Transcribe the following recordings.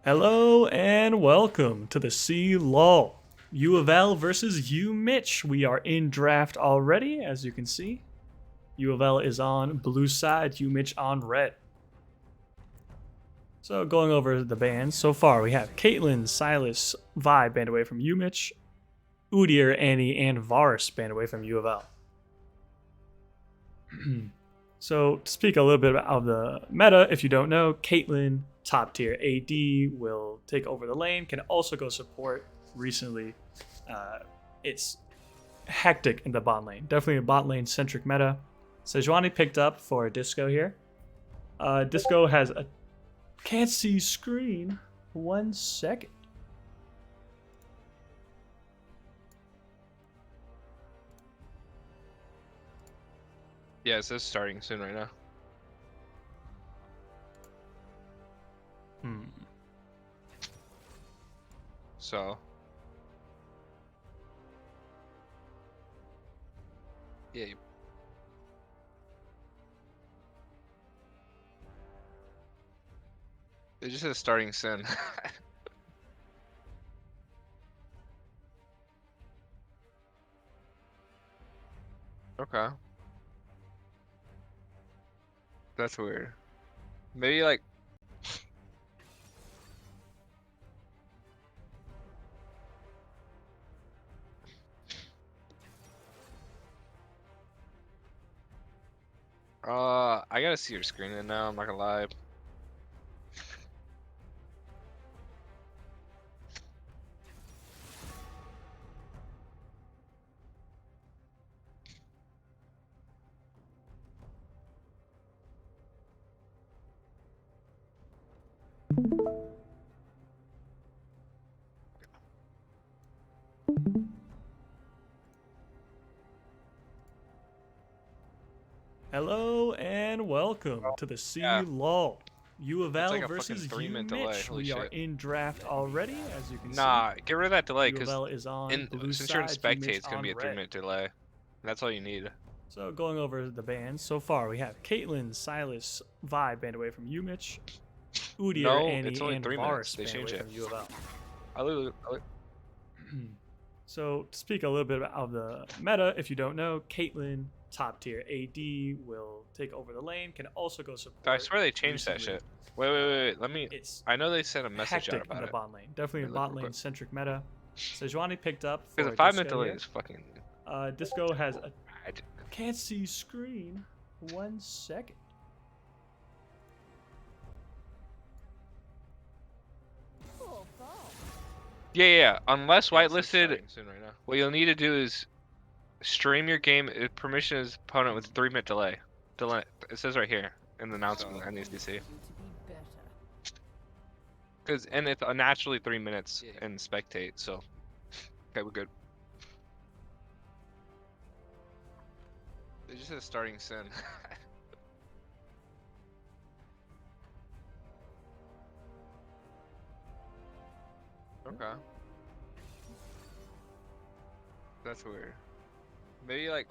Hello and welcome to the CLOL. U of L versus U Mitch. We are in draft already, as you can see. U of L is on blue side, U Mitch on red. So going over the bands, so far we have Caitlin, Silas, Vi banned away from U Mitch, Udir, Annie, and Varus banned away from U of L. So to speak a little bit about the meta, if you don't know, Caitlin, top tier AD, will take over the lane, can also go support. Recently, it's hectic in the bot lane. Definitely a bot lane centric meta. Sejuani picked up for Disco here. Disco has a can't see screen. 1 second. Yeah, it says starting soon right now. So. Yeah. It just says starting soon. Okay. That's weird. Maybe like. I gotta see your screen in now, I'm not gonna lie. Hello and welcome to the CLOL. U of L like a versus fucking 3 U minute delay. Mitch. Holy We are shit. in draft already, as you can see. Nah, get rid of that delay, U of because L is on blue since you're in side, U spectate, Mitch it's gonna on be a red. 3-minute delay. That's all you need. So going over the bands, so far we have Caitlin, Silas, Vi banned away from U Mitch, Udir, No, Annie, it's only and 3 minutes. Varus They banned changed away it. from U of L. So to speak a little bit about the meta, if you don't know, Caitlin, top tier AD, will take over the lane, can also go support. I swear they changed that shit. Wait. Let me. I know they sent a message out about in the it. bot lane. Definitely a bot lane centric meta. Sejuani picked up for Because a 5-minute Disco delay here. is fucking. Disco has a can't see screen. 1 second. Yeah. Unless whitelisted, what you'll need to do is stream your game. Permission is opponent with 3-minute delay. It says right here in the announcement on NECC. And it's naturally 3 minutes in spectate. So, okay, we're good. It just says starting soon. Okay. That's weird. Maybe like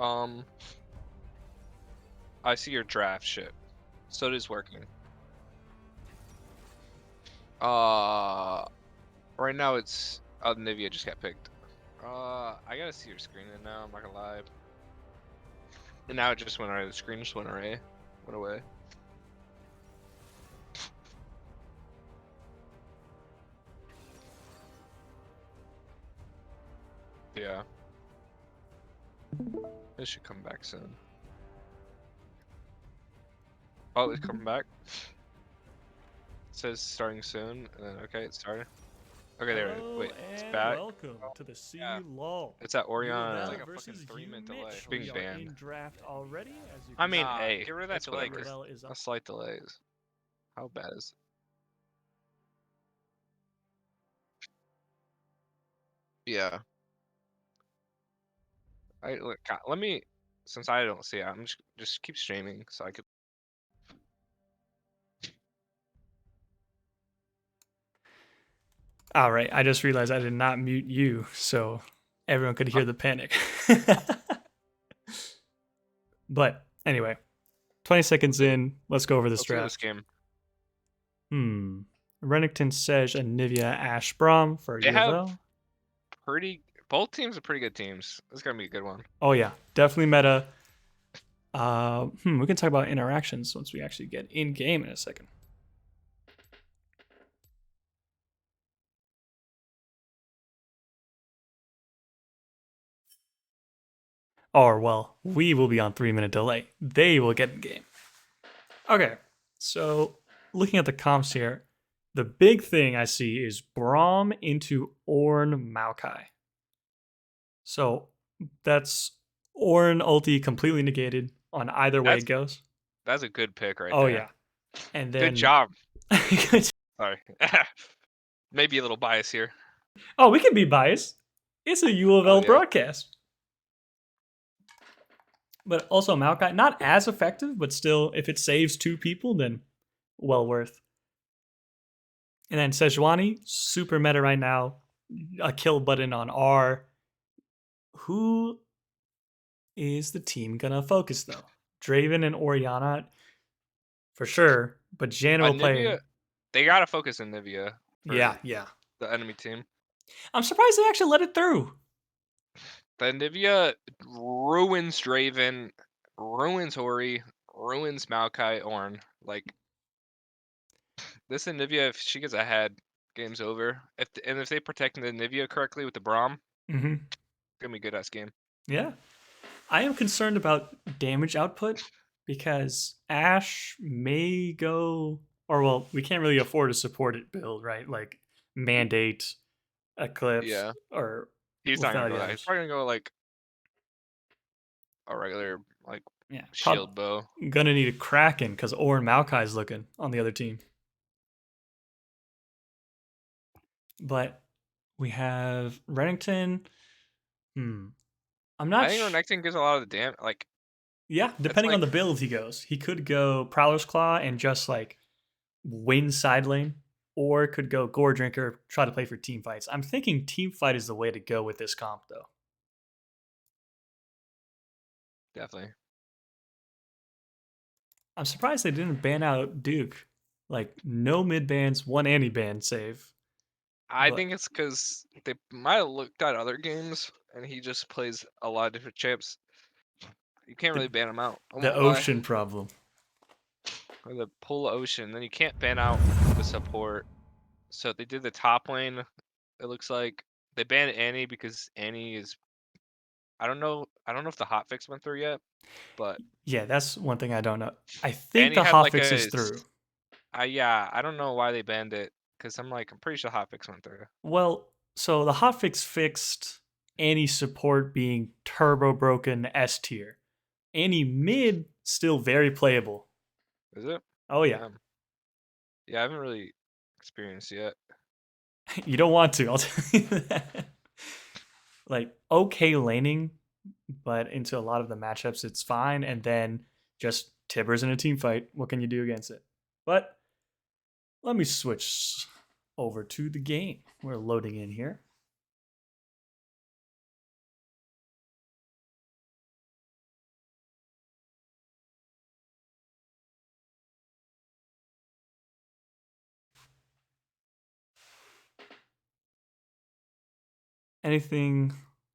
I see your draft shit. So it is working. Right now it's Nivea just got picked. I gotta see your screen in now, I'm not gonna lie. And now it just went away. The screen just went away. Yeah. It should come back soon. Oh, it's coming back. It says starting soon, and then okay, it started. Okay, there it is. Wait, it's back. Welcome to the CLOL. It's at Orion. It's like a fucking 3-minute delay. Being banned. In draft already, as you can I mean, see. hey, get rid of that delay. Whatever. A slight delay is. How bad is it? Yeah. Look, let me, since I don't see it, I'm just keep streaming so I could. All right, I just realized I did not mute you, so everyone could hear the panic. But anyway, 20 seconds in, let's go over this Let's do draft. this game. Renekton, Sej, and Nivea, Ash, Braum for They have UFL. both teams are pretty good teams. This is gonna be a good one. Oh yeah, definitely meta. We can talk about interactions once we actually get in game in a second. Or well, we will be on 3-minute delay. They will get in game. Okay, so looking at the comps here, the big thing I see is Braum into Ornn Maokai. So that's Ornn ulti completely negated on either way it goes. That's a good pick right Oh there. yeah, and Good then job. Sorry. Maybe a little bias here. oh, we can be biased. It's a U of L yeah. broadcast. But also Maokai, not as effective, but still, if it saves 2 people, then well worth. And then Sejuani, super meta right now. A kill button on R. Who is the team gonna focus though? Draven and Orianna, for sure. But Janna will play. Nivea, they gotta focus on Nivea for Yeah. the enemy team. I'm surprised they actually let it through. The Nivea ruins Draven, ruins Ori, ruins Maokai Ornn. Like this Nivea, if she gets ahead, game's over. If they protect the Nivea correctly with the Braum, Mm-hmm. gonna be a good ass game. Yeah. I am concerned about damage output because Ash may go, or well, we can't really afford a supported build, right? Like Mandate, Eclipse, Yeah, or he's not gonna Lethality go that. He's Damage. probably gonna go like a regular like Yeah, probably shield bow. gonna need a Kraken because Ornn Maokai's looking on the other team. But we have Renekton. I'm I not. think Renekton gives a lot of the damage. Like Yeah, it's depending on like the build he goes, he could go Prowler's Claw and just like win side lane, or could go Gore Drinker, try to play for team fights. I'm thinking team fight is the way to go with this comp, though. definitely. I'm surprised they didn't ban out Duke. Like, no mid bans, one anti ban save. I But think it's because they might have looked at other games and he just plays a lot of different champs. You can't the, really ban him out. I the won't lie. ocean problem. Or the pool ocean. Then you can't ban out the support. So they did the top lane. It looks like they banned Annie because Annie is. I don't know. I don't know if the hotfix went through yet, but Yeah, that's one thing I don't know. I think Annie the had like hotfix is a. through. Yeah, I don't know why they banned it because I'm pretty sure hotfix went through. Well, so the hotfix fixed any support being turbo broken S tier. Any mid still very playable. Is it? Oh yeah. Yeah, I haven't really experienced yet. You don't want to, I'll tell you that. Like okay laning, but into a lot of the matchups it's fine, and then just Tibbers in a team fight. What can you do against it? But let me switch over to the game. We're loading in here. Anything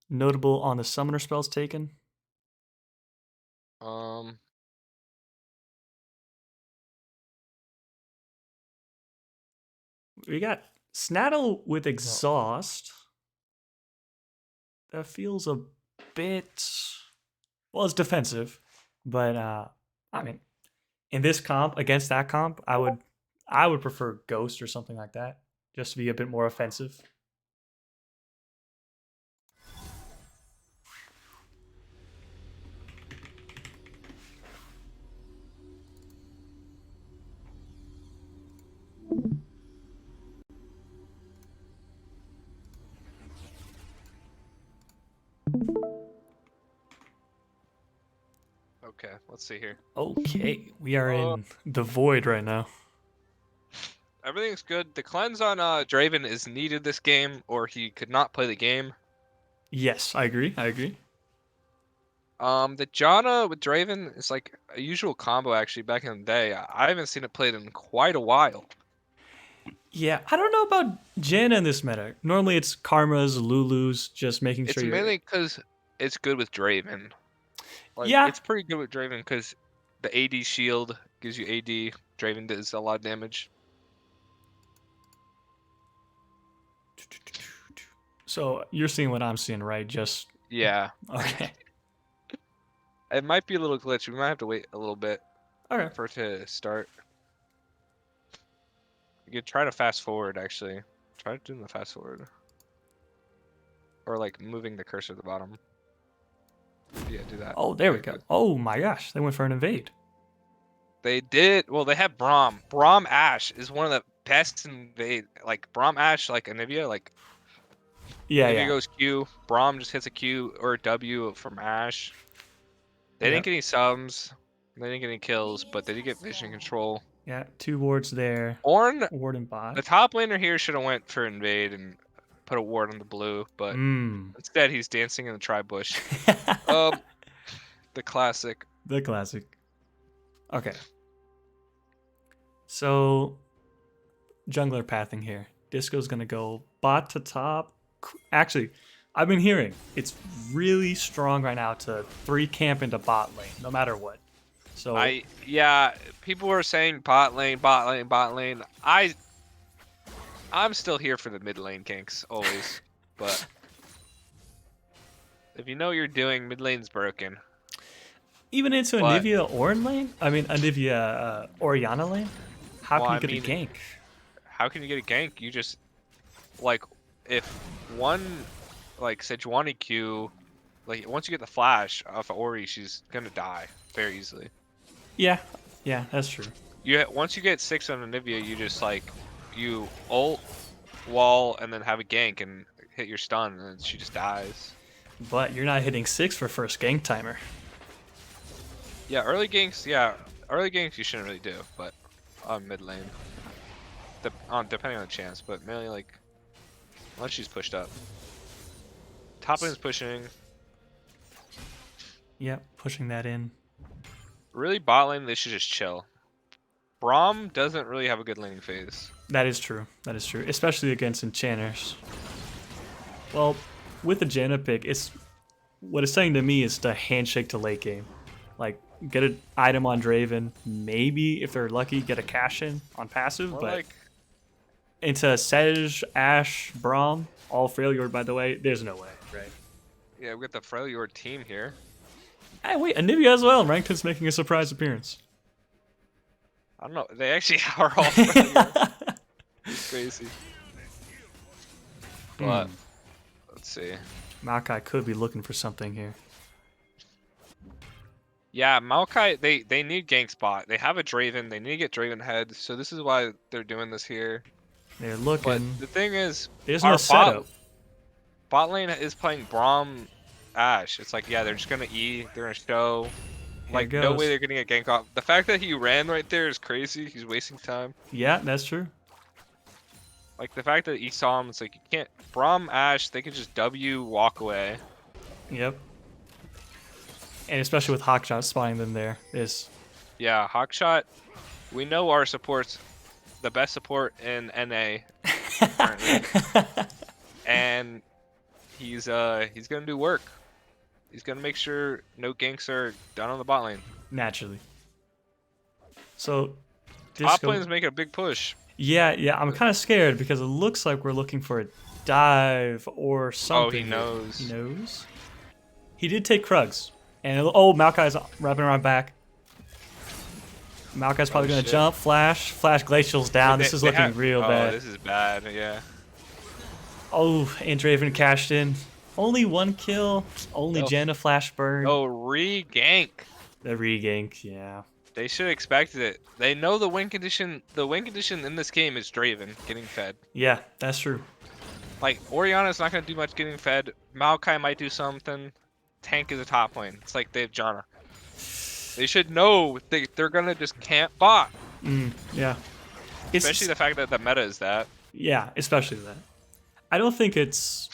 notable on the summoner spells taken? Um, We got Snaddle with exhaust. That feels a bit, well, it's defensive, but I mean, in this comp against that comp, I would prefer Ghost or something like that, just to be a bit more offensive. okay, let's see here. Okay, we are Uh, in the void right now. Everything's good. The cleanse on Draven is needed this game, or he could not play the game. Yes, I agree. I agree. The Janna with Draven is like a usual combo actually back in the day. I haven't seen it played in quite a while. Yeah, I don't know about Janna in this meta. Normally it's Karma's, Lulu's, just making It's sure you're. mainly because it's good with Draven. Like, Yeah, it's pretty good with Draven because the AD shield gives you AD. Draven does a lot of damage. so you're seeing what I'm seeing, right? Just Yeah. okay. It might be a little glitch. We might have to wait a little bit Okay. for it to start. You could try to fast forward, actually. Try doing the fast forward. Or, like, moving the cursor to the bottom. Yeah, do that. Oh, there we Okay, go. good. Oh my gosh, they went for an invade. They did. Well, they have Braum. Braum Ash is one of the best invade. Like, Braum Ash, like Anivia, like, Yeah, Anivia yeah, goes Q. Braum just hits a Q or a W from Ash. They yeah, didn't get any subs. They didn't get any kills, but they did get vision control. yeah. 2 wards there. Ornn, Ward and bot. the top laner here should have went for invade and put a ward on the blue, but Mmm. instead he's dancing in the tri bush. The classic. The classic. Okay. So jungler pathing here. Disco's gonna go bot to top. Actually, I've been hearing it's really strong right now to 3 camp into bot lane, no matter what. So Yeah, people were saying bot lane, bot lane, bot lane. I'm still here for the mid lane ganks always, but if you know what you're doing, mid lane's broken. even into But Anivia Ornn lane, I mean Anivia Oriana lane, how well, can I you get mean, a gank? how can you get a gank? You just like if one like Sejuani Q, like once you get the flash off of Ori, she's gonna die very easily. Yeah, yeah, that's true. Once you get 6 on Anivia, you just like you ult wall and then have a gank and hit your stun, and then she just dies. But you're not hitting 6 for first gank timer. Yeah, early ganks. Yeah, early ganks you shouldn't really do, but on mid lane, depending on the chance. But mainly like once she's pushed up, top lane's pushing. Yep, pushing that in. Really, bot lane they should just chill. Braum doesn't really have a good laning phase. That is true. That is true, especially against enchanters. Well, with the Janna pick, it's what it's saying to me is to handshake to late game. Like get an item on Draven, maybe if they're lucky, get a cash in on passive, More but like into Sedge, Ashe, Braum, all failure by the way, there's no way, right? yeah, we got the Freljord team here. Hey, wait, Anivia as well. Rankton's making a surprise appearance. I don't know. They actually are all Freljord. It's crazy. But let's see. Maokai could be looking for something here. Yeah, Maokai, they need gank spot. They have a Draven. They need to get Draven head. So this is why they're doing this here. They're But looking. the thing is, There's our no setup. bot lane is playing Braum Ashe. It's like, yeah, they're just gonna E. They're gonna show. Here Like, it no goes. way they're getting a gank off. The fact that he ran right there is crazy. He's wasting time. Yeah, that's true. Like, the fact that he saw him, it's like, you can't. Braum Ashe, they can just W, walk away. Yep. And especially with Hawkshot spotting them there is Yeah, Hawkshot. We know our support's the best support in NA currently. And he's gonna do work. He's gonna make sure no ganks are done on the bot lane. naturally. So Top Disco, lane's making a big push. yeah, I'm kind of scared because it looks like we're looking for a dive or something. Oh, he here. knows. He knows. He did take Krugs, and oh, Maokai's wrapping around back. Maokai's probably gonna shit. jump, flash Glacial's down. This is looking real bad. This is bad. Yeah. Oh, and Draven cashed in. Only 1 kill. Only Oh. Janna flash burn. Oh, re-gank. The regank, yeah. They should have expected it. They know the win condition. The win condition in this game is Draven getting fed. Yeah, that's true. Like, Oriana's not gonna do much getting fed. Maokai might do something. Tank is a top lane. It's like they have Janna. They should know they're gonna just camp bot. Yeah. It's, Especially the fact that the meta is that. yeah, especially that. I don't think it's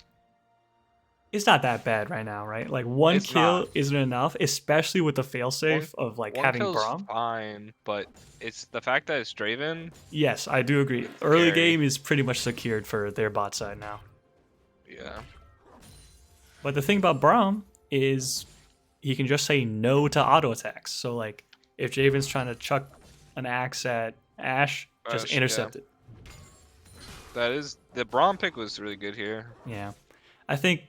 It's not that bad right now, right? Like one It's not. kill isn't enough, especially with the One, failsafe of like one having kill's Braum. fine, but it's the fact that it's Draven. Yes, I do agree. It's Early scary. game is pretty much secured for their bot side now. Yeah. But the thing about Braum is he can just say no to auto attacks. So like if Javen's trying to chuck an axe at Ashe, just Yeah. intercept it. That is the Braum pick was really good here. Yeah. I think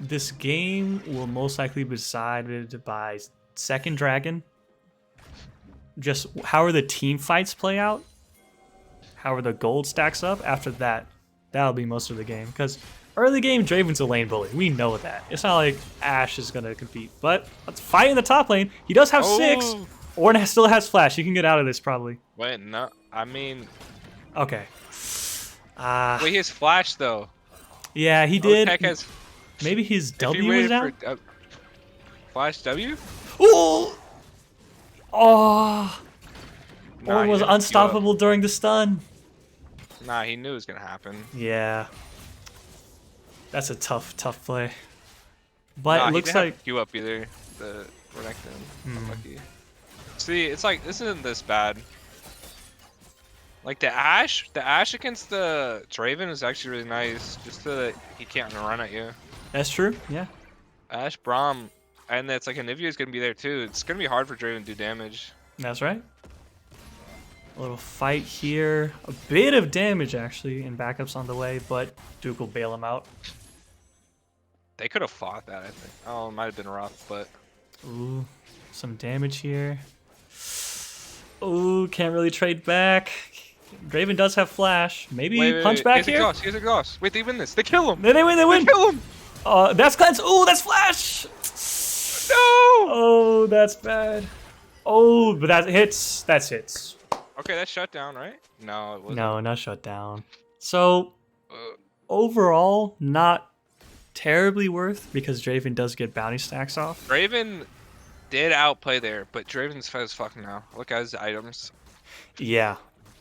this game will most likely be decided by second dragon. Just how are the team fights play out? How are the gold stacks up? After that, that'll be most of the game. Because early game, Draven's a lane bully. We know that. It's not like Ashe is going to compete. But let's fight in the top lane. He does have 6. Ornn still has flash. He can get out of this probably. Wait, no. I mean, Okay. wait, he has flash though. Yeah, he did. Tech has. Maybe his If he W was waited down? for flash W. Ooh! Oh! Nah, Ornn he was didn't queue up. unstoppable during the stun. Nah, he knew it was gonna happen. Yeah. That's a tough play. But Nah, it he looks didn't have like... to queue up either. The Renekton. Hmm. Lucky. See, it's like this isn't this bad. Like the Ashe against the Draven is actually really nice, just so that he can't run at you. That's true, yeah. Ashe, Braum, and it's like Anivia is gonna be there too. It's gonna be hard for Draven to do damage. That's right. A little fight here. A bit of damage, actually, and backups on the way, but Duke will bail him out. They could have fought that, I think. Oh, it might have been rough, but Ooh, some damage here. Ooh, can't really trade back. Draven does have flash. Maybe punch back here? He has a Gauss. Wait, they win this. They kill him. They win, they win. Kill him. That's cleanse. Ooh, that's flash. No. Oh, that's bad. Oh, but that hits. That's hits. Okay, that's shut down, right? No, it wasn't. No, not shut down. So, Uh, overall, not terribly worth because Draven does get bounty stacks off. Draven did outplay there, but Draven's fast as fuck now. Look at his items. Yeah.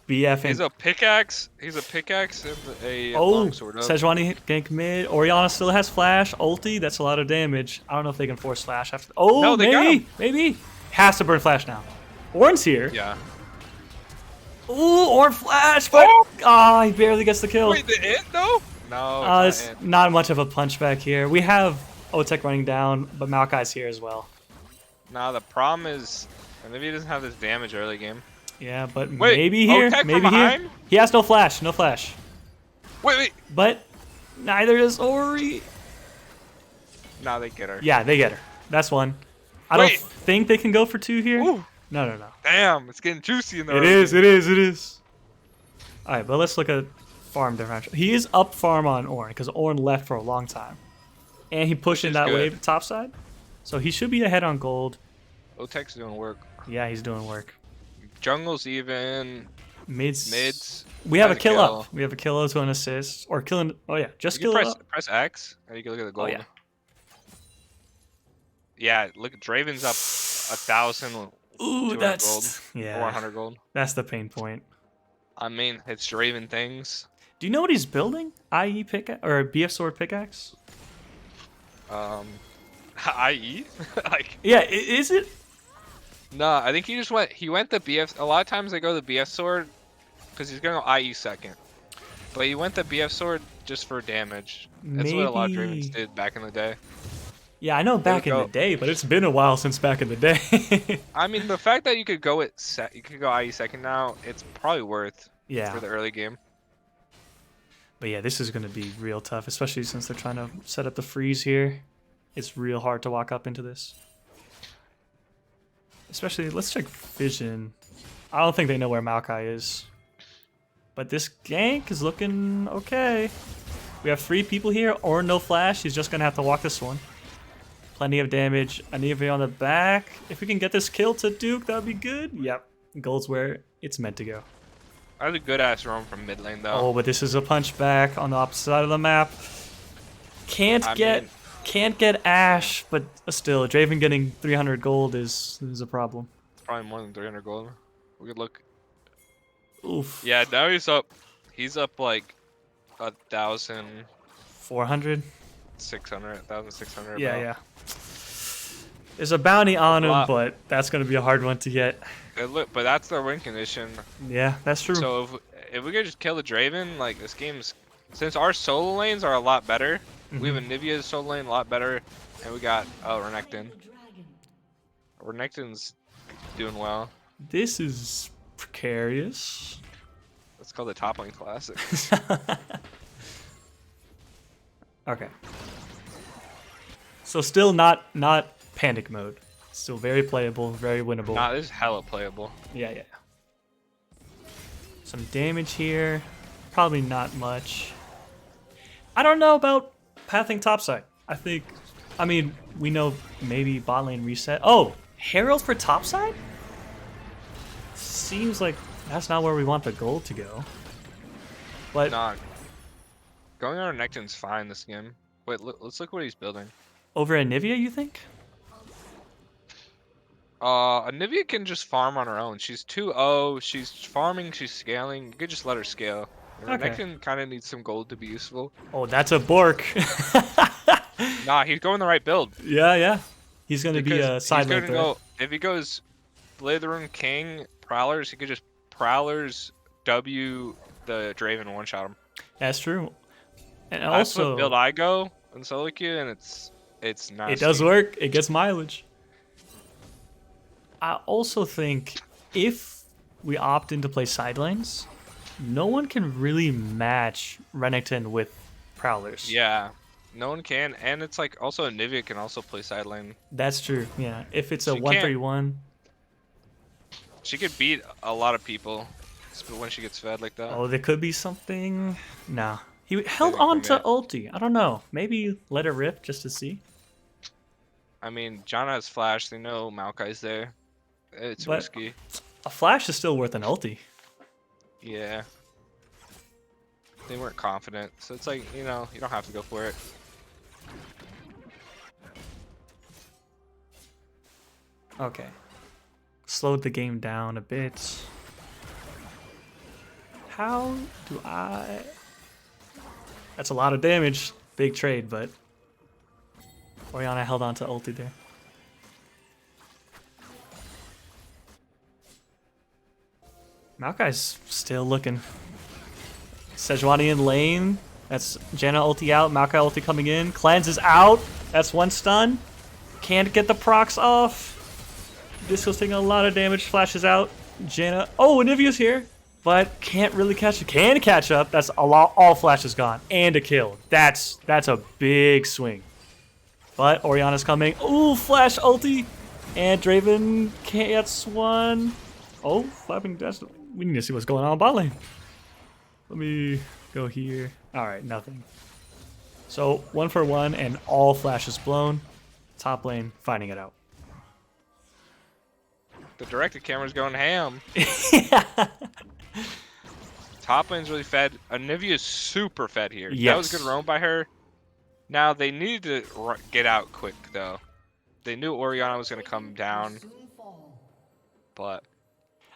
BF He's and... a pickaxe. He's a pickaxe and a Oh, longsword. Sejuani gank mid. Orianna still has flash. Ulti, that's a lot of damage. I don't know if they can force flash after... Oh, No, they got maybe. him. Maybe. Has to burn flash now. Ornn's here. Yeah. Ooh, Ornn flash, but... Ah, he barely gets the kill. Wait, the it though? No, it's It's not it. not much of a punch back here. We have Otek running down, but Maokai's here as well. Nah, the problem is, maybe he doesn't have this damage early game. Yeah, but Wait, maybe here, Otek from maybe here. behind? He has no flash, no flash. Wait. But neither does Ori. Nah, they get her. Yeah, they get her. That's one. I don't Wait. think they can go for 2 here. Ooh. No. Damn, it's getting juicy in the It is. All right, but let's look at farm differential. He is up farm on Ornn because Ornn left for a long time. And he pushed in is that good. wave top side. So he should be ahead on gold. Otek's doing work. Yeah, he's doing work. Jungle's even. Mids. We has have a kill up. We have a kill to an assist. Or killing. Oh, yeah. Just You kill can up. press X, and you can look at the gold. Oh, yeah. Yeah, look, Draven's up 1,000. Ooh, 200 that's. gold. Yeah. 400 gold. That's the pain point. I mean, it's Draven things. Do you know what he's building? IE pickaxe? Or BF sword pickaxe? IE? Like, Yeah, is it? no, I think he just went. He went the BF. A lot of times they go the BF sword because he's gonna go IE second. But he went the BF sword just for damage. That's what a lot of Maybe. Dravens did back in the day. Yeah, I know back in go- the day, but it's been a while since back in the day. I mean, the fact that you could go you could go IE second now, it's probably worth Yeah. for the early game. But yeah, this is going to be real tough, especially since they're trying to set up the freeze here. It's real hard to walk up into this. Especially, let's check vision. I don't think they know where Maokai is. But this gank is looking okay. We have 3 people here, or no flash. He's just going to have to walk this one. Plenty of damage. Anivia on the back. If we can get this kill to Duke, that would be good. Yep. Gold's where it's meant to go. I had a good ass roam from mid lane though. Oh, but this is a punch back on the opposite side of the map. Can't get Ashe, but still, Draven getting 300 gold is a problem. It's probably more than 300 gold. We could look. Oof. Yeah, now he's up. He's up like 1,000. 400. 600, 1,600. Yeah, yeah. There's a bounty on him, Lot. but that's gonna be a hard one to get. But that's their win condition. Yeah, that's true. So if we could just kill the Draven, like this game's, since our solo lanes are a lot better, we have a Nivea's solo lane a lot better, and we got Renekton. Renekton's doing well. This is precarious. That's called the top lane classic. Okay. So still not panic mode. Still very playable, very winnable. Nah, this is hella playable. Yeah, yeah. Some damage here. Probably not much. I don't know about pathing topside. I mean, we know maybe bot lane reset. Oh, Herald for topside? Seems like that's not where we want the gold to go. But Nah, going on Renekton's fine this game. Wait, let's look what he's building. over at Nivea, you think? Nivea can just farm on her own. She's 2-0. She's farming. She's scaling. You could just let her scale. Okay. Renekton kind of needs some gold to be useful. Oh, that's a Bork. Nah, he's going the right build. Yeah, yeah. He's going to be a side lane threat. If he goes Blitherun King, Prowlers, he could just Prowlers W the Draven one-shot him. That's true. And That's also, what build I go in solo queue, and it's nasty. it does work. It gets mileage. I also think if we opt in to play side lanes, no one can really match Renekton with Prowlers. Yeah, no one can, and it's like also Nivea can also play side lane. That's true. Yeah, if it's a She 1-3-1. She could beat a lot of people when she gets fed like that. Oh, there could be something. Nah. He held Maybe on to commit. ulti. I don't know. Maybe let it rip just to see. I mean, Janna has flash. They know Maokai's there. It's But- risky. A flash is still worth an ulti. Yeah. They weren't confident, so it's like, you know, you don't have to go for it. Okay. Slowed the game down a bit. How do I... That's a lot of damage. Big trade, but... Orianna held on to ulti there. Maokai's still looking. Sejuani in lane. That's Janna ulti out. Maokai ulti coming in. Cleanse is out. That's one stun. Can't get the procs off. Disco's taking a lot of damage. Flashes out. Janna. Oh, Nivea's here. But can't really catch it. Can catch up. That's a lot. All flash is gone. And a kill. That's a big swing. But Orianna's coming. Ooh, flash ulti. And Draven gets one. Oh, flapping dash. We need to see what's going on bot lane. Let me go here. All right, nothing. So 1-for-1 and all flashes blown. Top lane finding it out. The directed camera's going ham. Yeah. Top lane's really fed. Nivea's super fed here. That Yes. was good roam by her. Now, they needed to get out quick, though. They knew Orianna was going to come down. But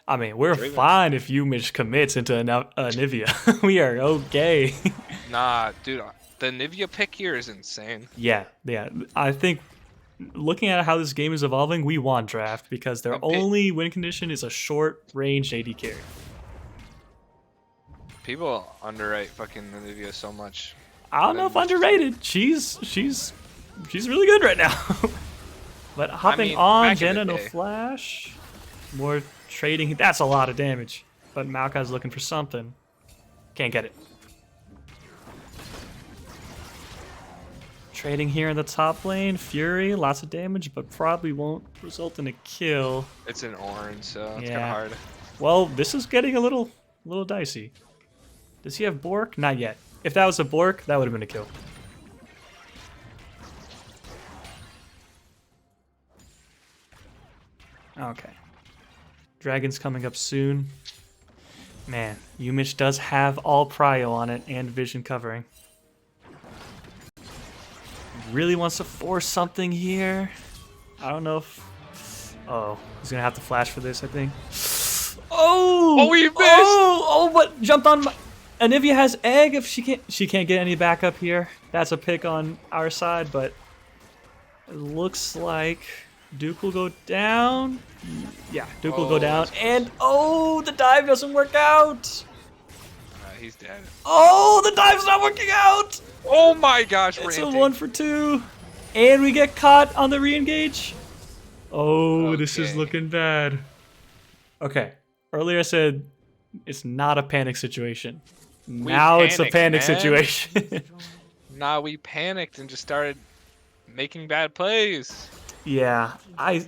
I mean, we're Draven. fine if Umich commits into a Nivea. We are okay. nah, dude, the Nivea pick here is insane. Yeah. I think looking at how this game is evolving, we want draft because their only win condition is a short range AD carry. People underrate fucking Nivea so much. I don't know if underrated. She's really good right now. But hopping on, back in the Janna, no day. flash. More trading. That's a lot of damage. But Maokai's looking for something. Can't get it. Trading here in the top lane. Fury, lots of damage, but probably won't result in a kill. It's an orange, so it's kind of Yeah. hard. Well, this is getting a little dicey. Does he have Bork? Not yet. If that was a Bork, that would have been a kill. Okay. Dragon's coming up soon. Man, Umich does have all prio on it and vision covering. Really wants to force something here. I don't know if... Oh, he's going to have to flash for this, I think. Oh! Oh, he missed! Oh, but jumped on my... Anivia has egg if she can't get any backup here. That's a pick on our side, but it looks like Duke will go down. Yeah, Duke will go down. And oh, the dive doesn't work out. He's dead. Oh, the dive's not working out. Oh my gosh, It's ranting. a 1 for 2. And we get caught on the re-engage. Oh, this is Okay. looking bad. Okay. Earlier I said it's not a panic situation. Now it's a panicked, panic man. situation. Nah, we panicked and just started making bad plays. Yeah, I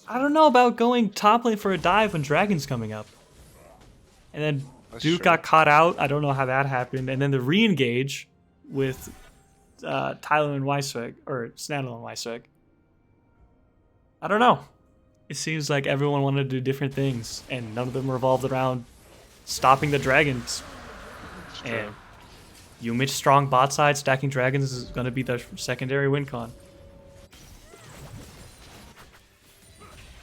don't know about going top lane for a dive when Dragon's coming up. And then That's Duke true. got caught out. I don't know how that happened. And then the re-engage with Tyler and Weisweg, or Snadel and Weisweg. I don't know. It seems like everyone wanted to do different things, and none of them revolved around stopping the dragons. It's true. And Umich strong bot side, stacking dragons is going to be the secondary win con.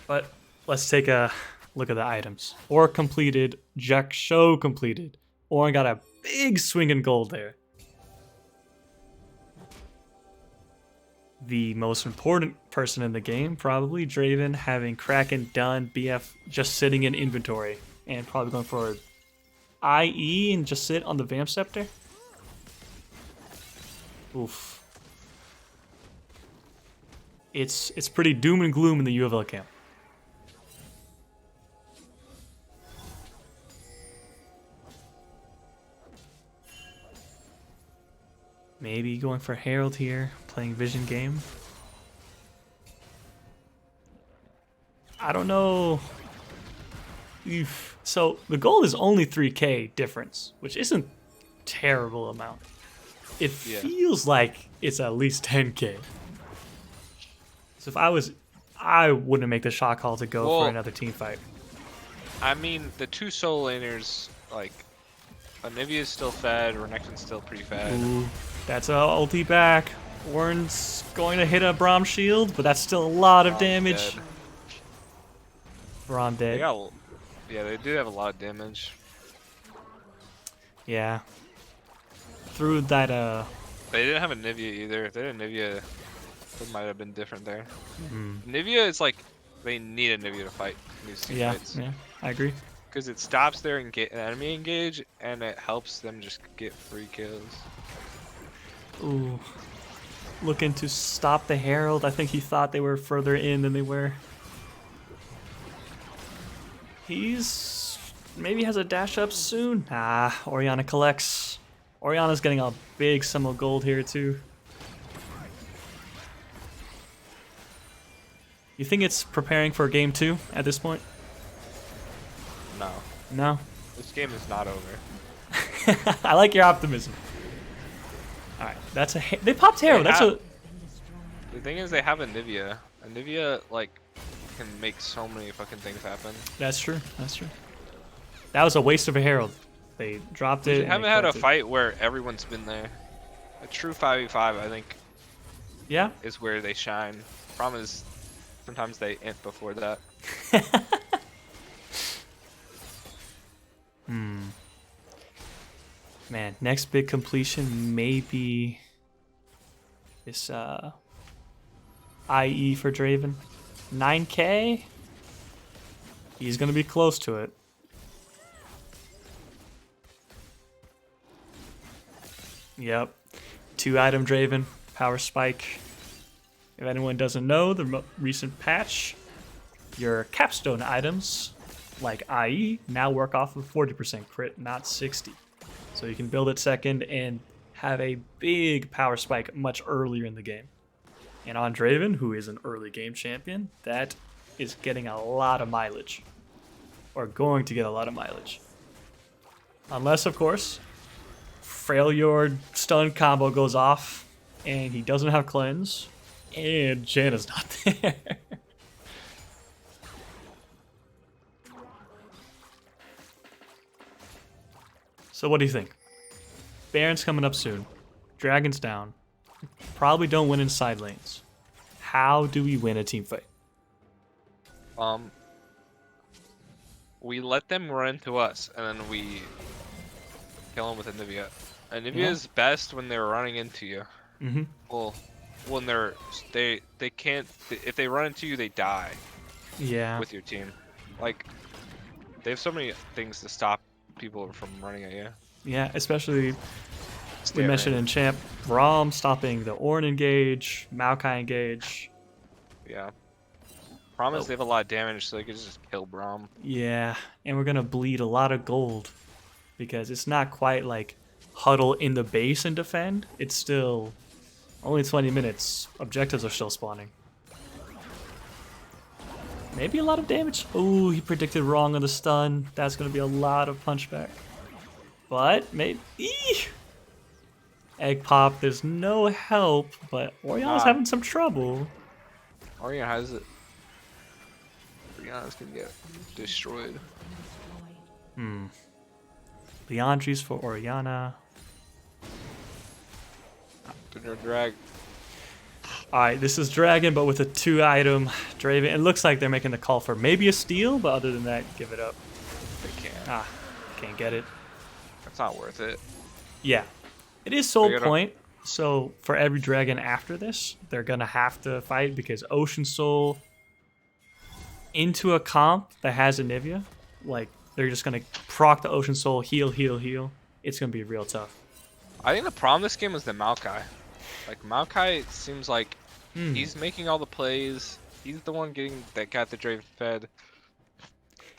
But let's take a look at the items. Or completed, Jack Show completed. Orin got a big swing in gold there. The most important person in the game, probably Draven, having Kraken done, BF just sitting in inventory, and probably going for IE and just sit on the Vamp Scepter. Oof. It's pretty doom and gloom in the U of L camp. Maybe going for Herald here, playing Vision game. I don't know. Oof. So the gold is only 3k difference, which isn't terrible amount. It feels like it's at least 10k. So if I wouldn't make the shot call to go for another team fight. I mean, the two solo laners, like, Onivia's still fed, Renekton's still pretty fed. Ooh, that's a ulti back. Warren's going to hit a Braum shield, but that's still a lot of damage. Dead. Braum dead. Yeah, they do have a lot of damage. Yeah. Through that, They didn't have a Nivea either. If they had a Nivea, it might have been different there. Mm. Nivea is like, they need a Nivea to fight these team fights. Yeah, I agree. Because it stops their enemy engage, and it helps them just get free kills. Ooh. Looking to stop the Herald. I think he thought they were further in than they were. He's maybe has a dash up soon. Ah, Orianna collects. Orianna's getting a big sum of gold here too. You think it's preparing for game 2 at this point? No. No? This game is not over. I like your optimism. Alright, that's a... They popped Herald. That's a... The thing is, they have a Nivea. A Nivea, like, can make so many fucking things happen. That's true. That's true. That was a waste of a Herald. They dropped it. We haven't had a fight where everyone's been there. A true 5v5, I think, Yeah? is where they shine. Problem is, sometimes they int before that. Man, next big completion may be this IE for Draven. 9k? He's gonna be close to it. Yep. 2-item Draven, power spike. If anyone doesn't know, the recent patch, your capstone items, like IE, now work off of 40% crit, not 60. So you can build it second and have a big power spike much earlier in the game. And on Draven, who is an early game champion, that is getting a lot of mileage. Or going to get a lot of mileage. Unless, of course, Freljord stun combo goes off, and he doesn't have cleanse, and Janna's not there. So what do you think? Baron's coming up soon. Dragon's down. Probably don't win in side lanes. How do we win a team fight? We let them run to us, and then we kill him with Anivia. Anivia Yeah. is best when they're running into you. Mm-hmm. Well, when they can't if they run into you, they die Yeah. with your team. Like they have so many things to stop people from running at you. Yeah, especially we Stay mentioned in. in Champ, Braum stopping the Ornn engage, Maokai engage. Yeah. Problem is Oh, they have a lot of damage, so they can just kill Braum. yeah, and we're gonna bleed a lot of gold because it's not quite like huddle in the base and defend. It's still only 20 minutes. Objectives are still spawning. Maybe a lot of damage. Oh, he predicted wrong on the stun. That's gonna be a lot of punchback. But maybe. Egg pop, there's no help, but Oriana's Nah, having some trouble. Oriana has it. Oriana's gonna get destroyed. Leandri's for Oriana. Drag. Alright, this is Dragon, but with a 2-item Draven. It looks like they're making the call for maybe a steal, but other than that, give it up. They can't. Ah, can't get it. It's not worth it. Yeah. It is soul They gotta- point, so for every dragon after this, they're gonna have to fight because Ocean Soul into a comp that has Anivia, like, they're just gonna proc the Ocean Soul, heal, heal, heal. It's gonna be real tough. I think the problem this game is the Maokai. Like Maokai seems like he's making all the plays. He's the one that got the Draven fed.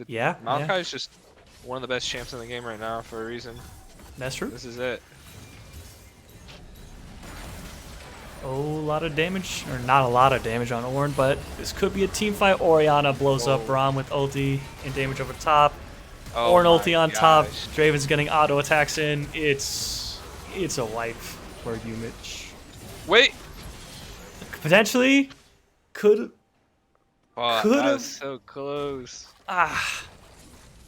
Yeah, Maokai yeah, is just one of the best champs in the game right now for a reason. that's true. This is it. Oh, a lot of damage, or not a lot of damage on Ornn, but this could be a team fight. Oriana blows up Whoa. Braum with ulti and damage over top. Oh Ornn my ulti on top. gosh. Draven's getting auto attacks in. It's a wipe for Umich. Wait. Potentially, could Oh, that Could've- was so close.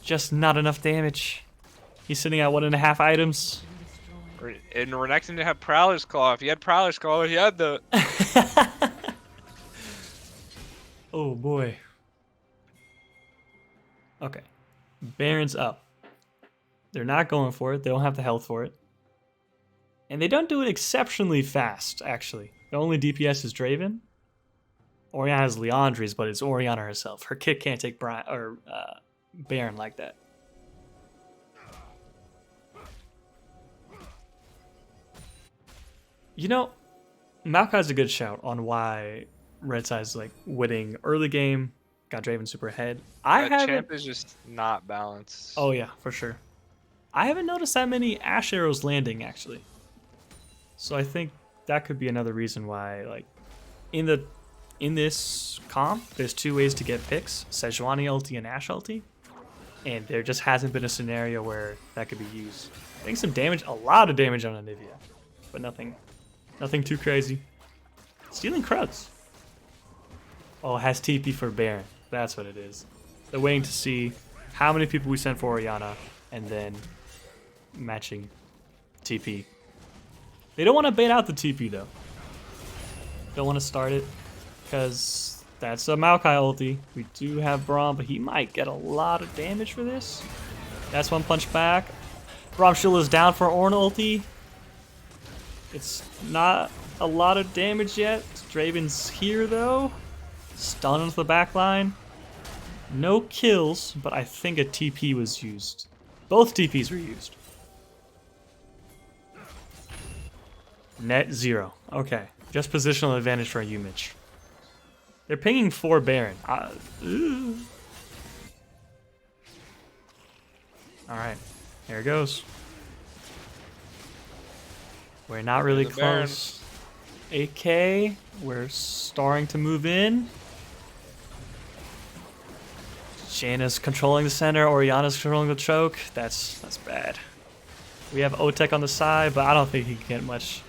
just not enough damage. He's sitting at 1.5 items. And Renekton didn't have Prowler's Claw. If he had Prowler's Claw, he had the. Oh boy. Okay. Baron's up. They're not going for it. They don't have the health for it. And they don't do it exceptionally fast, actually. The only DPS is Draven. Oriana has Leandri's, but it's Oriana herself. Her kit can't take Baron like that. You know, Maokai's a good shout on why Red Side's like winning early game, got Draven super ahead. I That haven't. champ is just not balanced. Oh yeah, for sure. I haven't noticed that many Ash arrows landing actually. So I think that could be another reason why, like, in this comp, there's 2 ways to get picks: Sejuani ulti and Ash ulti, and there just hasn't been a scenario where that could be used. I think some damage, a lot of damage on Anivia, but nothing too crazy. Stealing Krugs. Oh, has TP for Baron. That's what it is. They're waiting to see how many people we send for Oriana, and then matching TP. They don't want to bait out the TP though. Don't want to start it, because that's a Maokai ulti. We do have Braum, but he might get a lot of damage for this. That's one punch back. Braum shield is down for Ornn ulti. It's not a lot of damage yet. Draven's here though. Stun into the back line. No kills, but I think a TP was used. Both TPs were used. Net 0. Okay. Just positional advantage for Umich. They're pinging for Baron. Alright. Here it goes. We're not really the Baron. close. 8k. We're starting to move in. Jaina's controlling the center. Oriana's controlling the choke. That's bad. We have Otek on the side, but I don't think he can get much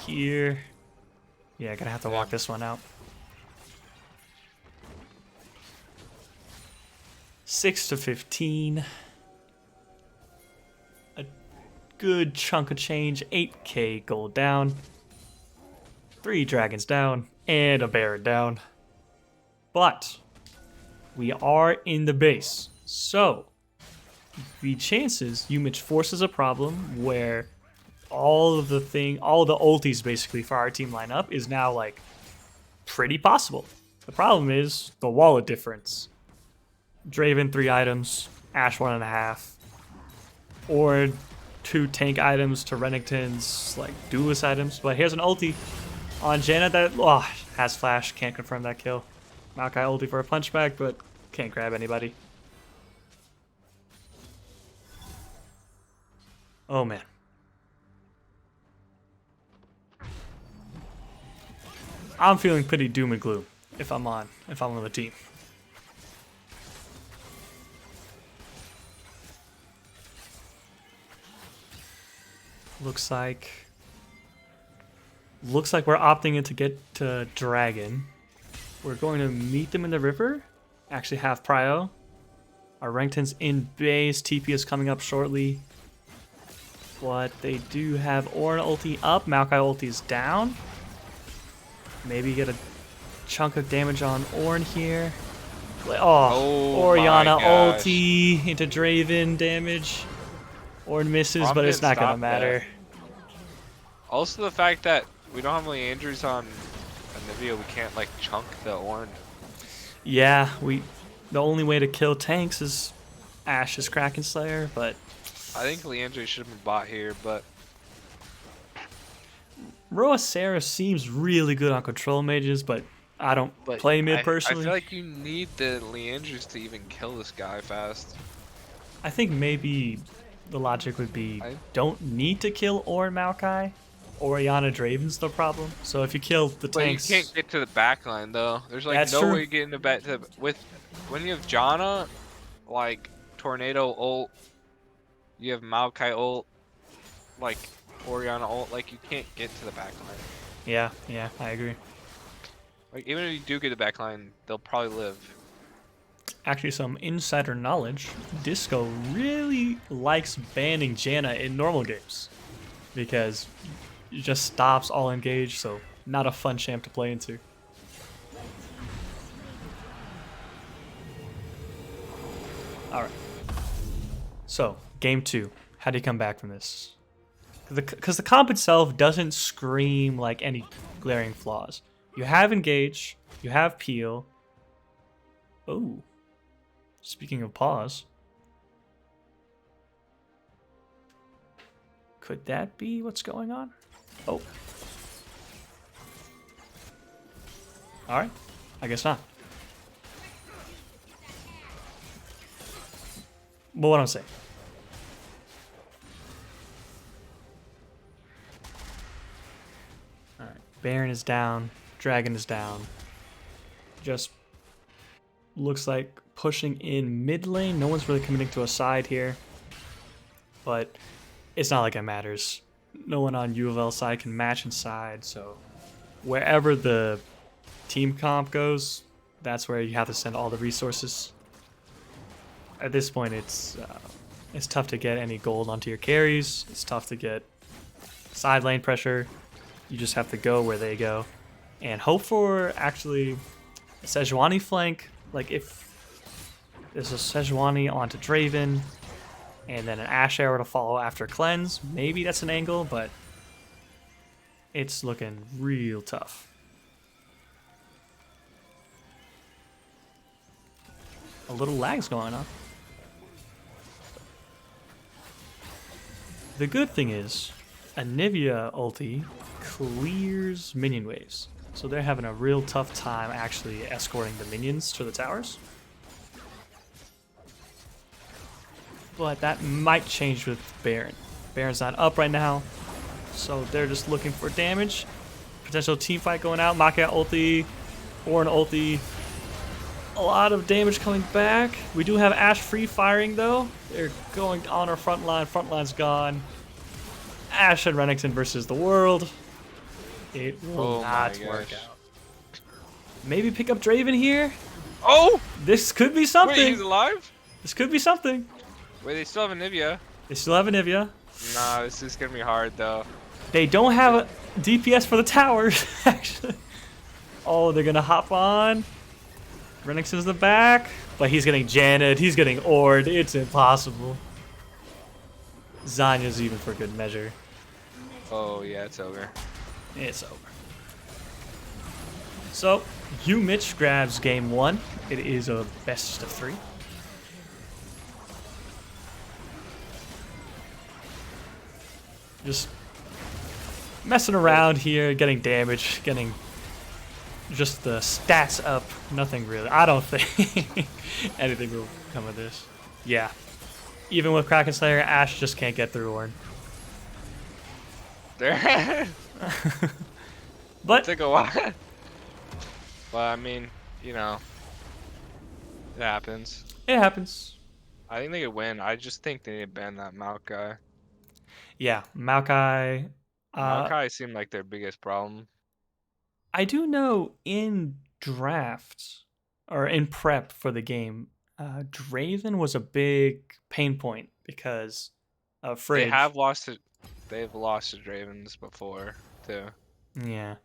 here. Yeah, gonna have to walk this one out. 6-15. A good chunk of change. 8k gold down. 3 dragons down. And a Baron down. But we are in the base. So the chances Umich forces a problem where all the ultis basically for our team lineup is now like pretty possible. The problem is the wallet difference. Draven 3 items, Ashe 1.5, or 2 tank items to Renekton's like duelist items. But here's an ulti on Janna that has flash, can't confirm that kill. Maokai ulti for a punchback, but can't grab anybody. Oh man. I'm feeling pretty doom and gloom if I'm on the team. Looks like we're opting in to get to Dragon. We're going to meet them in the river. Actually have prio. Our Renekton's in base. TP is coming up shortly. But they do have Ornn ulti up. Maokai ulti is down. Maybe get a chunk of damage on Ornn here. Orianna ulti into Draven damage. Ornn misses, but it's not gonna matter. Also, the fact that we don't have any injuries on Anivia, we can't like chunk the Ornn. Yeah, the only way to kill tanks is Ashe's Kraken Slayer, but I think Leandre should have been bought here, but Roa Sarah seems really good on control mages, but I don't play mid personally. I feel like you need the Leandres to even kill this guy fast. I think maybe the logic would be don't need to kill Ornn Maokai. Orianna Draven's the problem. So if you kill the tanks, you can't get to the backline though. There's like no way getting to back to when you have Janna, like Tornado ult, you have Maokai ult, like Orianna ult, like you can't get to the backline. Yeah, I agree. Like even if you do get the backline, they'll probably live. Actually, some insider knowledge. Disco really likes banning Janna in normal games because it just stops all engage, so not a fun champ to play into. Alright. So, game 2. How do you come back from this? Because the comp itself doesn't scream like any glaring flaws. You have engage, you have peel. Oh. Speaking of pause. Could that be what's going on? Oh. Alright. I guess not. But what I'm saying. Alright. Baron is down. Dragon is down. Just looks like pushing in mid lane. No one's really committing to a side here. But it's not like it matters. No one on U of L side can match inside, so wherever the team comp goes, that's where you have to send all the resources. At this point, it's tough to get any gold onto your carries. It's tough to get side lane pressure. You just have to go where they go. And hope for actually a Sejuani flank. Like if there's a Sejuani onto Draven, and then an Ashe arrow to follow after cleanse. Maybe that's an angle, but it's looking real tough. A little lag's going on. The good thing is, Anivia ulti clears minion waves. So they're having a real tough time actually escorting the minions to the towers. But that might change with Baron. Baron's not up right now, so they're just looking for damage. Potential team fight going out. Maokai ulti, Ornn ulti. A lot of damage coming back. We do have Ashe free firing though. They're going on our front line. Front line's gone. Ashe and Renekton versus the world. It will not work out. Maybe pick up Draven here. Oh! This could be something. Wait, he's alive? This could be something. Wait, they still have Anivia. They still have Anivia. Nah, this is gonna be hard though. They don't have a DPS for the towers, actually. Oh, they're gonna hop on. Renekton's in the back, but he's getting Janted. He's getting Orned. It's impossible. Zanya's even for good measure. Oh yeah, it's over. It's over. So, Mitch grabs game 1. It is a best of 3. Just messing around here, getting damage, getting just the stats up. Nothing really. I don't think anything will come of this. Yeah. Even with Kraken Slayer, Ash just can't get through Ornn. There. But Took a while. Well, I mean, you know, it happens. it happens. I think they could win. I just think they need to ban that Maokai. Yeah, Maokai. Maokai seemed like their biggest problem. I do know in draft or in prep for the game, Draven was a big pain point because of They Fridge. have lost it. They've lost to Dravens before too. Yeah.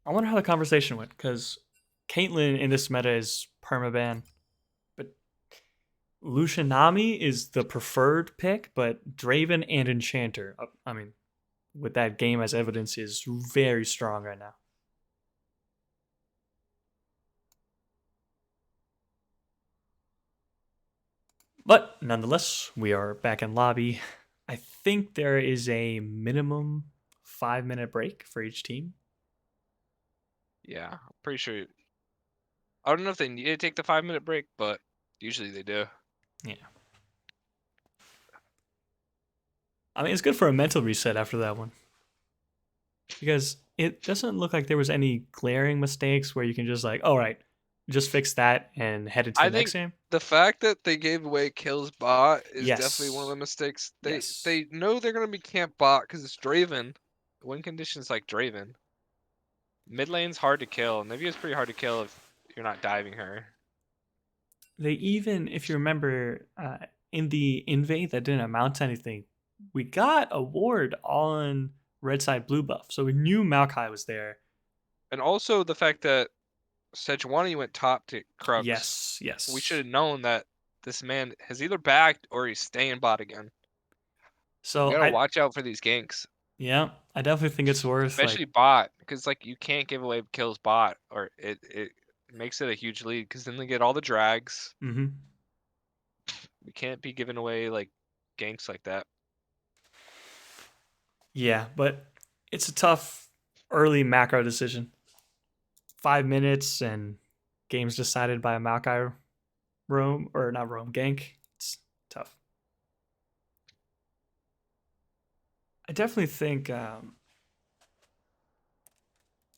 I wonder how the conversation went because Caitlyn in this meta is permaban, but Lucianami is the preferred pick, but Draven and Enchanter, I mean, with that game as evidence, is very strong right now. But nonetheless, we are back in lobby. I think there is a minimum 5-minute break for each team. Yeah, I'm pretty sure. I don't know if they need to take the 5-minute break, but usually they do. Yeah. I mean, it's good for a mental reset after that one. Because it doesn't look like there was any glaring mistakes where you can just like, all right, just fix that and head into the I next think game. the fact that they gave away kills bot is definitely one of the Yes. mistakes. Yes. They know they're gonna be camp bot because it's Draven. Win conditions like Draven. Mid lane's hard to kill. Nivea's pretty hard to kill if you're not diving her. They even, if you remember, in the invade that didn't amount to anything, we got a ward on red side blue buff, so we knew Maokai was there. And also the fact that Sejuani went top to Krugs. Yes, We yes. should have known that this man has either backed or he's staying bot again. We So gotta watch out for these ganks, yeah, I definitely think it's worth like, especially bot, because like you can't give away kills bot, or it makes it a huge lead. Because then they get all the drags. mm-hmm. We can't be giving away like ganks like that. Yeah, but it's a tough early macro decision. 5 minutes and game's decided by a Maokai roam or not roam gank. It's tough. I definitely think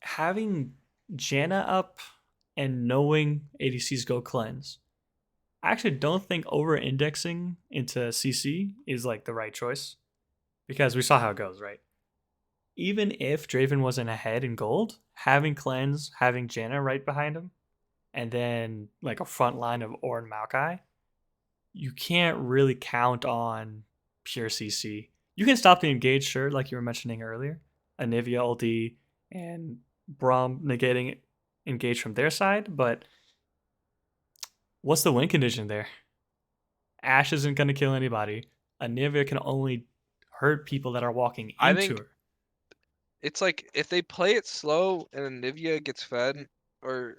having Janna up and knowing ADCs go cleanse, I actually don't think over indexing into CC is like the right choice because we saw how it goes, right? Even if Draven wasn't ahead in gold, having cleanse, having Janna right behind him, and then like a front line of Ornn Maokai, you can't really count on pure CC. You can stop the engage, sure, like you were mentioning earlier. Anivia ulti and Braum negating engage from their side, but what's the win condition there? Ash isn't going to kill anybody. Anivia can only hurt people that are walking I into think her. it's like if they play it slow and Nivea gets fed, or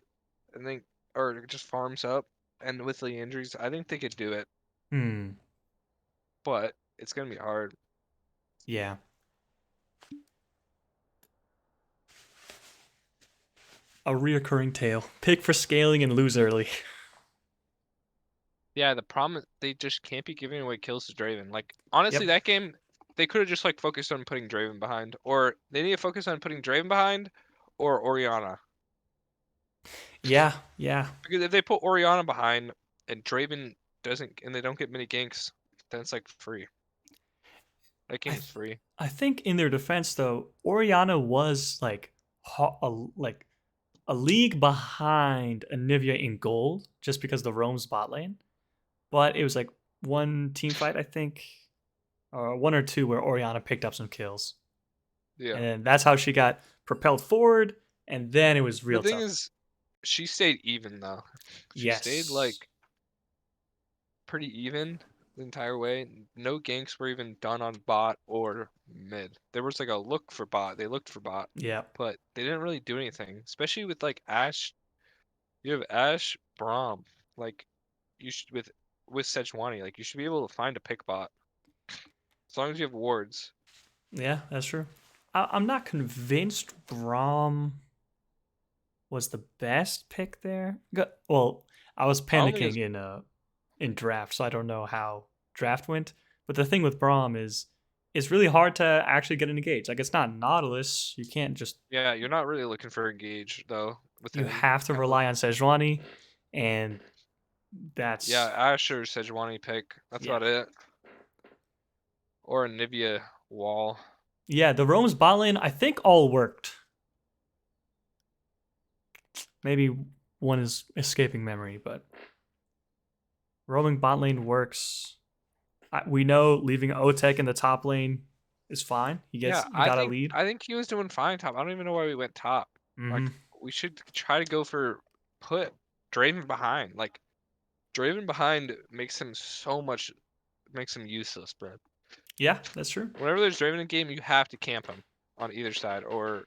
I think, or just farms up, and with the injuries, I think they could do it. Hmm. But it's gonna be hard. Yeah. A reoccurring tale. Pick for scaling and lose early. Yeah, the problem is they just can't be giving away kills to Draven. Like honestly, Yep. that game they could have just like focused on putting Draven behind, or they need to focus on putting Draven behind, or Oriana. Yeah. Yeah. Because if they put Oriana behind and Draven doesn't, and they don't get many ganks, then it's like free. That I game's free. I think in their defense though, Oriana was like like a league behind Anivia in gold just because the Rome's bot lane. But it was like one team fight, I think, or one or two where Oriana picked up some kills. Yeah. And that's how she got propelled forward. And then it was The real thing tough. is, she stayed even though. She stayed Yes. like pretty even. the entire way. No ganks were even done on bot or mid. There was like a look for bot. They looked for bot, Yeah. but they didn't really do anything. Especially with like Ashe. You have Ashe, Braum. Like you should with Sejuani. Like you should be able to find a pick bot as long as you have wards. Yeah, that's true. I'm not convinced Braum was the best pick there. Well, I was I don't think panicking in draft, so I don't know how draft went. But the thing with Braum is it's really hard to actually get an engage. Like it's not Nautilus. You can't just yeah, you're not really looking for engage though with you him. have to Kind of rely on Sejuani, and yeah, that's Ashe or Sejuani pick. That's yeah. about it. Or a Nivea wall. Yeah, the Rome's bot lane I think all worked. Maybe one is escaping memory, but roaming bot lane works. We know leaving Otech in the top lane is fine. He Yeah, got a lead. I think he was doing fine top. I don't even know why we went top. Hmm. Like we should try to go for put Draven behind. Like Draven behind makes him useless, bro. Yeah, that's true. Whenever there's Draven in game, you have to camp him on either side, or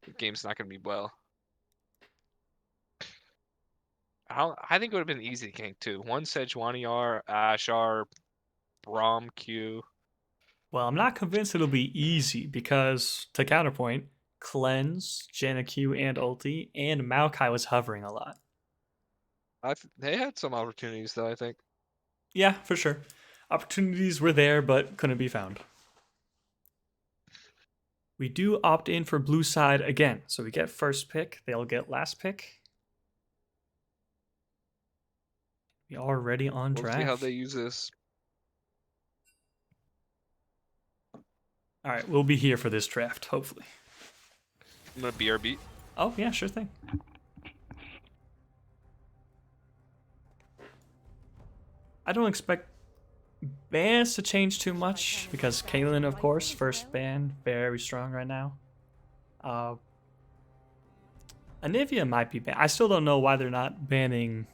the game's not gonna be well. I think it would have been easy to gank too. One Sejuani R, Ashe R, Braum Q. Well, I'm not convinced it'll be easy because to counterpoint, Cleanse, Janna Q, and Ulti, and Maokai was hovering a lot. They had some opportunities though, I think. Yeah, for sure. Opportunities were there, but couldn't be found. We do opt in for blue side again. So we get first pick, they'll get last pick. We are ready on We'll draft. see how they use this. All right, we'll be here for this draft, hopefully. I'm gonna BRB. Oh, yeah, sure thing. I don't expect bans to change too much because Caitlyn, of course, first ban, very strong right now. Anivia might be banned. I still don't know why they're not banning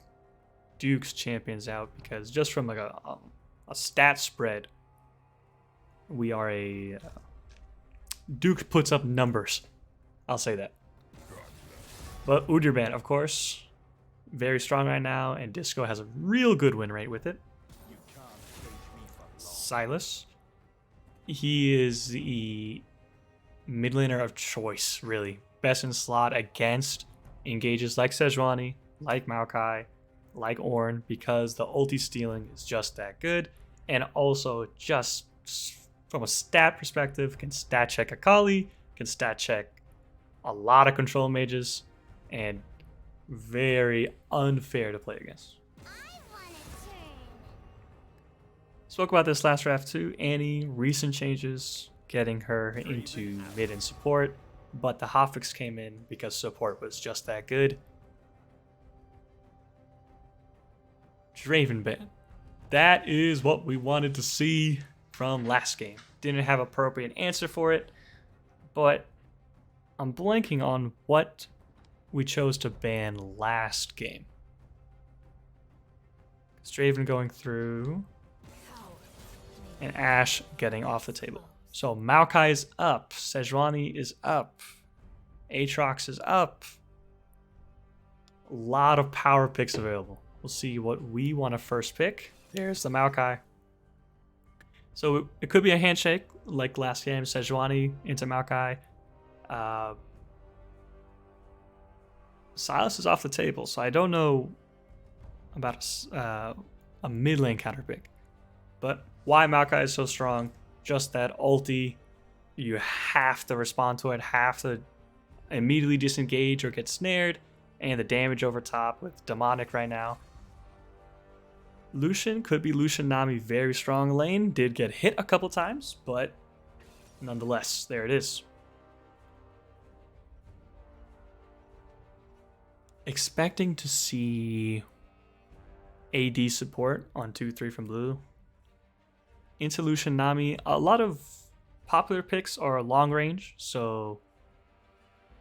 Duke's champions out because just from like a stat spread, we are a Duke puts up numbers. I'll say that. But Udyrban, of course, very strong right now, and Disco has a real good win rate with it. Silas, he is the mid laner of choice, really. Best in slot against engages like Sejuani, like Maokai, like Ornn, because the ulti stealing is just that good. And also, just from a stat perspective, can stat check Akali, can stat check a lot of control mages, and very unfair to play against. Spoke about this last draft too. Annie, recent changes, getting her into mid and support, but the hotfix came in because support was just that good. Draven ban. That is what we wanted to see from last game. Didn't have appropriate answer for it, but I'm blanking on what we chose to ban last game. Draven going through, and Ashe getting off the table. So Maokai is up, Sejuani is up, Aatrox is up. A lot of power picks available. We'll see what we want to first pick. There's the Maokai. So it could be a handshake like last game, Sejuani into Maokai. Silas is off the table, so I don't know about a mid lane counter pick. But why Maokai is so strong, just that ulti, you have to respond to it, have to immediately disengage or get snared, and the damage over top with Demonic right now. Lucian could be Lucian Nami, very strong lane, did get hit a couple times, but nonetheless, there it is. Expecting to see AD support on 2-3 from blue. Into Lucian Nami, a lot of popular picks are long range, so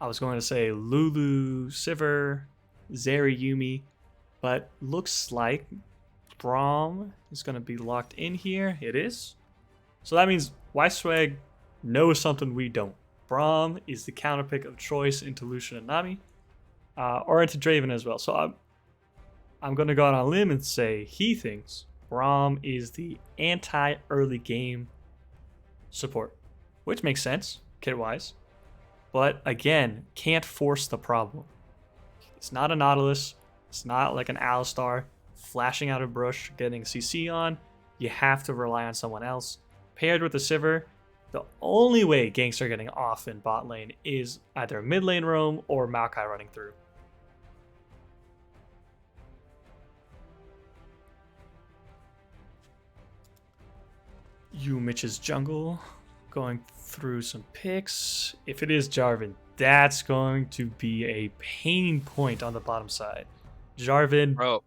I was going to say Lulu, Sivir, Zeri, Yumi, but looks like Braum is going to be locked in here. It is. So that means Swag knows something we don't. Braum is the counter pick of choice into Lucian and Nami, or into Draven as well. So I'm going to go out on a limb and say he thinks Braum is the anti-early game support, which makes sense, kit-wise. But again, can't force the problem. It's not a Nautilus. It's not like an Alistar flashing out of brush, getting CC on. You have to rely on someone else. Paired with the Sivir, the only way ganks are getting off in bot lane is either mid lane roam or Maokai running through. Mitch's jungle going through some picks. If it is Jarvan, that's going to be a pain point on the bottom side. Jarvan. Bro.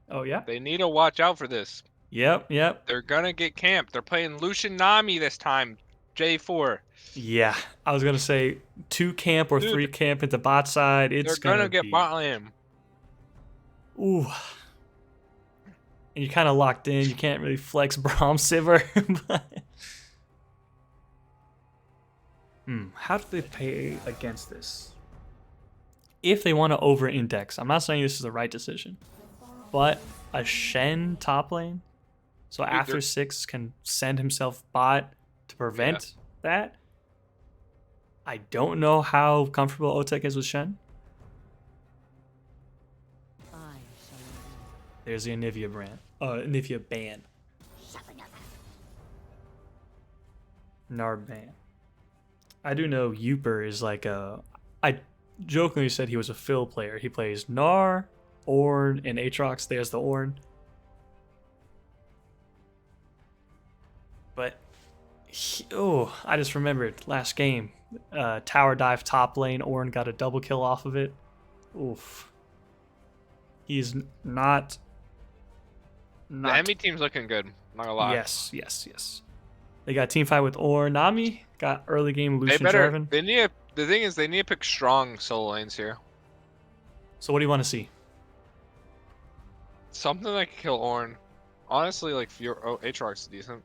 Oh, yeah? They need to watch out for this. Yep. They're going to get camped. They're playing Lucian Nami this time. J4. Yeah. I was going to say 2 camp or 3 camp at the bot side. It's they're going to get be... bot lane. Ooh. And you're kind of locked in. You can't really flex Braum Sivir. But... how do they play against this? If they want to over-index, I'm not saying this is the right decision, but a Shen top lane, so dude, after 6 can send himself bot to prevent that. I don't know how comfortable Otek is with Shen. There's the Anivia brand. Anivia ban. Nard ban. I do know Uper is like a... I jokingly said he was a Phil player. He plays Gnar, Ornn, and Aatrox. There's the Ornn. But... I just remembered. Last game. Tower dive top lane. Ornn got a double kill off of it. Oof. He's not... The enemy team's looking good. Not gonna lie. Yes. They got team fight with Ornn. Nami got early game Lucian Jarvan. The thing is, they need to pick strong solo lanes here. So what do you want to see? Something that can kill Ornn. Honestly, like Aatrox is decent.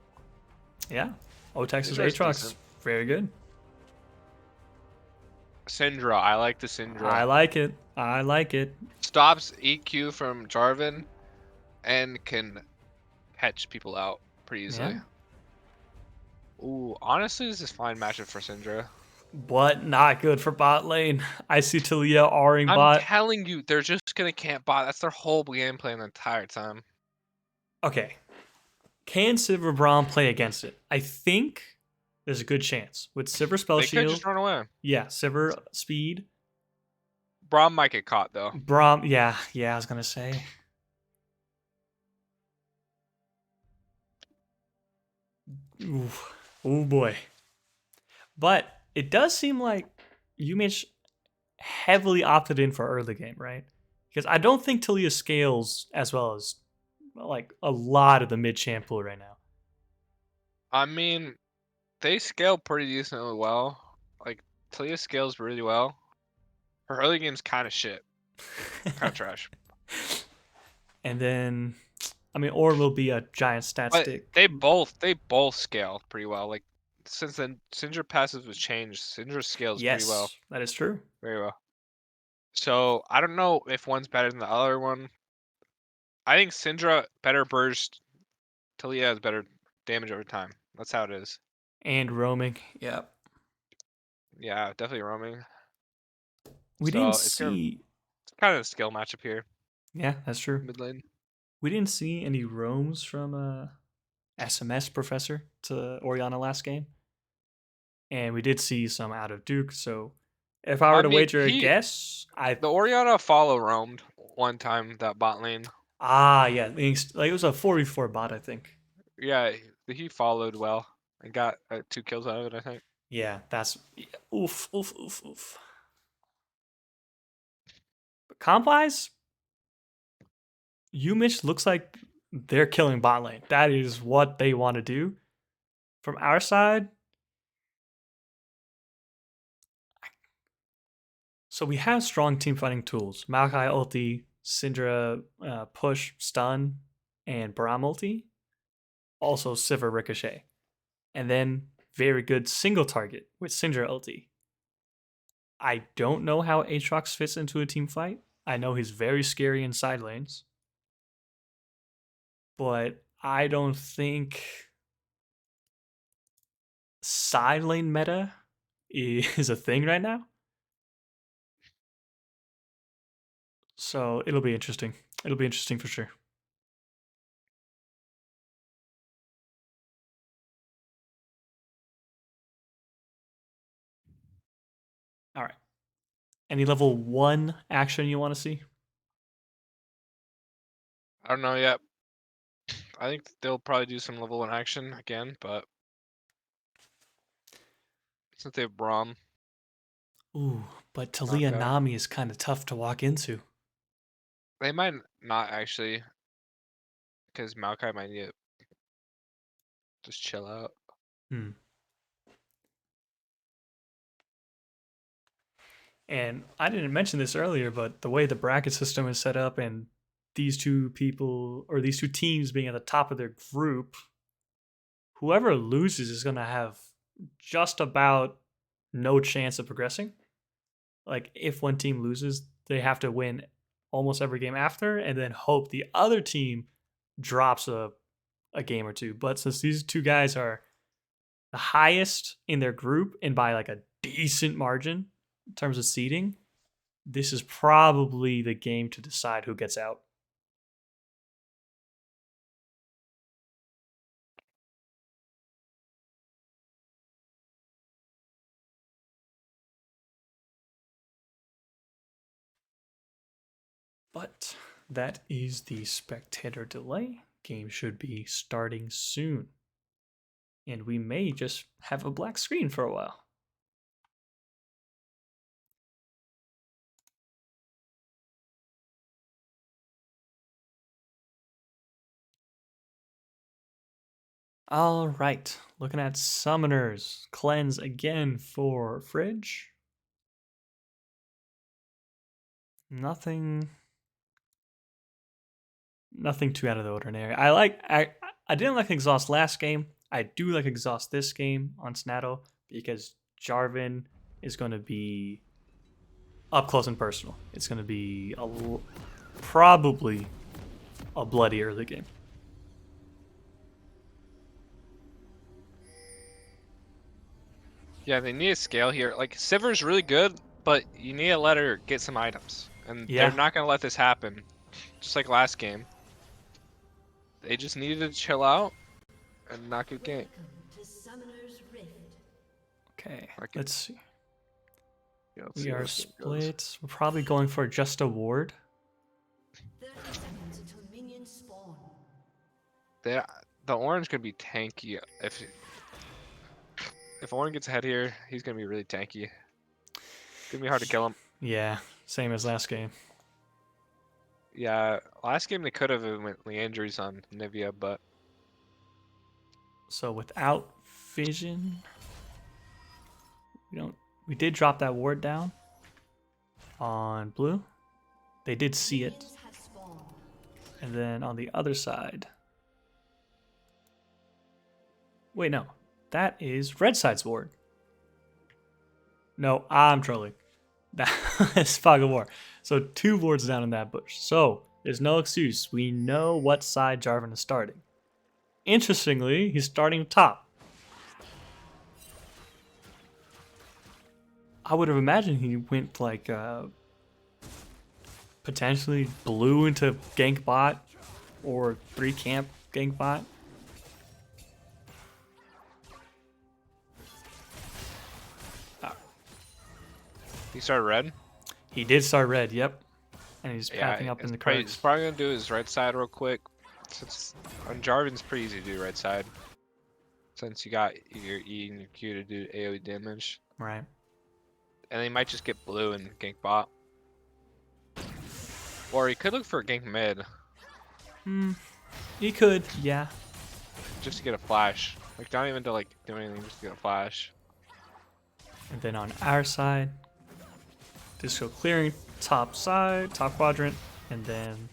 Yeah, Otex's Aatrox, very good. Syndra, I like the Syndra. I like it. Stops EQ from Jarvan, and can catch people out pretty easily. Yeah. Ooh, honestly, this is a fine matchup for Syndra. But not good for bot lane. I see Talia R-ing bot. I'm telling you, they're just gonna camp bot. That's their whole game plan the entire time. Okay. Can Sivir Braum play against it? I think there's a good chance. With Sivir spell shield. They could just run away. Yeah, Sivir speed. Braum might get caught though. Braum, yeah, I was gonna say. Ooh. Oh boy. But it does seem like Umich heavily opted in for early game, right? Because I don't think Talia scales as well as like a lot of the mid champ pool right now. I mean, they scale pretty decently well. Like Talia scales really well. Her early game's kind of shit. Kind of trash. And then, I mean, Ornn will be a giant stat stick. They both scale pretty well. Like since then, Syndra passive was changed. Syndra scales pretty well. Yes, that is true. Very well. So I don't know if one's better than the other one. I think Syndra better burst. Talia has better damage over time. That's how it is. And roaming. Yep. Yeah, definitely roaming. We didn't see. It's kind of a skill matchup here. Yeah, that's true. Mid lane. We didn't see any roams from SMS Professor to Orianna last game. And we did see some out of Duke, so if I were to wager a guess, the Orianna follow roamed one time that bot lane. Ah, yeah, like it was a 4v4 bot, I think. Yeah, he followed well and got 2 kills out of it, I think. Yeah, that's oof. But comp-wise, Umich looks like they're killing bot lane. That is what they want to do. From our side, so we have strong team fighting tools. Maokai ulti, Syndra push, stun. and Braum ulti. Also Sivir Ricochet. And then very good single target with Syndra ulti. I don't know how Aatrox fits into a team fight. I know he's very scary in side lanes. But I don't think side lane meta is a thing right now. So it'll be interesting. It'll be interesting for sure. All right. Any level 1 action you want to see? I don't know yet. I think they'll probably do some level 1 action again, but since they have Braum, Ooh, but Talia Maokai, Nami is kind of tough to walk into. they might not actually, because Maokai might need to just chill out. Hmm. And I didn't mention this earlier, but the way the bracket system is set up and these two people or these two teams being at the top of their group, whoever loses is going to have just about no chance of progressing. Like if one team loses, they have to win almost every game after and then hope the other team drops a game or two. But since these two guys are the highest in their group and by like a decent margin in terms of seeding, this is probably the game to decide who gets out. But that is the spectator delay. Game should be starting soon. And we may just have a black screen for a while. All right, looking at summoners. Cleanse again for Fridge. Nothing too out of the ordinary. I didn't like Exhaust last game. I do like Exhaust this game on Snaddle because Jarvan is going to be up close and personal. It's going to be probably a bloody early game. Yeah, they need to scale here. Like Sivir's really good, but you need to let her get some items, and they're Yeah. not gonna let this happen. Just like last game, they just needed to chill out and not get ganked. Okay, Okay. let's see. Yeah, let's We see how are this game goes. split. We're probably going for just a ward. 30 seconds until minions spawn. The orange could be tanky if orange gets ahead here, he's gonna be really tanky. It's gonna be hard to kill him. Yeah, same as last game. Yeah, last game they could have went Leandry's on Nivea, but So without vision, we did drop that ward down on blue. They did see it. Minions have spawned. And then on the other side. Wait, no. That is red side's ward. No, I'm trolling. That is Fog of War. So 2 wards down in that bush. So there's no excuse. We know what side Jarvan is starting. Interestingly, he's starting top. I would have imagined he went like potentially blue into gank bot or 3 camp gank bot. he started red. He did start red, yep. And he's Yeah, packing up in the he's cards. probably gonna do his right side real quick. Since on Jarvan's pretty easy to do right side. Since you got your E and your Q to do AoE damage. Right. And he might just get blue and gank bot. Or he could look for a gank mid, He could, yeah. just to get a flash. Like not even to like do anything, just to get a flash. And then on our side, Disco clearing top side, top quadrant, and then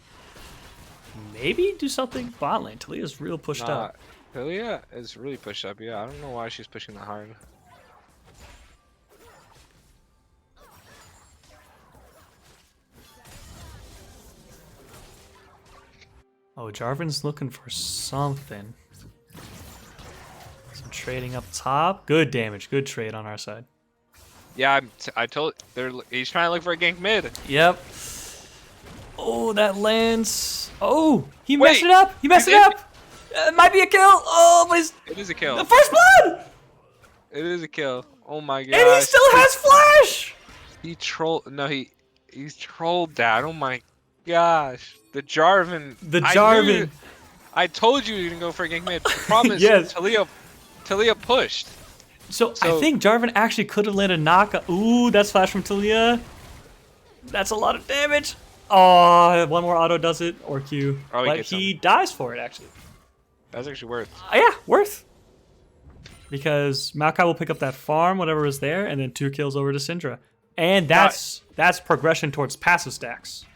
maybe do something bot lane. Talia's real pushed up. Talia is really pushed up. Yeah, I don't know why she's pushing that hard. Oh, Jarvan's looking for something. Some trading up top. Good damage. Good trade on our side. Yeah, I told. He's trying to look for a gank mid. Yep. Oh, that lands. Oh, he Wait, messed it up. He messed it he's up. It might be a kill. Oh, but he's It is a kill. the first blood. It is a kill. Oh my god. And he still has flash. He trolled. No, he's trolled that. Oh my gosh. The Jarvan. The I Jarvan. knew- I told you you didn't go for a gank mid. The problem is Yes. Talia pushed. So I So- think Jarvan actually could have landed knock. Ooh, that's flash from Talia. That's a lot of damage. Oh, one more auto does it, or Q. Oh, he But gets he dies for it, actually. That's actually worth. Yeah, worth. Because Maokai will pick up that farm, whatever is there, and then 2 kills over to Syndra. And that's progression towards passive stacks.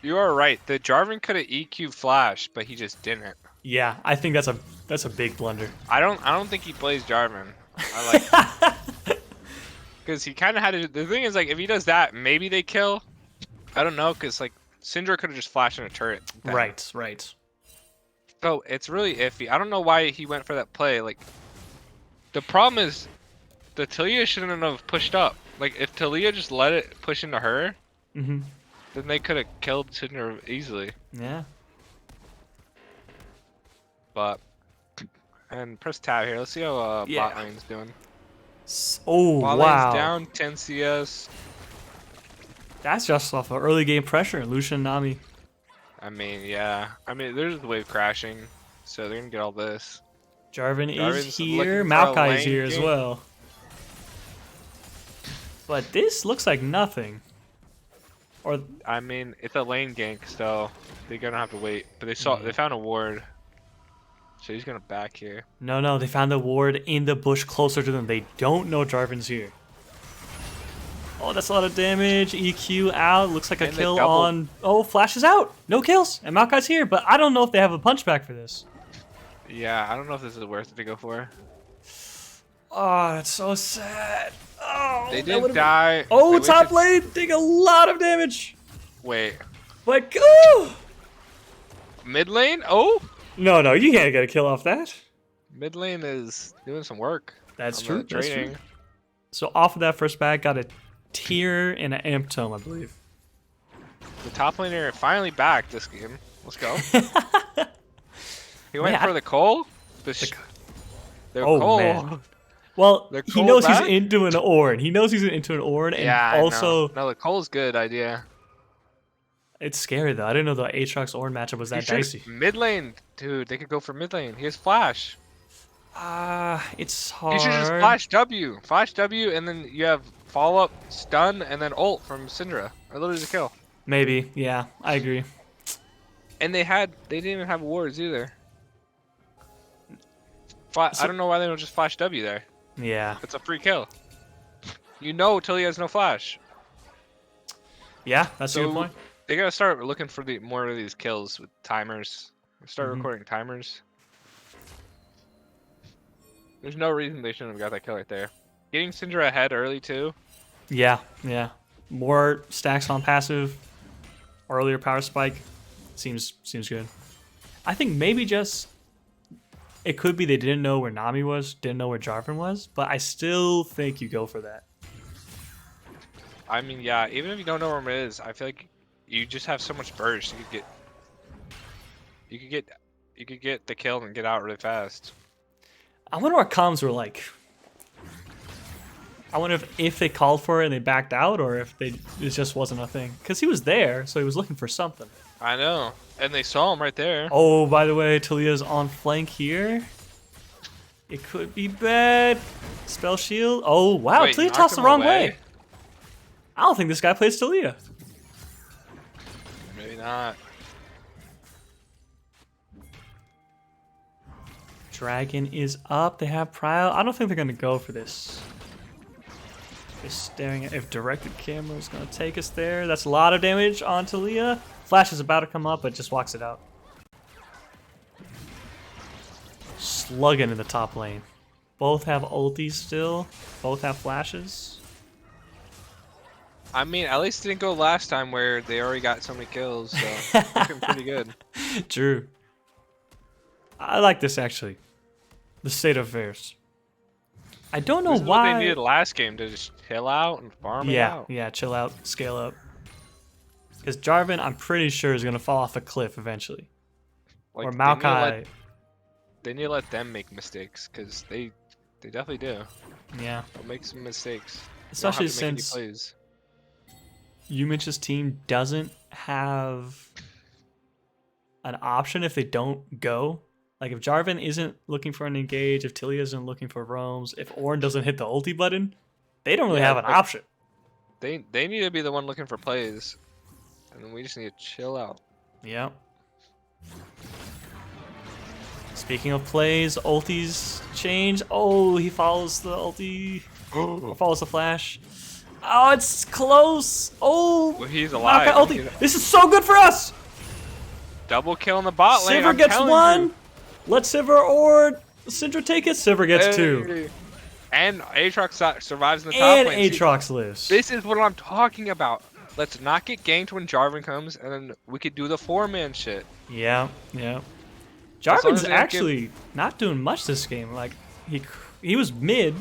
You are right. The Jarvan could have EQ flash, but he just didn't. Yeah, I think that's a big blunder. I don't think he plays Jarvan. I like because he kind of had to. The thing is, like, if he does that, maybe they kill. I don't know, because like Syndra could have just flashed in a turret. then. Right. So it's really iffy. I don't know why he went for that play. Like, the problem is, the Talia shouldn't have pushed up. Like, if Talia just let it push into her, Mm-hmm. then they could have killed Syndra easily. Yeah. But and press tab here. Let's see how Yeah. bot lane's doing. Oh, Bot wow. lane's down 10 CS. That's just off of early game pressure. Lucian, Nami. I mean, yeah. I mean, there's the wave crashing, so they're gonna get all this. Jarvan Jarvan's is here. looking for a Maokai is lane here as gank. well. But this looks like nothing. Or I mean, it's a lane gank, so they're gonna have to wait. But they found a ward, so he's gonna back here. no, they found the ward in the bush closer to them. They don't know Jarvan's here. Oh, that's a lot of damage. EQ out. Looks like a And they kill doubled. on. Oh, Flash is out. No kills. And Maokai's here, but I don't know if they have a punchback for this. Yeah, I don't know if this is worth it to go for. Oh, that's so sad. Oh, They that didn't would've been- die. Oh, They top wasted- lane take a lot of damage. Wait, But go. mid lane? Oh, No, you can't get a kill off that. mid lane is doing some work. That's on true. the That's true. trading. So off of that first bag, got a tier and an amp tome, I believe. The top laner finally back this game. Let's go. He went Man, for the Cole. The Oh, Cole. man. Well, The he Cole knows back? he's into an Ornn. He knows he's into an Ornn, and Yeah, also no, the Cole's good idea. it's scary though. I didn't know the Aatrox Ornn matchup was that dicey. Mid lane, dude. They could go for mid lane. He has flash. It's You hard. should just flash W, and then you have follow up, stun, and then ult from Syndra. Or literally the kill. Maybe, yeah, I agree. And they didn't even have wards either. I don't know why they don't just flash W there. Yeah, It's a free kill. You know Tilly has no flash. yeah, that's a good So- point. They gotta start looking for more of these kills with timers. Start Mhm. recording timers. There's no reason they shouldn't have got that kill right there. Getting Syndra ahead early too. Yeah. More stacks on passive, earlier power spike, seems good. I think maybe just it could be they didn't know where Nami was, didn't know where Jarvan was, but I still think you go for that. I mean, yeah, even if you don't know where it is, I feel like you just have so much burst. You could get the kill and get out really fast. I wonder what comms were like. I wonder if they called for it and they backed out, or if it just wasn't a thing. Because he was there, so he was looking for something. I know, and they saw him right there. Oh, by the way, Talia's on flank here. It could be bad. Spell shield. Oh, wow, Wait, Talia knocked tossed the him wrong away? way. I don't think this guy plays Talia. Maybe not. Dragon is up. They have Prio. I don't think they're going to go for this. Just staring at if directed camera is going to take us there. That's a lot of damage on Talia. Flash is about to come up, but just walks it out. slugging in the top lane. Both have ultis still. Both have flashes. I mean, at least it didn't go last time where they already got so many kills, so looking pretty good. True. I like this actually. The state of affairs. I don't know This is why. what they needed last game to just chill out and farm it out. Yeah, chill out, scale up. Because Jarvan, I'm pretty sure, is gonna fall off a cliff eventually. Like, Or they need to Maokai. They need to let them make mistakes, because they definitely do. Yeah. They'll make some mistakes. They don't Especially have to make any since plays. Umich's team doesn't have an option if they don't go. Like if Jarvan isn't looking for an engage, if Tilly isn't looking for roams, if Ornn doesn't hit the ulti button, they don't really Yeah, have an like- option. They need to be the one looking for plays, and then we just need to chill out. Yeah. Speaking of plays, ultis change. Oh, he follows the ulti. Or follows the flash. Oh, it's close. Oh, Well, he's Maokai alive. ulti. This is so good for us. Double kill in the bot lane. Sivir I'm gets telling one. you. Let Sivir or Syndra take it. Sivir gets two. Hey. And Aatrox survives in the top And lane. See, Aatrox lives. this is what I'm talking about. Let's not get ganked when Jarvan comes, and then we could do the 4-man shit. Yeah, yeah. As long Jarvan's as they don't actually not doing much this game. Like he was mid,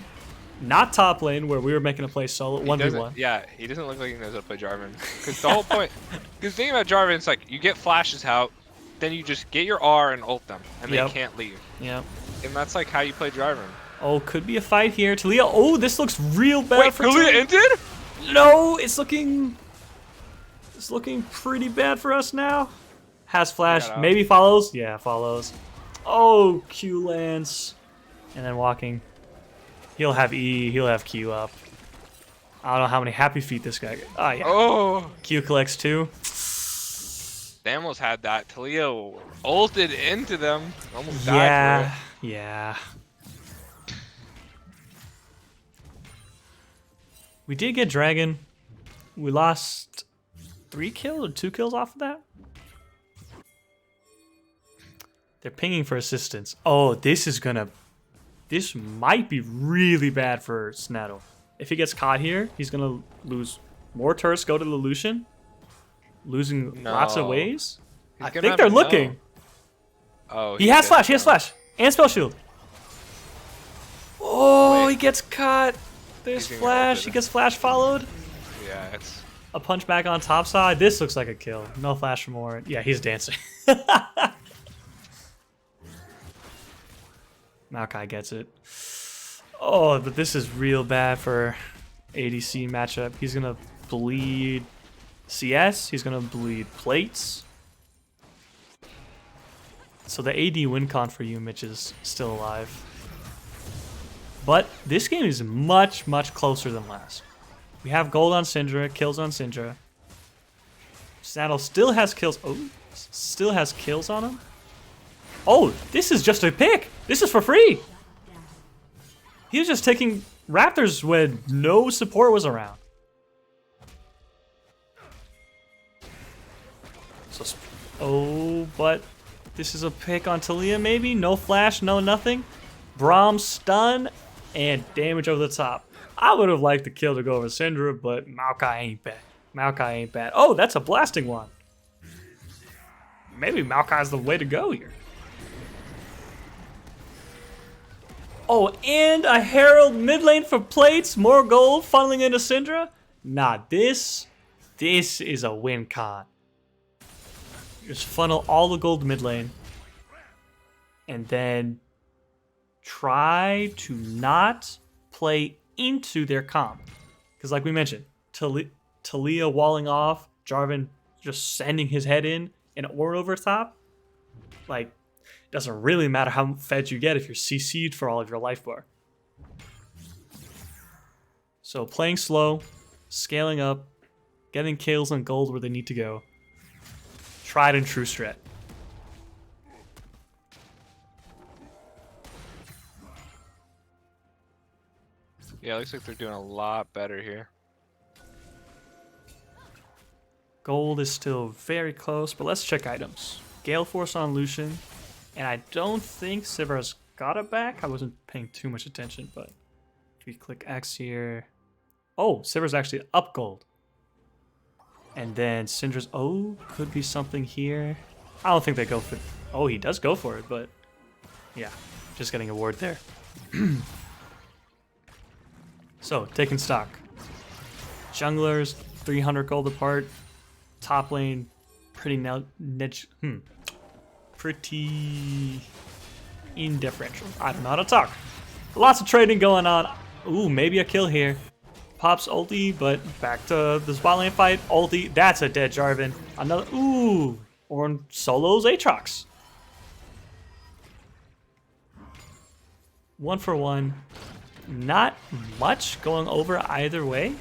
not top lane where we were making a play solo He 1v1. doesn't- Yeah, he doesn't look like he knows how to play Jarvan. Because the whole point, because the thing about Jarvan is like you get flashes out, then you just get your R and ult them, and Yep. they can't leave. Yeah. And that's like how you play Jarvan. Oh, could be a fight here. Talia. Oh, this looks real bad Wait, for Talia Talia. ended? No, it's looking pretty bad for us now. Has flash, Got out. maybe follows. Yeah, follows. Oh, Q lands, and then walking. He'll have E. He'll have Q up. I don't know how many happy feet this guy. Oh yeah. Oh, Q collects 2. they almost had that. Talia ulted into them. Almost died Yeah, for yeah. We did get Dragon. We lost 3 kills or 2 kills off of that. They're pinging for assistance. Oh, this might be really bad for Snaddle. If he gets caught here, he's gonna lose more turrets. Go to the Lucian, losing lots of No. ways. He's I gonna think have they're to looking. know. Oh, He has did flash. He has know. flash and spell shield. Oh, Wait. he gets caught. There's He's getting flash. ulted. He gets flash followed. Yeah, it's. A punch back on top side. This looks like a kill. No flash from Ornn. Yeah, he's dancing. Maokai gets it. Oh, but this is real bad for ADC matchup. He's gonna bleed CS. He's gonna bleed plates. So the AD win con for you, Mitch, is still alive. But this game is much, much closer than last. We have gold on Syndra, kills on Syndra. Saddle still has kills. Oh, still has kills on him. Oh, this is just a pick. This is for free. He was just taking Raptors when no support was around. So, oh, but this is a pick on Talia maybe. No flash, no nothing. Braum stun and damage over the top. I would have liked the kill to go over Syndra, but Maokai ain't bad. Maokai ain't bad. Oh, that's a blasting one. Maybe Maokai's the way to go here. Oh, and a Herald mid lane for plates. More gold funneling into Syndra. Nah, this is a win con. Just funnel all the gold mid lane. And then try to not play into their comp. Because like we mentioned, Talia walling off, Jarvan just sending his head in, and Ornn over top. Like, doesn't really matter how fed you get if you're CC'd for all of your life bar. So playing slow, scaling up, getting kills and gold where they need to go. Tried and true strat. Yeah, it looks like they're doing a lot better here. Gold is still very close, but let's check items. Gale Force on Lucian, and I don't think Sivir's got it back. I wasn't paying too much attention, but if we click X here. Oh, Sivir's actually up gold. And then Syndra's, oh, could be something here. I don't think they go for it. Oh, he does go for it, but yeah, just getting a ward there. So, taking stock. Junglers, 300 gold apart. Top lane, pretty pretty indifferential. I don't know how to talk. Lots of trading going on. Ooh, maybe a kill here. Pops ulti, but back to the spot lane fight. Ulti, that's a dead Jarvan. Another, ooh, Ornn solos Aatrox. 1 for 1. Not much going over either way,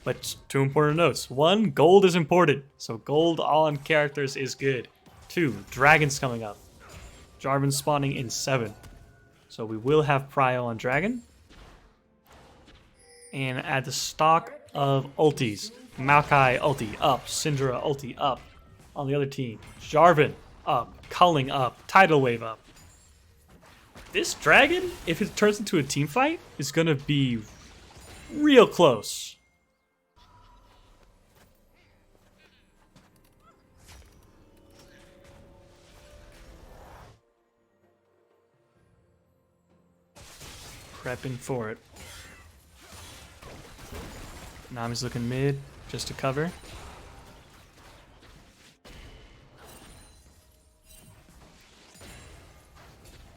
but 2 important notes. 1, gold is important, so gold on characters is good. 2, dragons coming up. Jarvan spawning in 7. So we will have prio on dragon. And at the stock of ultis, Maokai ulti up, Syndra ulti up. On the other team, Jarvan up, Culling up, Tidal Wave up. This dragon, if it turns into a team fight, is gonna be real close. Prepping for it. Nami's looking mid, just to cover.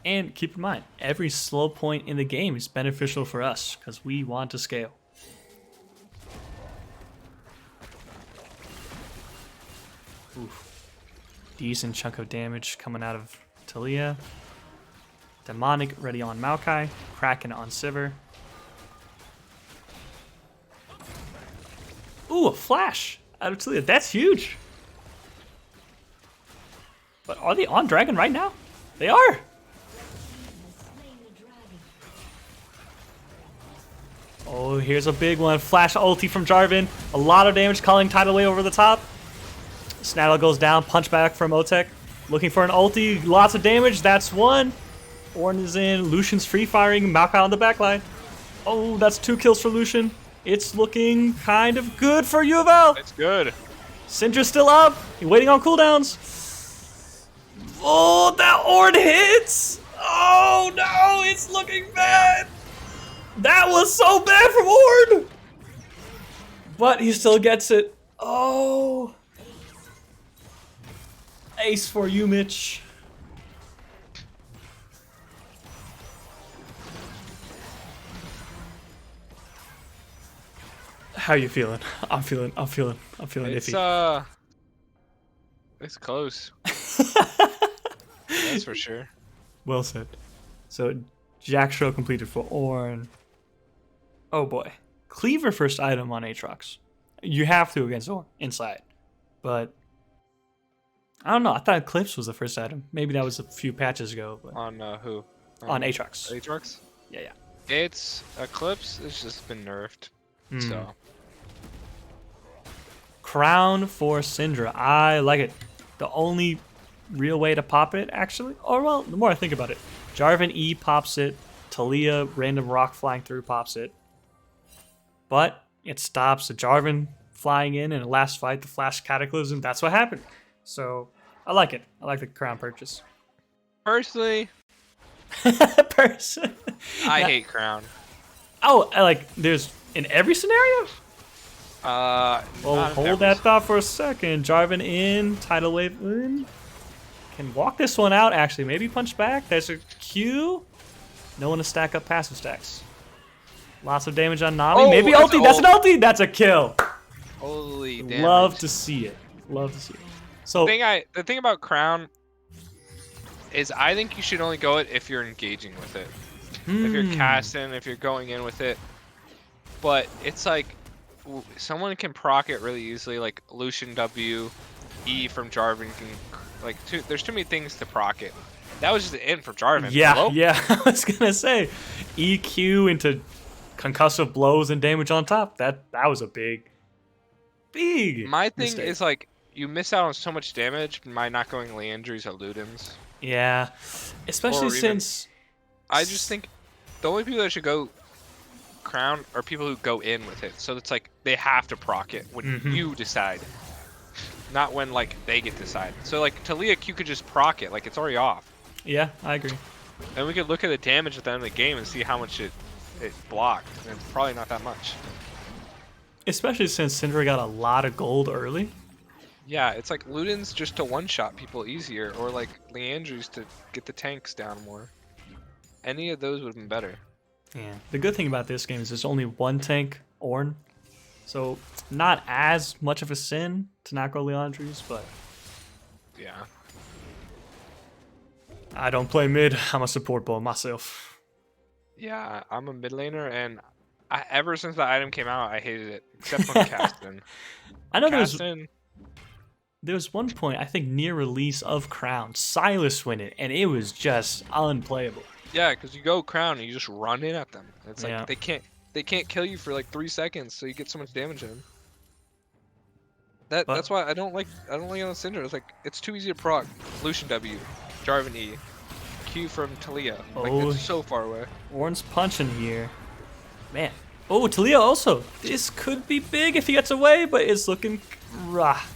And keep in mind, every slow point in the game is beneficial for us, because we want to scale. Oof. Decent chunk of damage coming out of Talia. Demonic ready on Maokai. Kraken on Sivir. Ooh, a flash out of Talia. That's huge. But are they on dragon right now? They are. Oh, here's a big one. Flash ulti from Jarvan. A lot of damage, calling Tidal Wave over the top. Snaddle goes down. Punch back from Otek. Looking for an ulti. Lots of damage. That's one. Ornn is in. Lucian's free firing. Maokai on the backline. Oh, that's 2 kills for Lucian. It's looking kind of good for Louisville. It's good. Syndra's still up. He's waiting on cooldowns. Oh, that Ornn hits. Oh, no. It's looking bad. That was so bad from Ornn. But he still gets it. Oh. Ace for you, Mitch. How you feeling? I'm feeling iffy. It's close. That's for sure. Well said. So Jack Show completed for Ornn. Oh boy. Cleaver first item on Aatrox. You have to against Ornn inside. But I don't know. I thought Eclipse was the first item. Maybe that was a few patches ago. But On who? on Aatrox. Aatrox? Yeah. It's Eclipse. It's just been nerfed. So Crown for Syndra. I like it. The only real way to pop it, actually. Or, well, the more I think about it. Jarvan E pops it. Talia, random rock flying through, pops it. But it stops the Jarvan flying in the last fight, the Flash Cataclysm. That's what happened. So, I like it. I like the crown purchase. personally, I hate Crown. Oh, there's in every scenario? Well, not hold every that thought for a second. Jarvan in, Tidal Wave in. Can walk this one out, actually. Maybe punch back. There's a Q. No one to stack up passive stacks. Lots of damage on Nami. Oh, Maybe ulti. That's an ulti. That's a kill. Holy damage. Love to see it. Love to see it. So The thing about Crown is I think you should only go it if you're engaging with it. If you're casting, if you're going in with it. But it's like someone can proc it really easily, like Lucian W, E from Jarvan can there's too many things to proc it. That was just the end for Jarvan. Yeah, Hello? yeah. I was gonna say EQ into concussive blows and damage on top. That was a big My thing mistake. is like you miss out on so much damage by not going Leandries or Ludens. Yeah, especially Or even- since I just think the only people that should go crown are people who go in with it. So it's like they have to proc it when you decide, not when like they get to decide. So like Talia Q could just proc it, like it's already off. Yeah, I agree. And we could look at the damage at the end of the game and see how much it blocked. And it's probably not that much. Especially since Syndra got a lot of gold early. Yeah, it's like Luden's just to one-shot people easier, or like Leandry's to get the tanks down more. Any of those would have been better. Yeah. The good thing about this game is there's only one tank, Ornn. So not as much of a sin to not go Leandry's, but Yeah. I don't play mid. I'm a support ball myself. Yeah, I'm a mid laner, and ever since the item came out, I hated it. Except on Caston. I know Caston, there was one point, I think near release of Crown, Silas win it, and it was just unplayable. yeah, because you go crown and you just run in at them. It's like Yeah. they can't kill you for like 3 seconds, so you get so much damage in. But- That's why I don't like on Syndra. It's like it's too easy to proc. Lucian W, Jarvan E, Q from Talia. Like Oh. it's so far away. Ornn's punching here. Man. Oh, Talia also. This could be big if he gets away, but it's looking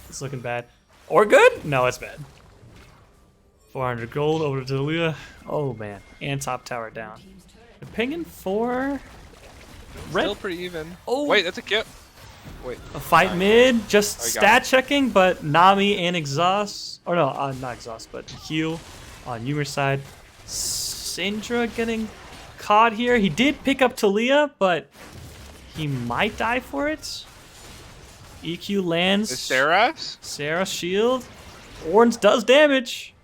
it's looking bad. Or good? No, it's bad. 400 gold over to Talia. Oh man. And top tower down. The pinging for Red. Still pretty even. Oh. Wait, that's a kill. Wait. A fight mid, just Oh, you got stat it. checking, but Nami and Exhaust, or no, not Exhaust, but Heal on Yumir's side. Syndra getting caught here. He did pick up Talia, but he might die for it. EQ lands. Is Saras? Sarah shield. Ornn's does damage.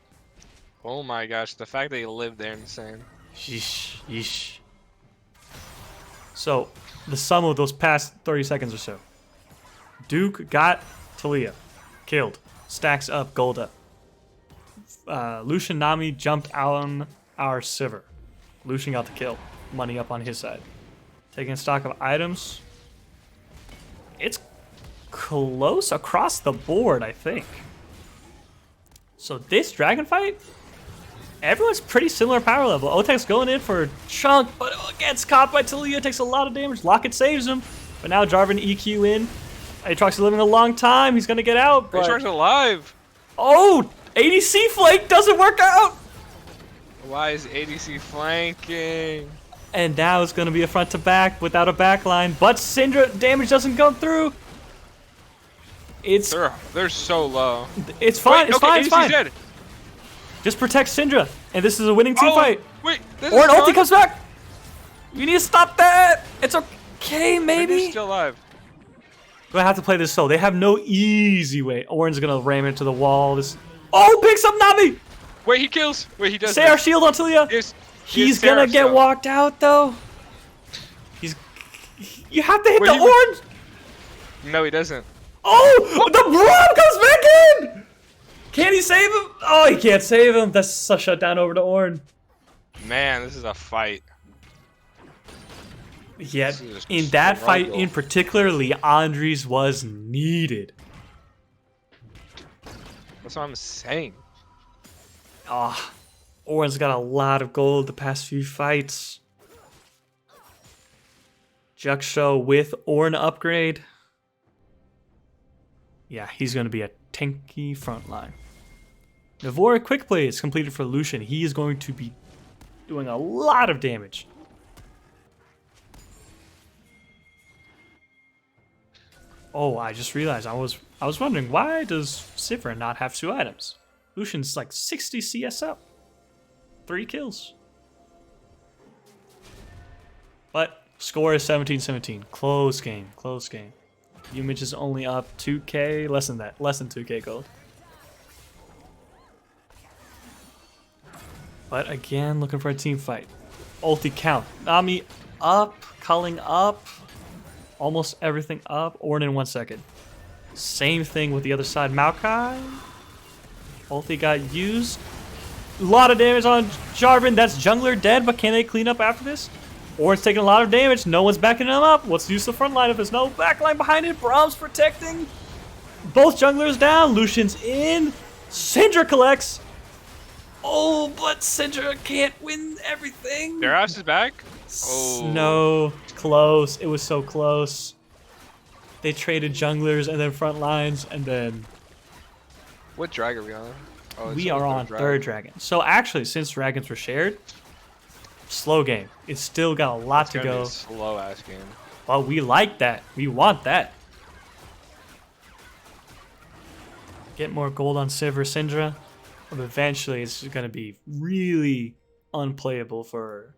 Oh my gosh, the fact that he lived there insane. Yeesh, yeesh. So, the sum of those past 30 seconds or so. Duke got Talia. Killed. Stacks up, gold up. Lucian Nami jumped on our Sivir. Lucian got the kill. Money up on his side. Taking stock of items. It's close across the board, I think. So this dragon fight, everyone's pretty similar power level. Otek's going in for a chunk, but gets caught by Talia, takes a lot of damage. Locket saves him, but now Jarvan EQ in. Aatrox is living a long time. He's gonna get out, but Aatrox alive! oh, ADC flank doesn't work out. Why is ADC flanking? And now it's gonna be a front to back without a backline, but Syndra damage doesn't come through. It's They're so low. fine. Wait, it's okay, fine. It's ADC's fine. dead. Just protect Syndra, and this is a winning team Oh, fight. Wait, this Or an is ulti fun. comes back. You need to stop that. It's okay, Maybe maybe. he's still alive. Gonna have to play this slow. They have no easy way. Ornn's gonna ram into the wall. This. Oh, picks up Nami. Wait, he kills. Wait, he does. Say our this. shield on Talia. He's He's gonna Sarah get still. walked out though. He's. You have to hit Wait, the he- orange. No, he doesn't. Oh, the Braum comes back in. Can he save him? Oh, he can't save him. That's a shutdown over to Ornn. Man, this is a fight. Yet, This is in that fight struggle. in particular, Leandry's was needed. That's what I'm saying. Ah, Ornn's got a lot of gold the past few fights. Juxo with Ornn upgrade. Yeah, he's going to be a tanky frontline. Navora quick play is completed for Lucian. He is going to be doing a lot of damage. Oh, I just realized I was wondering, why does Sivir not have 2 items? Lucian's like 60 CS up. 3 kills. But score is 17-17. Close game. Close game. Umage is only up 2k, less than that, less than 2k gold. But again, looking for a team fight. Ulti count. Nami up, culling up. Almost everything up. Ornn in 1 second. Same thing with the other side. Maokai. Ulti got used. A lot of damage on Jarvan. That's jungler dead, but can they clean up after this? Ornn's taking a lot of damage. No one's backing him up. What's the use of the front line if there's no backline behind it? Braum's protecting. Both junglers down. Lucian's in. Syndra collects. Oh, but Syndra can't win everything. Their ass is back. Oh. No, close. It was so close. They traded junglers and then front lines, and then What drag are we on? Oh, it's we are on third dragon. So actually, since dragons were shared, slow game. It's still got a lot It's to gonna be go. a slow ass game. But we like that. We want that. Get more gold on Sivir Syndra. But eventually it's going to be really unplayable for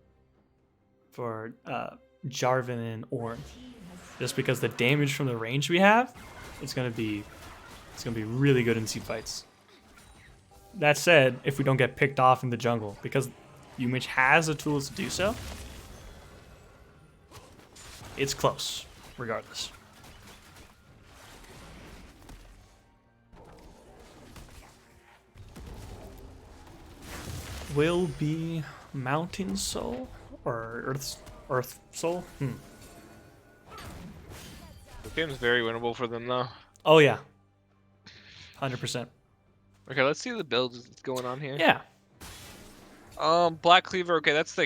Jarvan and Ornn. Just because the damage from the range we have, it's gonna be really good in team fights. That said, if we don't get picked off in the jungle, because Umich has the tools to do so, it's close, regardless. Will be Mountain Soul or Earth Soul? The game's very winnable for them though. Oh yeah, 100%. Okay, let's see the builds that's going on here. Yeah. Black Cleaver. Okay, that's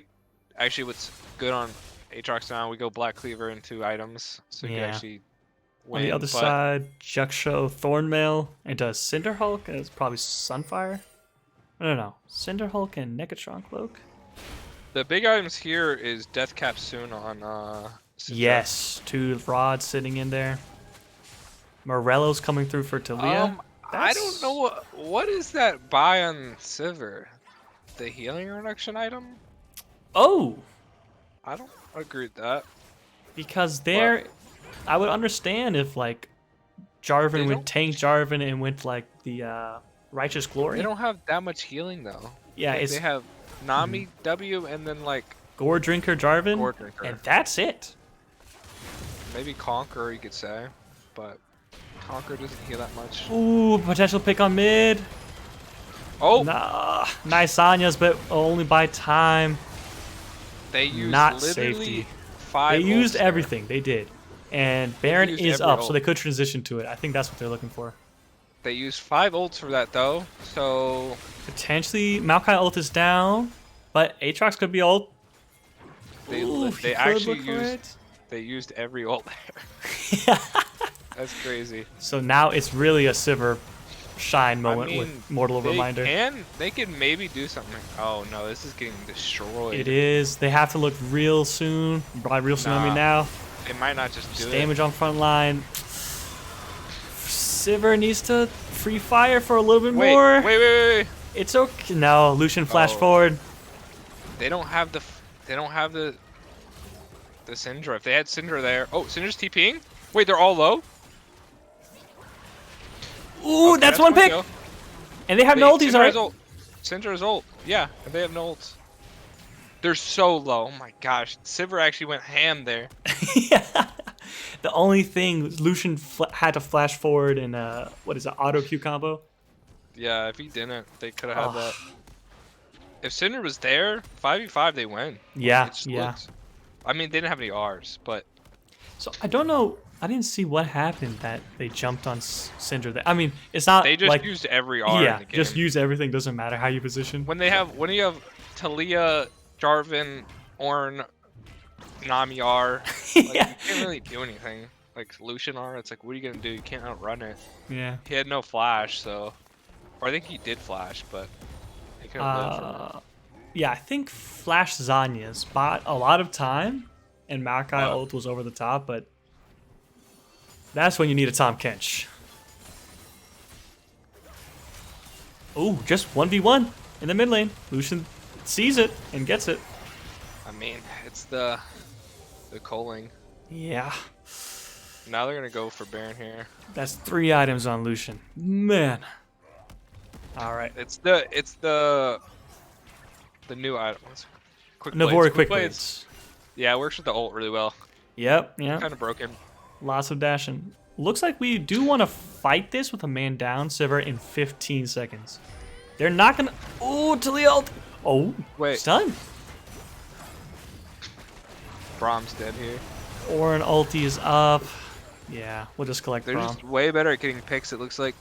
actually what's good on Aatrox now. We go Black Cleaver into items, so you can actually win. On the other side, Juxo Thornmail into Cinderhulk. It's probably Sunfire. I don't know. Cinderhulk and Negatron Cloak. The big items here is Death Cap soon on Syndra. Yes, 2 rods sitting in there. Morello's coming through for Talia. I don't know what is that buy on Sivir? The healing reduction item? Oh, I don't agree with that. because they're. I would understand if like Jarvan would tank Jarvan and went like the Righteous Glory. They don't have that much healing though. Yeah, Like, it's they have Nami W and then like Gore Drinker Jarvan, Gore Drinker. and that's it. Maybe Conqueror you could say, but Conqueror doesn't heal that much. Ooh, potential pick on mid. Oh, Nah, nice Anya's, but only by time. they used Not literally safety. 5 They used ults there. everything. They did. And Baron used is every up, so ult. they could transition to it. I think that's what they're looking for. They used 5 ults for that though, so Potentially, Maokai ult is down, but Aatrox could be ult. they Ooh, he they could actually look for used it. they used every ult there. That's crazy. So now it's really a Sivir shine moment mean, with Mortal Reminder. They could maybe do something. Oh no, this is getting destroyed. It is. They have to look real soon. By real soon, I mean Nah. now. They might not just do Just it. damage on front line. Sivir needs to free fire for a little bit Wait, more. wait. It's okay. No, Lucian flash Oh. forward. They don't have the Syndra. If they had Syndra there. Oh, Syndra's TPing? Wait, they're all low? Ooh, Okay, that's one pick. kill. And they have no ulties, Syndra's right? ult. Syndra's ult. Yeah, and they have no ults. They're so low. Oh my gosh. Sivir actually went ham there. Yeah. The only thing Lucian had to flash forward in what is it, auto Q combo? Yeah, if he didn't, they could have had Oh. that. If Syndra was there, 5v5 they win. Yeah, It just yeah. looks- I mean, they didn't have any Rs, but So I don't know. I didn't see what happened that they jumped on Syndra. I mean, it's not they just like used every R in yeah, the game. just use everything. Doesn't matter how you position. when you have Talia, Jarvan, Ornn, Nami R, like, Yeah. you can't really do anything. Like Lucian R, it's like, what are you gonna do? You can't outrun it. Yeah. He had no flash, so, or I think he did flash, but he couldn't live from it. Yeah, I think Flash Zanya's bought a lot of time, and Maokai Oh. ult was over the top, but that's when you need a Tahm Kench. Ooh, just 1v1 in the mid lane. Lucian sees it and gets it. I mean, it's the culling. Yeah, Now they're gonna go for Baron here. that's 3 items on Lucian. Man. All right. It's the new item. Quick Navori Blades. quick Blades. blades. Yeah, it works with the ult really well. Yep, yeah. Kind of broken. Lots of dashing. Looks like we do want to fight this with a man down, Sivir, in 15 seconds. They're not gonna. Ooh, Talia ult. Oh, Wait. stun. Brahm's dead here. Ornn ulti is up. Yeah, we'll just collect They're Braum. just way better at getting picks, it looks like.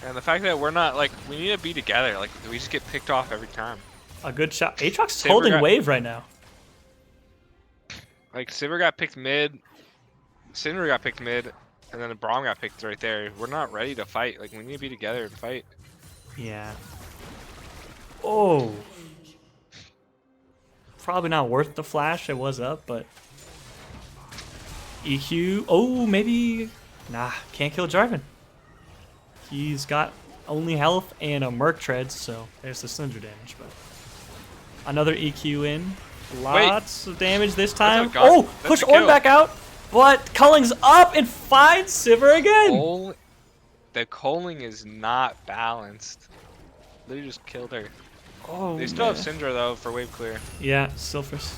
And the fact that we're not, like, we need to be together. Like, we just get picked off every time. A good shot. Aatrox is Saber holding got- wave right now. Like, Sivir got picked mid, Syndra got picked mid, and then the Braum got picked right there. We're not ready to fight. Like, we need to be together and fight. Yeah. Oh. Probably not worth the flash. It was up, but EQ. Oh, maybe. Nah, can't kill Jarvan. He's got only health and a Merc Tread, so there's the Syndra damage. But another EQ in. Lots of damage this time. Oh, push Ornn back out, but Culling's up and finds Sivir again. The culling is not balanced. Literally just killed her. Oh, they still have Syndra though for wave clear. Yeah, Silphus.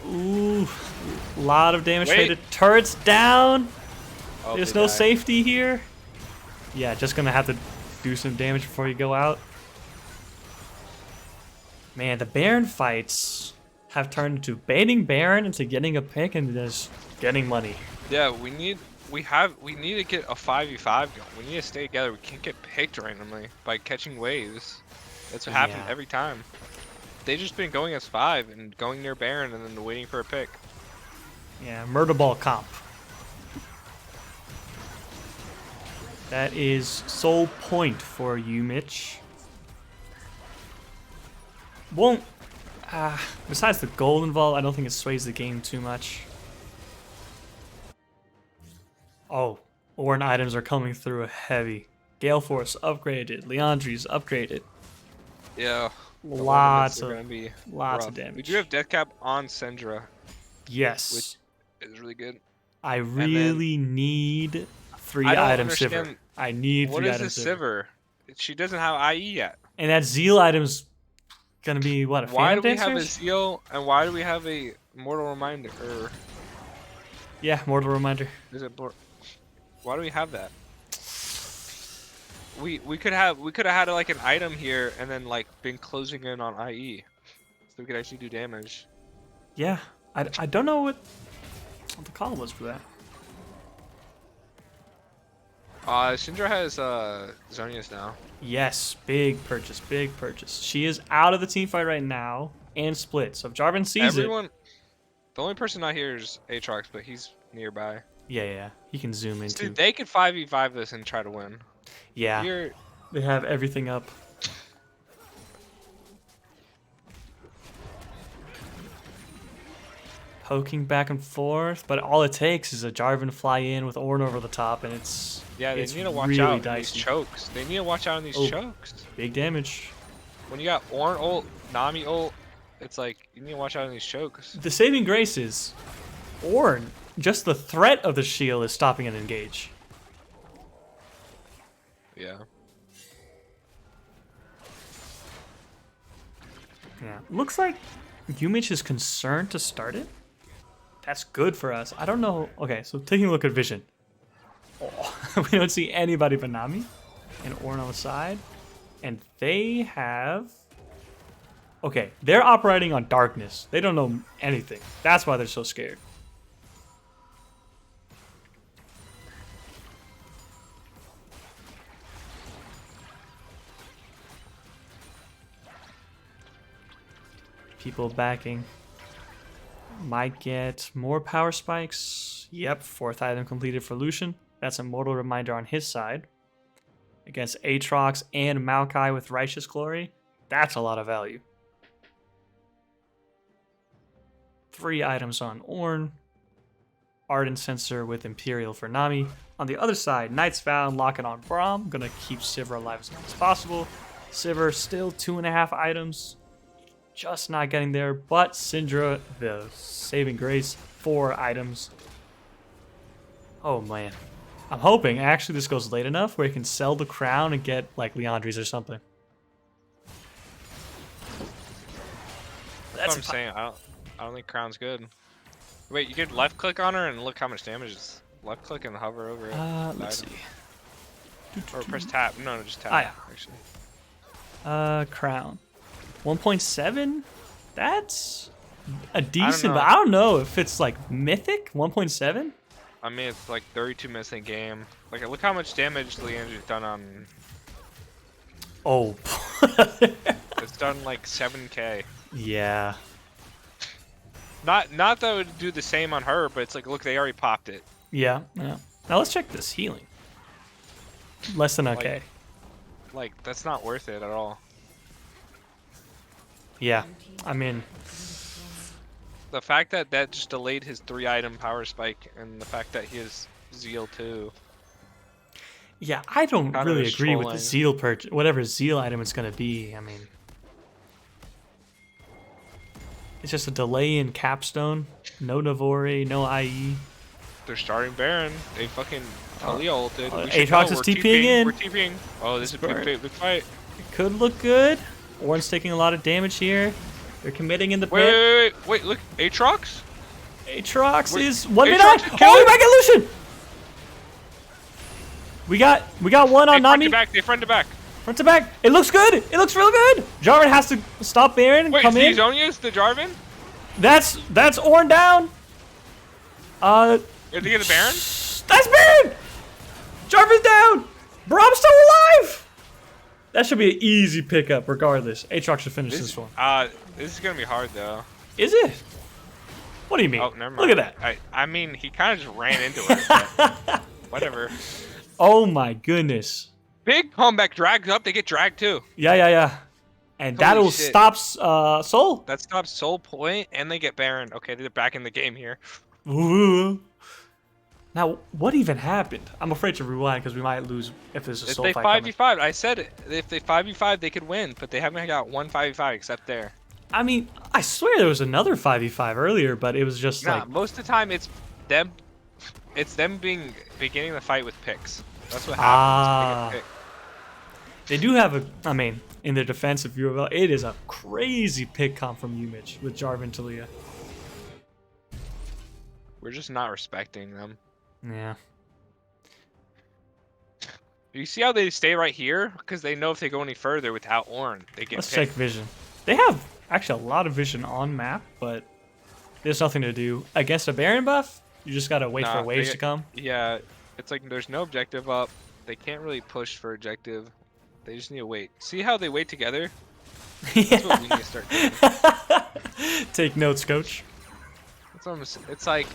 Ooh, lot of damage traded. Turrets down. Oh, There's no safety here. Yeah, just gonna have to do some damage before you go out. Man, the Baron fights have turned into baiting Baron into getting a pick and just getting money. Yeah, we need to get a 5v5 going. We need to stay together. We can't get picked randomly by catching waves. That's what happens every time. They just been going as 5 and going near Baron and then waiting for a pick. Yeah, murder ball comp. That is soul point for you, Mitch. Won't. Besides the gold involved, I don't think it sways the game too much. Oh, Ornn items are coming through heavy. Gale Force upgraded. Liandry's upgraded. Yeah. Lots of rough. damage. We do have death cap on Syndra. Yes. Which is really good. I really need 3 item Sivir. I need 3 items. What is this Sivir? She doesn't have IE yet. And that Zeal item's gonna be what? Why do we have a Zeal and why do we have a Mortal Reminder? Yeah, Mortal Reminder. Is it? Why do we have that? We could have had like an item here and then like been closing in on IE, so we could actually do damage. Yeah, I don't know what the call was for that. Syndra has Zonius now. Yes, big purchase, big purchase. She is out of the team fight right now and split. So if Jarvan sees it, the only person not here is Aatrox, but he's nearby. Yeah, he can zoom in too. Dude, they could 5v5 this and try to win. Yeah, they have everything up. Poking back and forth, but all it takes is a Jarvan fly in with Ornn over the top, and it's they need to watch really out on dicey. these chokes. They need to watch out on these chokes. Big damage. When you got Ornn ult, Nami ult, it's like you need to watch out on these chokes. The saving grace is Ornn. Just the threat of the shield is stopping an engage. Yeah. Yeah. Looks like Umich is concerned to start it. That's good for us. I don't know. Okay, so taking a look at vision. Oh, we don't see anybody but Nami and Ornn on the side. And they have... Okay, they're operating on darkness. They don't know anything. That's why they're so scared. People backing. Might get more power spikes. Yep, 4th item completed for Lucian. That's a Mortal Reminder on his side. Against Aatrox and Maokai with Righteous Glory. That's a lot of value. 3 items on Ornn. Ardent Sensor with Imperial for Nami. On the other side, Knight's Vow and Lock It on Braum. Gonna keep Sivir alive as long as possible. Sivir still 2.5 items. Just not getting there, but Syndra, the saving grace, 4 items. Oh man. I'm hoping actually this goes late enough where you can sell the crown and get like Liandry's or something. That's what I'm saying. I don't think crown's good. Wait, you could left click on her and look how much damage is. Left click and hover over it. Let's see. Or press tab. No, just tab. Yeah. Actually. Crown. 1.7? That's a decent, but I don't know if it's like mythic. 1.7? I mean, it's like 32 minutes in game. Like, look how much damage Leandre's done on. Oh. It's done like 7k. Yeah. Not that it would do the same on her, but it's like, look, they already popped it. Yeah. Yeah. Now let's check this healing. Less than okay. Like, that's not worth it at all. Yeah. I mean, The fact that that just delayed his 3-item power spike, and the fact that he has Zeal too. yeah, I don't Kind of really is agree with the trolling. Zeal purchase, whatever Zeal item it's going to be. I mean, it's just a delay in Capstone. No Navori, no IE. They're starting Baron. They fucking Talia ulted. We should Aatrox go. is We're TPing in. We're TPing. Oh, this is a big fight. It could look good. Ornn's taking a lot of damage here. They're committing in the Wait, pit. wait, look, Aatrox? Aatrox Wait, is 1v9. Aatrox is Oh, killing? we back at Lucian. We got one on They front Nami. to back. They front to back. Front to back. It looks good. It looks real good. Jarvan has to stop Baron and Wait, come in. Zonia's the Jarvan? That's Ornn down. Did they get the Baron? That's Baron. Jarvan's down. Brom's still alive. That should be an easy pickup regardless. Aatrox should finish this one. This is gonna be hard though. Is it? What do you mean? Oh, never mind. Look at that. I mean, he kind of just ran into it. But whatever. Oh my goodness. Big comeback drags up. They get dragged too. Yeah. And Holy that'll shit. stop Soul. That stops Soul Point, and they get Baron. Okay, they're back in the game here. Ooh. Now, what even happened? I'm afraid to rewind because we might lose if there's a If Soul they fight coming. 5v5, I said it. If they 5v5, they could win, but they haven't got one 5v5 except there. I mean, I swear there was another 5v5 earlier, but it was just Nah, like... most of the time it's them. It's them beginning the fight with picks. That's what happens. They get picked. They do have a... I mean, in their defense, if you're... It is a crazy pick comp from Umich with Jarvan Talia. We're just not respecting them. Yeah. You see how they stay right here? Because they know if they go any further without Ornn, they get Let's picked. check vision. They have actually a lot of vision on map, but there's nothing to do. Against a Baron buff, you just gotta wait for Nah, waves they- to come. Yeah, it's like there's no objective up. They can't really push for objective. They just need to wait. See how they wait together? That's what we need to start doing. Take notes, coach. It's almost. It's like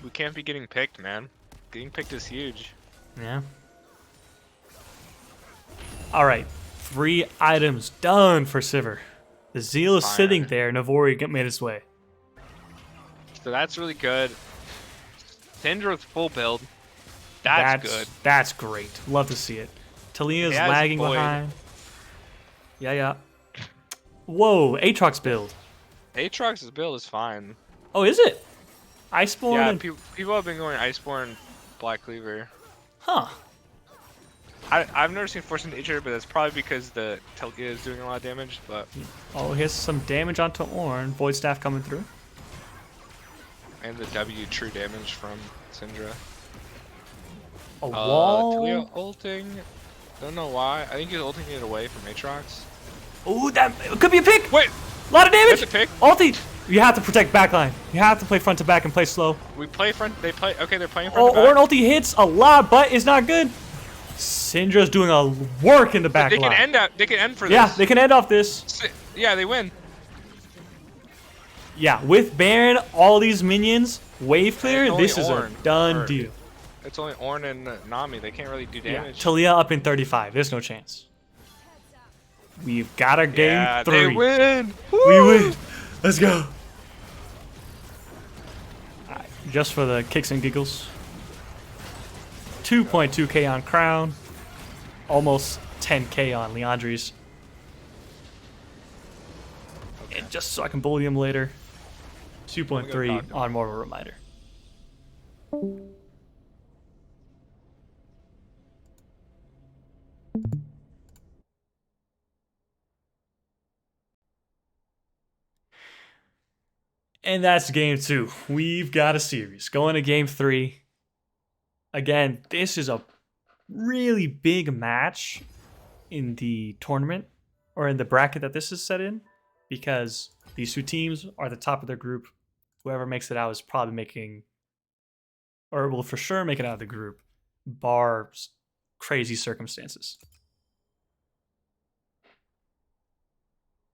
we can't be getting picked, man. Getting picked is huge. Yeah. All right. 3 items done for Sivir. The Zeal is Fire. sitting there. Navori made its way. So that's really good. Syndra's full build. That's good. That's great. Love to see it. Talia's He has lagging Void. behind. Yeah. Whoa, Aatrox build. Aatrox's build is fine. Oh, is it? Iceborne Yeah, and... people have been going Iceborne, Black Cleaver. Huh. I've never seen Force Nature, but that's probably because the Talia is doing a lot of damage. But Oh, here's some damage onto Ornn. Void Staff coming through. and the W true damage from Syndra. A wall. Talia ulting. Don't know why. I think he's ulting it away from Aatrox. Ooh, that it could be a pick. Wait, A lot of damage. that's a pick. Ulti. You have to protect backline. You have to play front to back and play slow. We play front. They play. Okay, they're playing front. Oh, to back. Ornn ulti hits a lot, but it's not good. Syndra's doing a work in the back They can line. end up. They can end for Yeah, this. they can end off this. Yeah, they win. Yeah, with Baron, all these minions, wave clear, only this is a Ornn, done or- deal. It's only Ornn and Nami. They can't really do Yeah, damage. Talia up in 35. There's no chance. We've got our game Yeah, 3. they win. We win. Let's go. Alright, just for the kicks and giggles. 2.2k on Crown. Almost 10k on Leandri's. And just so I can bully him later. 2.3 on More of a Reminder. And that's game 2. We've got a series. Going to game 3. Again, this is a really big match in the tournament, or in the bracket that this is set in, because these two teams are the top of their group. Whoever makes it out is probably making or will for sure make it out of the group, bar crazy circumstances.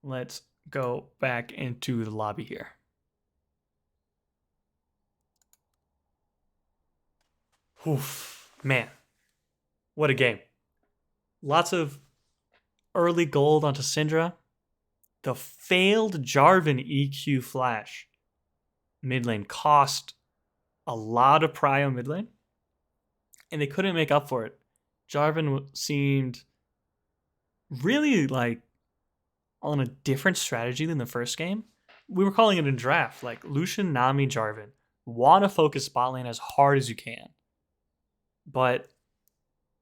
Let's go back into the lobby here. Oof, man, what a game. Lots of early gold onto Syndra. The failed Jarvan EQ flash mid lane cost a lot of prio mid lane, and they couldn't make up for it. Jarvan seemed really like on a different strategy than the first game. We were calling it in draft, like Lucian, Nami, Jarvan. Want to focus bot lane as hard as you can. But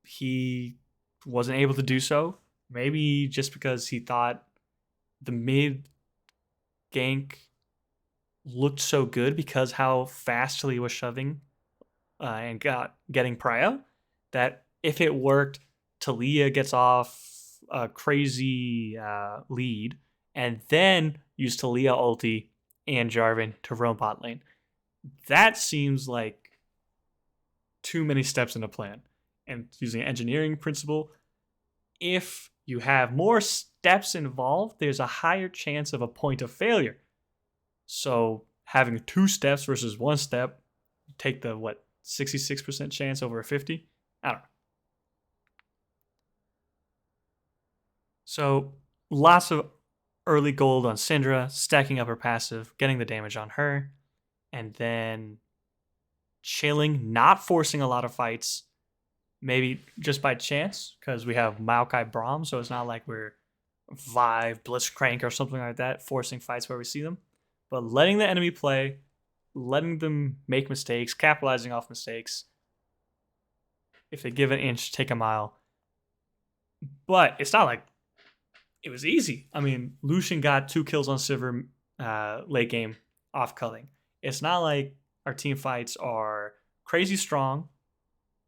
he wasn't able to do so. Maybe just because he thought the mid gank looked so good because how fast he was shoving and getting prio, that if it worked, Talia gets off a crazy lead and then use Talia ulti and Jarvan to roam bot lane. That seems like too many steps in a plan. And using an engineering principle, if you have more steps involved, there's a higher chance of a point of failure. So having 2 steps versus 1 step, take the 66% chance over a 50? I don't know. So lots of early gold on Syndra, stacking up her passive, getting the damage on her, and then chilling, not forcing a lot of fights, maybe just by chance, because we have Maokai Braum, so it's not like we're Vive, Blitzcrank, or something like that, forcing fights where we see them. But letting the enemy play, letting them make mistakes, capitalizing off mistakes. If they give an inch, take a mile. But it's not like it was easy. I mean, Lucian got 2 kills on Sivir late game off culling. It's not like our team fights are crazy strong,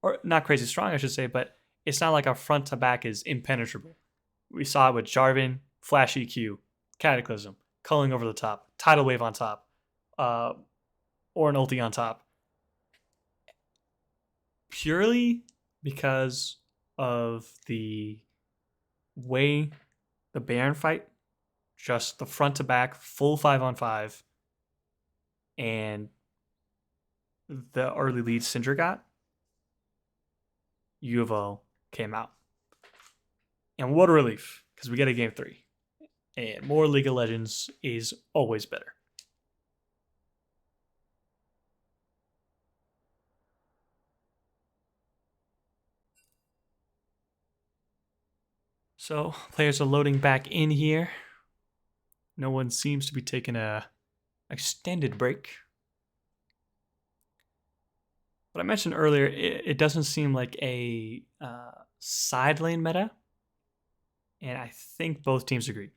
or not crazy strong, I should say, but it's not like our front to back is impenetrable. We saw it with Jarvan, Flash EQ, Cataclysm, culling over the top, Tidal Wave on top, or an ulti on top. Purely because of the way the Baron fight, just the front to back, full 5-on-5, and the early lead Syndra got, U of O came out. And what a relief, because we get a game 3. And more League of Legends is always better. So players are loading back in here. No one seems to be taking a extended break. But I mentioned earlier, it doesn't seem like a side lane meta. And I think both teams agree.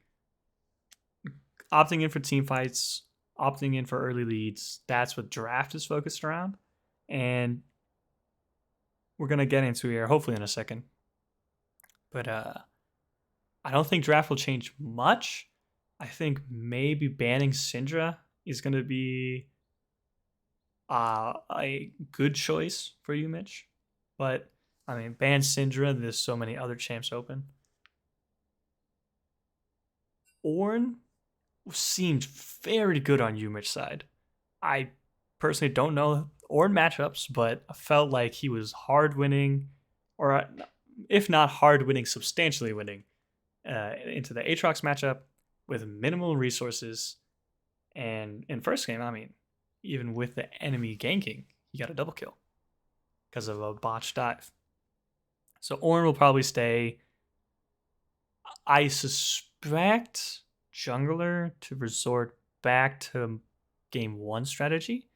Opting in for team fights, opting in for early leads, that's what draft is focused around. And we're going to get into here, hopefully in a second. But I don't think draft will change much. I think maybe banning Syndra is going to be a good choice for you, Mitch. But, I mean, ban Syndra, there's so many other champs open. Ornn seemed very good on Mitch's side. I personally don't know Ornn matchups, but I felt like he was hard winning, or if not hard winning, substantially winning into the Aatrox matchup with minimal resources. And in first game, I mean, even with the enemy ganking, he got a double kill because of a botched dive. So Ornn will probably stay. I suspect jungler to resort back to game 1 strategy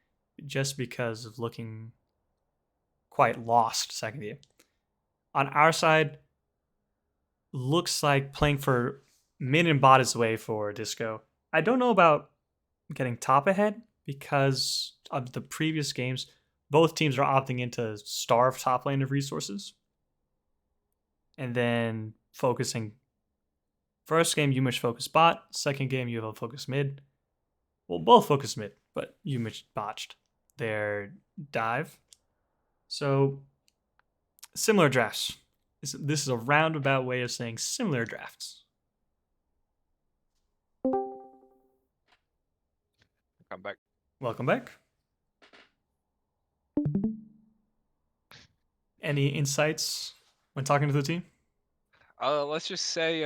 just because of looking quite lost second game. On our side, looks like playing for mid and bot is the way for Disco. I don't know about getting top ahead because of the previous games. Both teams are opting into starve top lane of resources and then focusing. First game, Umich focused bot. Second game, UFO focused mid. Well, both focused mid, but Umich botched their dive. So, similar drafts. This is a roundabout way of saying similar drafts. Come back. Welcome back. Any insights when talking to the team? Let's just say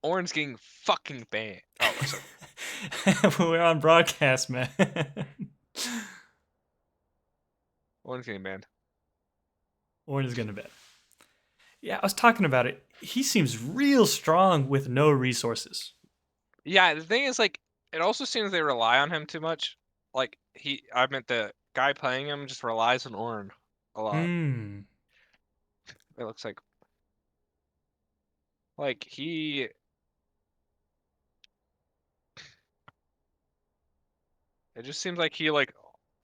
Orange getting fucking banned. Oh, sorry. We're on broadcast, man. Orange getting banned. Orange is gonna bet. Yeah, I was talking about it. He seems real strong with no resources. Yeah, the thing is, like, it also seems they rely on him too much. Like, I meant the guy playing him just relies on Orange a lot. Hmm. It looks like he. It just seems like he like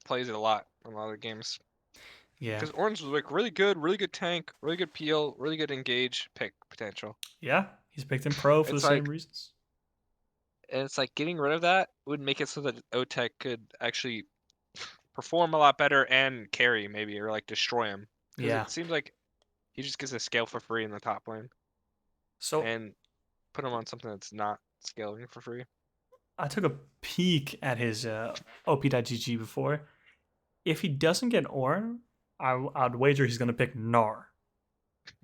plays it a lot in a lot of the games. Yeah. Because Orange was like really good tank, really good peel, really good engage pick potential. Yeah. He's picked in pro for the It's same like, reasons. and it's like getting rid of that would make it so that OTech could actually perform a lot better and carry maybe or like destroy him. Because Yeah. it seems like he just gets a scale for free in the top lane So and put him on something that's not scaling for free. I took a peek at his op.gg before. If he doesn't get Ornn, I'd wager he's gonna pick Gnar.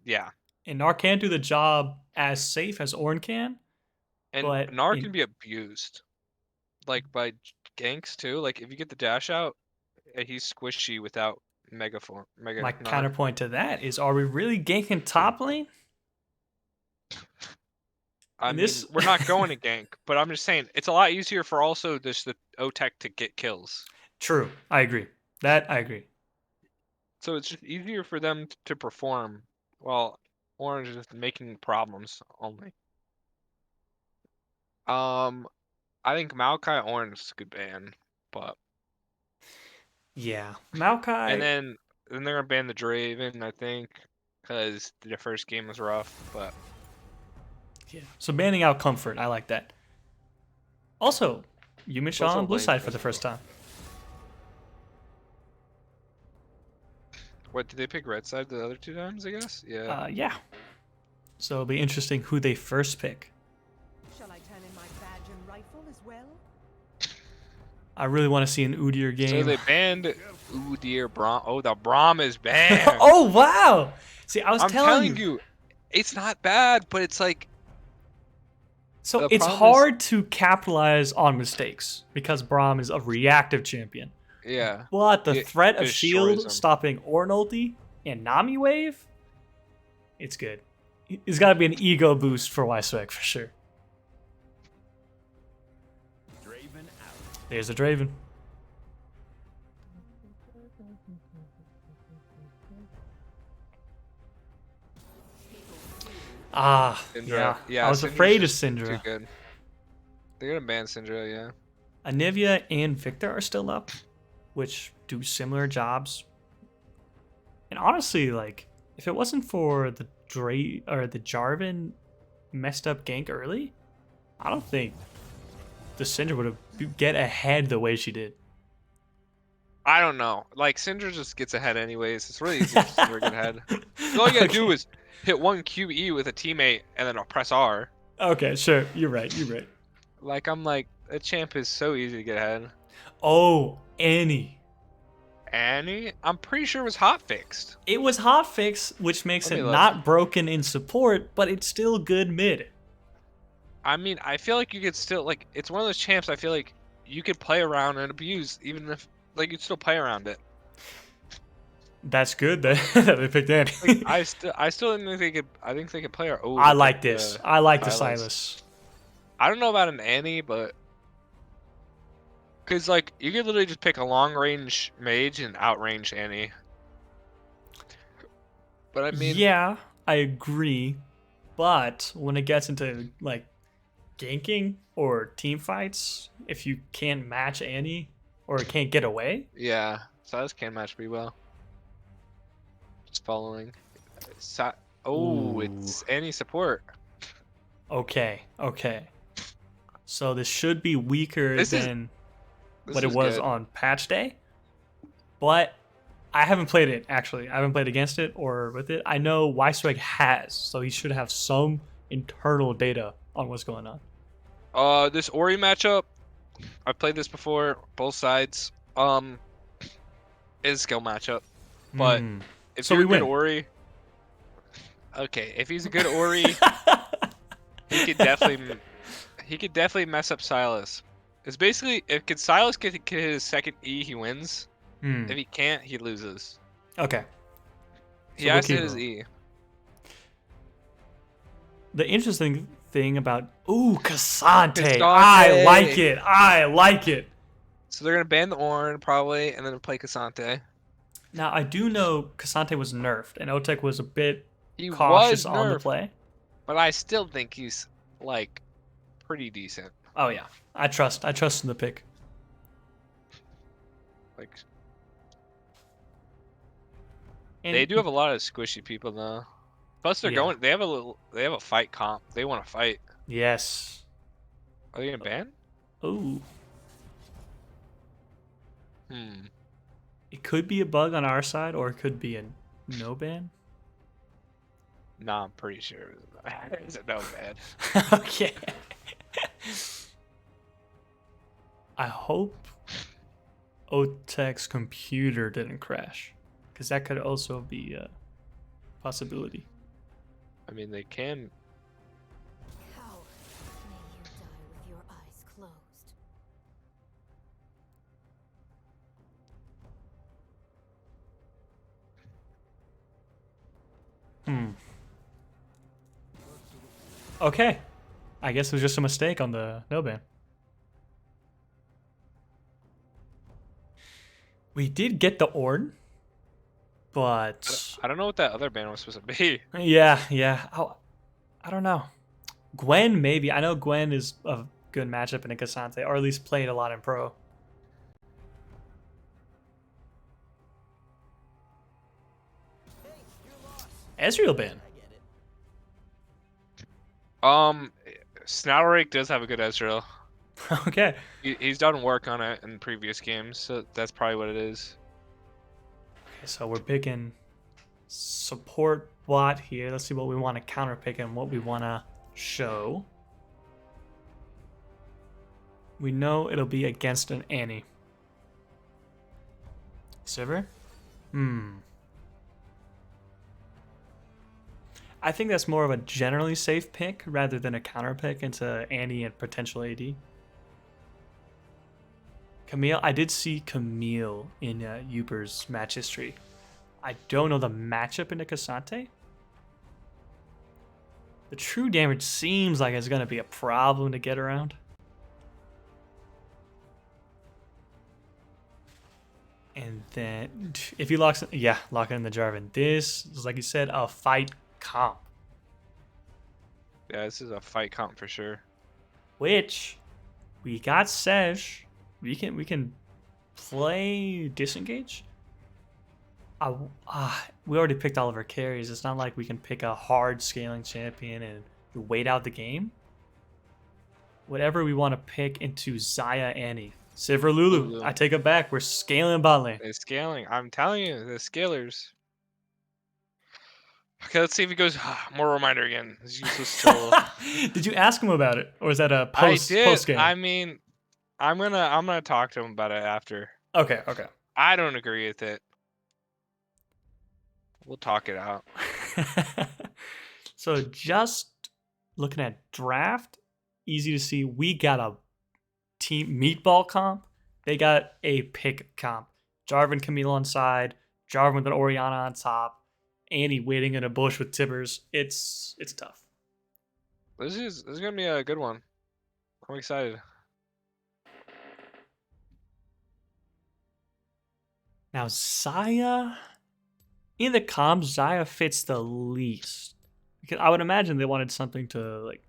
Yeah. And Gnar can't do the job as safe as Ornn can, And but Gnar can be abused. Like by ganks too. Like if you get the dash out, he's squishy without Mega my Gnar. counterpoint to that is: are we really ganking top lane? I In mean, this, we're not going to gank, but I'm just saying it's a lot easier for also the OTech to get kills. true. I agree. That I agree. So it's just easier for them to perform while Orange is just making problems only. I think Maokai Orange is a good ban, but Yeah, and Maokai. then they're gonna ban the Draven, I think, because the first game was rough. But Yeah. So banning out comfort, I like that. Also, Yumin Shaw also on blue lane side for as the first time. what did they pick red side the other two times? I guess. Yeah. Yeah. So it'll be interesting who they first pick. Shall I turn in my badge and rifle as well? I really want to see an Udyr So game. they banned Udyr Braum. Oh, the Braum is banned. Oh wow! See, I was I'm telling telling you. you, it's not bad, but it's like So the it's problem is- hard to capitalize on mistakes because Braum is a reactive champion. yeah. But the It threat of destroys shield him. stopping Ornn ulti and Nami wave, it's good. It's got to be an ego boost for Ysweg for sure. There's a Draven. Ah, Syndra. yeah. I was Syndra's afraid of just too Syndra. good. They're gonna ban Syndra, yeah. Anivia and Victor are still up, which do similar jobs. And honestly, like, if it wasn't for the the Jarvan messed up gank early, I don't think the Syndra would have get ahead the way she did. I don't know. Like Syndra just gets ahead anyways. It's really easy for Syndra to get ahead. All you gotta do Okay. is hit one QE with a teammate and then I'll press R. Okay, sure. You're right. You're right. Like I'm like, a champ is so easy to get ahead. Oh, Annie. Annie, I'm pretty sure it was hot fixed. It was hotfix, which makes Let me it look. not broken in support, but it's still good mid. I mean, I feel like you could still like it's one of those champs I feel like you could play around and abuse even if like you'd still play around it. That's good that, that they picked Annie. Like I still didn't think they could I think they could play her. Oh, I they like picked, this. I like the Silas. Silas. I don't know about an Annie, but because like you could literally just pick a long range mage and outrange Annie. But I mean, Yeah, I agree. But when it gets into like ganking or team fights, if you can't match Annie or can't get away, yeah, Silas can match pretty well. Just following. Ooh. It's Annie support. okay. So this should be weaker This is- than This what it is was good. on patch day. But I haven't played it actually. I haven't played against it or with it. I know Wiseweg has, so he should have some internal data on what's going on. This Ori matchup, I've played this before. Both sides, is a skill matchup. But Hmm. if So you're we a good win. Ori, okay. If he's a good Ori, he could definitely mess up Silas. It's basically if Silas can hit his second E, he wins. Hmm. If he can't, he loses. Okay. He So we'll has to keep hit his him. E. The interesting thing about Cassante, I like Cassante. it. I like it. So they're gonna ban the Ornn probably, and then play Cassante. Now I do know Cassante was nerfed, and Otek was a bit He cautious was on the nerfed, play. but I still think he's like pretty decent. Oh yeah, I trust in the pick. Like And they do have a lot of squishy people though. Plus they're yeah, going. They have a fight comp. They want to fight. yes. Are they gonna ban? Ooh, Hmm. it could be a bug on our side, or it could be a no ban. Nah, I'm pretty sure it's a no ban. Okay. I hope Otek's computer didn't crash, because that could also be a possibility. I mean, they can. Coward, may you die with your eyes closed. Hmm. Okay. I guess it was just a mistake on the no ban. We did get the Ornn, but I don't know what that other ban was supposed to be. yeah. Oh, I don't know. Gwen, maybe. I know Gwen is a good matchup in a Cassante, or at least played a lot in pro. Ezreal ban. Snowrake does have a good Ezreal. Okay. He's done work on it in previous games, so that's probably what it is. Okay, so we're picking support bot here. Let's see what we want to counter pick and what we want to show. We know it'll be against an Annie. Sivir? I think that's more of a generally safe pick rather than a counter pick into Annie and potential AD. Camille, I did see Camille in Uber's match history. I don't know the matchup into Cassante. The true damage seems like it's going to be a problem to get around. And then if he locks in, yeah, lock in the Jarvan. This is, like you said, a fight comp. Yeah, this is a fight comp for sure. Which we got Sej. We can play disengage. We already picked all of our carries. It's not like we can pick a hard scaling champion and wait out the game. Whatever we want to pick into Xayah, Annie, Sivir, Lulu. I take it back. We're scaling bot lane. They're scaling. I'm telling you, the scalers. Okay, let's see if he goes. More reminder again. This useless tool. Did you ask him about it, or is that a I post did. game? I mean, I'm gonna talk to him about it after. Okay. I don't agree with it. We'll talk it out. So just looking at draft, easy to see. We got a team meatball comp. They got a pick comp. Jarvan, Camille on side. Jarvan with an Oriana on top. Annie waiting in a bush with Tibbers. It's tough. This is gonna be a good one. I'm excited. Now Xayah, in the comps, Xayah fits the least. Because I would imagine they wanted something to like,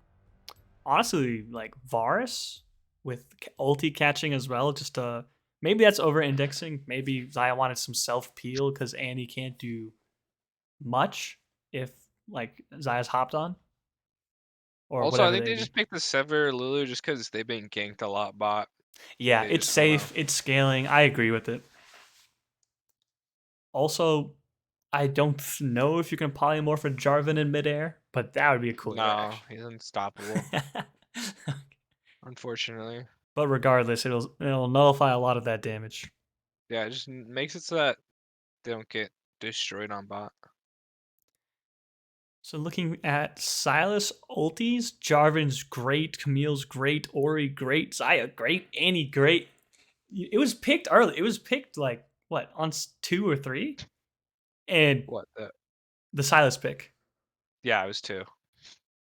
honestly, like Varus with ulti catching as well. Just maybe that's over indexing. Maybe Xayah wanted some self peel because Annie can't do much if like Xayah's hopped on. Or Also, I whatever think they do. just picked the Sever Lulu just because they've been ganked a lot bot. Yeah, They it's just don't know. safe. It's scaling. I agree with it. Also, I don't know if you can polymorph a Jarvan in midair, but that would be a cool No, interaction. he's unstoppable. Unfortunately. But regardless, it'll nullify a lot of that damage. Yeah, it just makes it so that they don't get destroyed on bot. So looking at Silas ultis, Jarvan's great, Camille's great, Ori great, Xayah great, Annie great. It was picked early. It was picked like what on 2 or 3, and What? the Silas pick. Yeah, it was 2.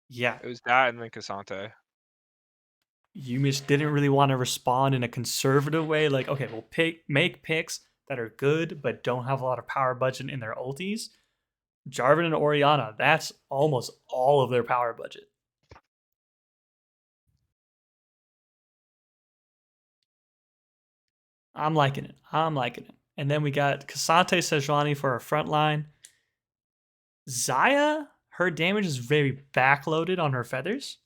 Yeah, It was that and then Cassante. Yumish didn't really want to respond in a conservative way. Like, okay, we'll make picks that are good but don't have a lot of power budget in their ultis. Jarvan and Orianna, that's almost all of their power budget. I'm liking it. And then we got Cassante Sejuani for our front line. Xayah, her damage is very backloaded on her feathers.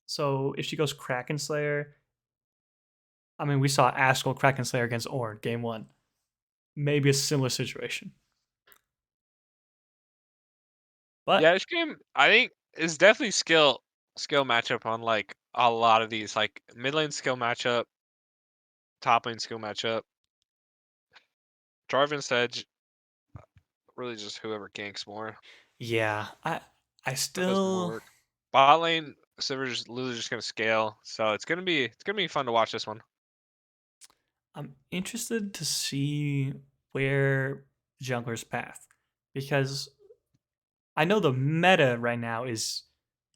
So if she goes Kraken Slayer, I mean, we saw Ash go Kraken Slayer against Ornn game 1. Maybe a similar situation. But Yeah, this game I think is definitely skill matchup on like a lot of these, like mid lane skill matchup, top lane skill matchup. Jarvan Sedge, really just whoever ganks more. yeah, I That does more still work. Bot lane, Silver's literally just gonna scale, so it's gonna be fun to watch this one. I'm interested to see where jungler's path, because I know the meta right now is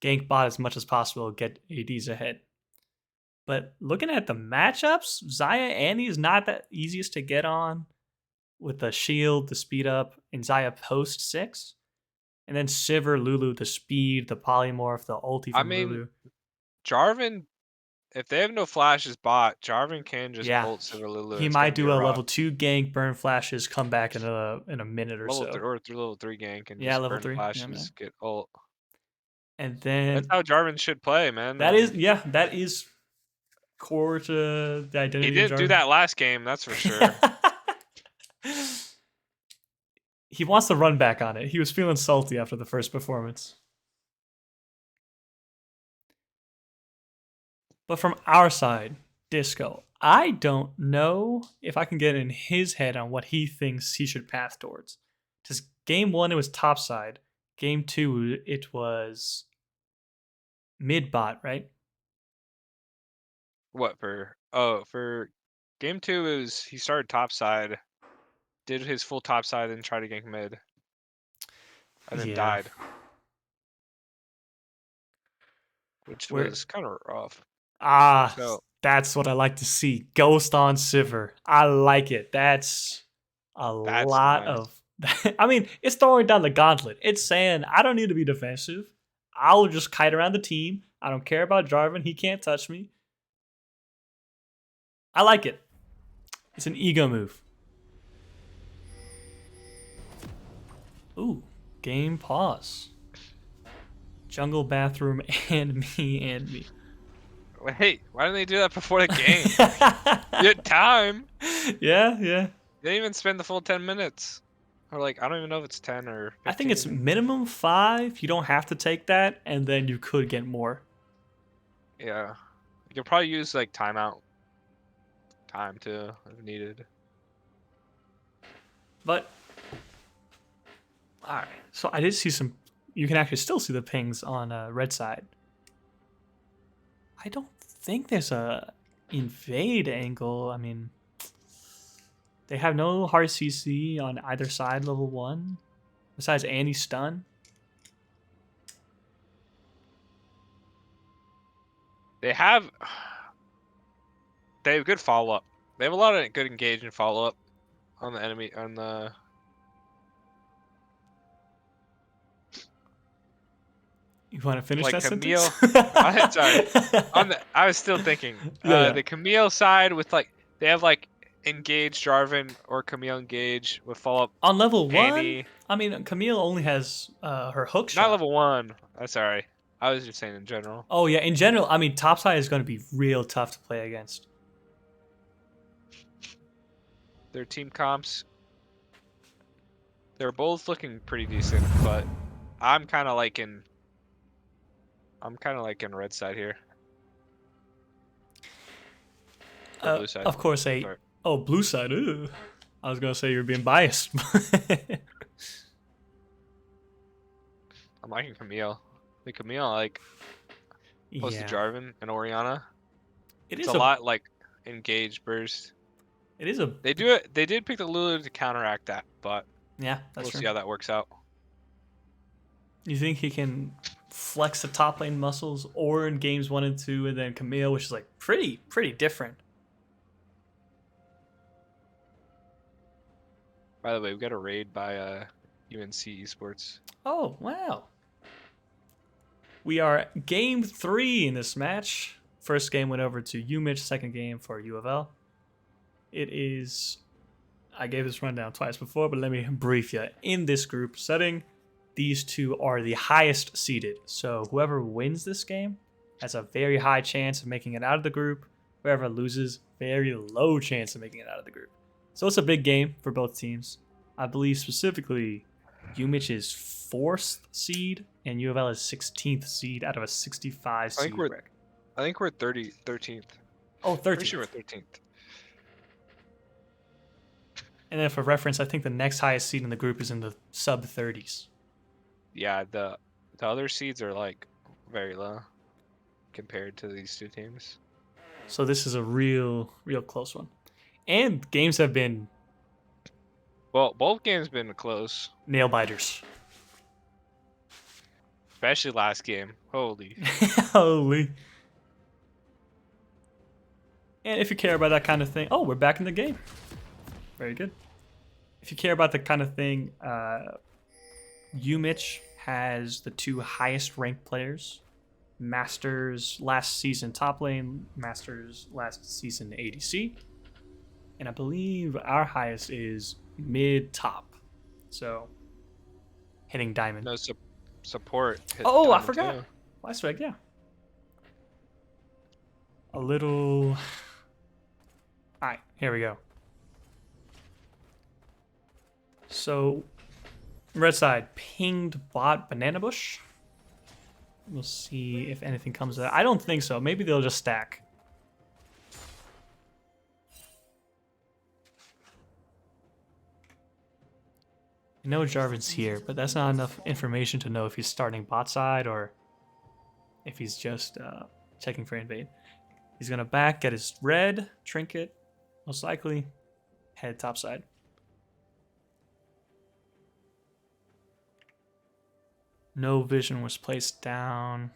gank bot as much as possible, get ADs ahead. But looking at the matchups, Xayah Annie is not that easiest to get on with the shield, the speed up, and Xayah post 6. And then Sivir, Lulu, the speed, the polymorph, the ulti I from mean, Lulu. Jarvan, if they have no flashes bot, Jarvan can just Yeah, ult Silverlulu. he It's gonna might be do a a rock. level 2 gank, burn flashes, come back in a minute or Level so. or through level 3 gank and Yeah, just level burn 3. Yeah, man. flashes, get ult. And That's then how Jarvan should play, man. that And is core to the he identity of didn't do Jarvan. that last game, that's for sure. He wants to run back on it. He was feeling salty after the first performance. But from our side, Disco, I don't know if I can get in his head on what he thinks he should path towards. Because game 1, it was top side. Game 2, it was mid bot, right? What for game 2 it was he started top side, did his full top side, and tried to gank mid. And then Yeah. died. Which Where was kinda rough. Ah, So that's what I like to see. Ghost on Sivir. I like it. That's a that's lot nice. of. I mean, it's throwing down the gauntlet. It's saying, I don't need to be defensive. I'll just kite around the team. I don't care about Jarvan. He can't touch me. I like it. It's an ego move. Ooh, game pause. Jungle bathroom and me. Wait, why didn't they do that before the game? You had time. Yeah. They didn't even spend the full 10 minutes. Or like, I don't even know if it's 10 or 15. I think it's minimum 5. You don't have to take that, and then you could get more. Yeah. You could probably use like timeout time too if needed. But all right, so I did see some. You can actually still see the pings on red side. I don't think there's a invade angle. I mean, they have no hard CC on either side level 1, besides Annie stun. They have good follow up. They have a lot of good engage and follow up on the enemy on the. You want to finish Like that Camille, sentence? sorry. I was still thinking. Yeah. The Camille side with like they have like engage Jarvan or Camille engage with follow up On level 1, Annie. I mean, Camille only has her hook shot. Not level 1. Sorry, I was just saying in general. Oh yeah, in general, I mean, topside is going to be real tough to play against. Their team comps. They're both looking pretty decent, but I'm kind of liking red side here. Or blue side. Of course, Sorry. blue side. Ooh. I was gonna say you're being biased. I'm liking Camille. The Camille, like, opposed to Jarvan and Oriana. It's a lot like engage burst. It is a. They do it. They did pick the Lulu to counteract that, but Yeah, that's we'll true. see how that works out. You think he can flex the top lane muscles, or in games 1 and 2, and then Camille, which is like pretty different. By the way, we got a raid by UNC Esports. Oh wow. We are game 3 in this match. First game went over to UMich. Second game for U of L. It is. I gave this rundown twice before, but let me brief you. In this group setting, these two are the highest seeded. So whoever wins this game has a very high chance of making it out of the group. Whoever loses, very low chance of making it out of the group. So it's a big game for both teams. I believe specifically UMich is 4th seed and U of L is 16th seed out of a 65 seed bracket. I think we're 13th. Oh, 13th. Pretty sure we're 13th. And then for reference, I think the next highest seed in the group is in the sub 30s. Yeah, the other seeds are like very low compared to these two teams. So this is a real close one. And games have been Well, both games been close. nail biters. Especially last game. Holy. Holy. And if you care about that kind of thing, oh, we're back in the game. Very good. If you care about the kind of thing, UMich has the 2 highest ranked players. Masters last season top lane, Masters last season ADC. And I believe our highest is mid top. So hitting diamond. No support. Oh, I diamond forgot. too. Last week, yeah. A little. Alright, here we go. So, red side pinged bot banana bush. We'll see if anything comes of that. I don't think so. Maybe they'll just stack. I know Jarvan's here, but that's not enough information to know if he's starting bot side or if he's just checking for invade. He's going to back, get his red trinket, most likely head top side. No vision was placed down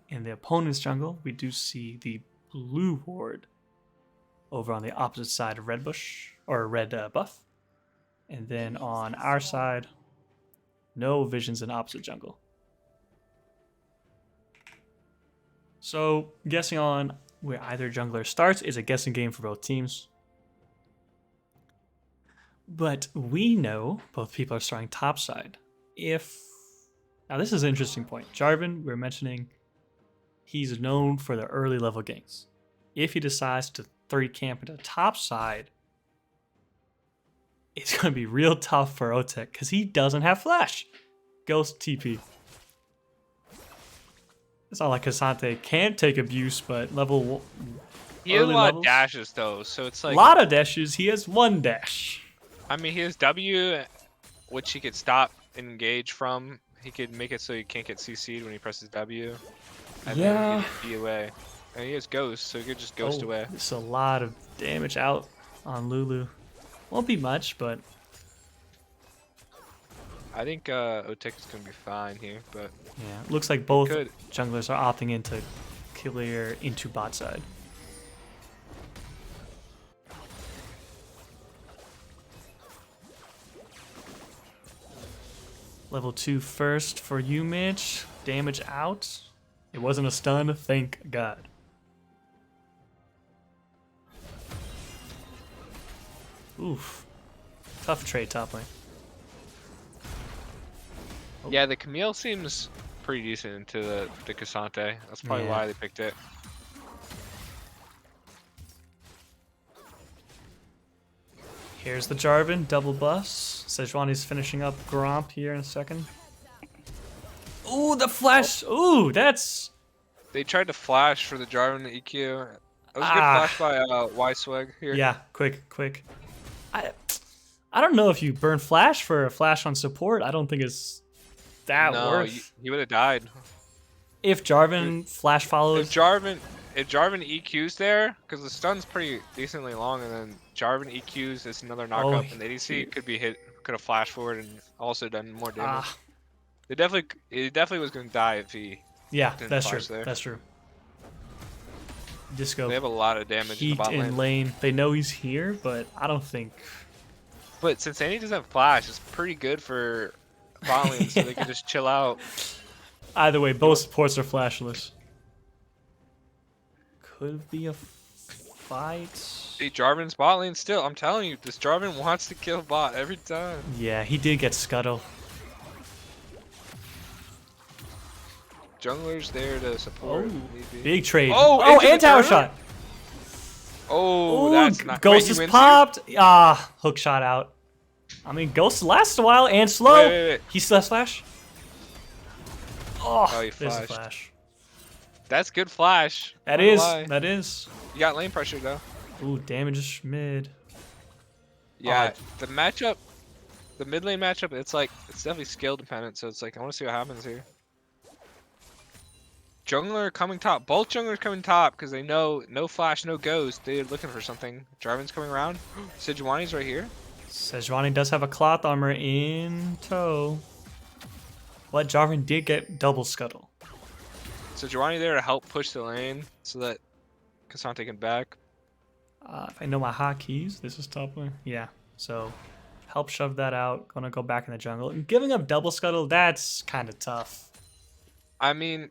in the opponent's jungle. We do see the blue ward over on the opposite side of red bush, or red buff. And then on our side, no visions in opposite jungle. So guessing on where either jungler starts is a guessing game for both teams. But we know both people are starting top side. Now this is an interesting point. Jarvan, we're mentioning, he's known for the early level ganks. If he decides to 3 camp into top side, it's going to be real tough for Otek because he doesn't have flash. Ghost TP. It's not like Cassante can't take abuse, but level. He has a lot of dashes though, so it's like a lot of dashes. He has 1 dash. I mean, he has W, which he could stop and engage from. He could make it so he can't get CC'd when he presses W. And then he can be away. And he has Ghost, so he could just Ghost away. It's a lot of damage out on Lulu. Won't be much, but I think Otek is going to be fine here, but yeah, looks like both junglers are opting in to clear into bot side. Level 2 first for UMich. Damage out. It wasn't a stun, thank God. Oof. Tough trade top lane. Oh. Yeah, the Camille seems pretty decent into the Cassante. That's probably why they picked it. Here's the Jarvan, double bus. Sejuani's finishing up Gromp here in a second. Ooh, the flash. Ooh, that's... They tried to flash for the Jarvan EQ. That was a good flash by Y-Swag here. Yeah, quick. I don't know if you burn flash for a flash on support. I don't think it's that worth. He would have died. If Jarvan flash follows... If Jarvan EQs there, because the stun's pretty decently long, and then Jarvan EQs is another knockup, and the ADC could have flashed forward and also done more damage. It definitely was going to die if he. Yeah, didn't that's flash true. there. That's true. Disco. They have a lot of damage in Heat the bot in lane. lane. They know he's here, but I don't think. But since Andy doesn't flash, it's pretty good for bot lane, so they can just chill out. Either way, both supports are flashless. Could be a fight. See, Jarvan's bot lane still. I'm telling you, this Jarvan wants to kill bot every time. Yeah, he did get scuttle. Jungler's there to support. maybe. Big trade. Oh, and tower shot. Oh, Ooh, that's not. Ghost Wait, is he wins popped. Hook shot out. I mean, Ghost lasts a while and slow. Wait. He still has flash. Oh, he there's a flashed. flash. That's good flash. That Not gonna is. lie. That is. You got lane pressure though. Ooh, damage is mid. Yeah, the matchup, the mid lane matchup, it's definitely skill dependent. So it's like I want to see what happens here. Jungler coming top. Both junglers coming top because they know no flash, no ghost. They're looking for something. Jarvan's coming around. Sejuani's right here. Sejuani does have a cloth armor in tow. But Jarvan did get double scuttle. Sejuani there to help push the lane so that Cassante can back. If I know my hotkeys, this is top lane. Yeah, so help shove that out. Gonna go back in the jungle. And giving up double scuttle, that's kind of tough. I mean,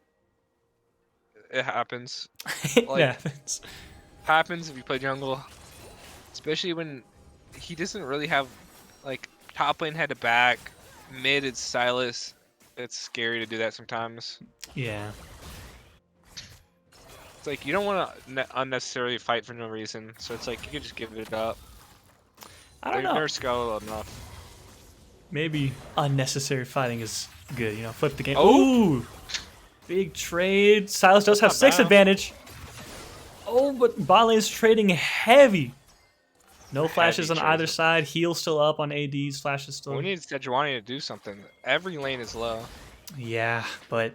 it happens. Yeah. Happens if you play jungle, especially when he doesn't really have like top lane head to back, mid it's Silas. It's scary to do that sometimes. Yeah. It's like you don't want to unnecessarily fight for no reason, so it's like you can just give it up. I don't know. They're skeletal enough. Maybe unnecessary fighting is good. You know, flip the game. Oh! Ooh, big trade. Silas does have Not 6 bad. advantage. Oh, but bot lane's trading heavy. No flashes on Heavy either trades. side. Heal still up on AD's. Flashes still. We need Sejuani to do something. Every lane is low. Yeah, but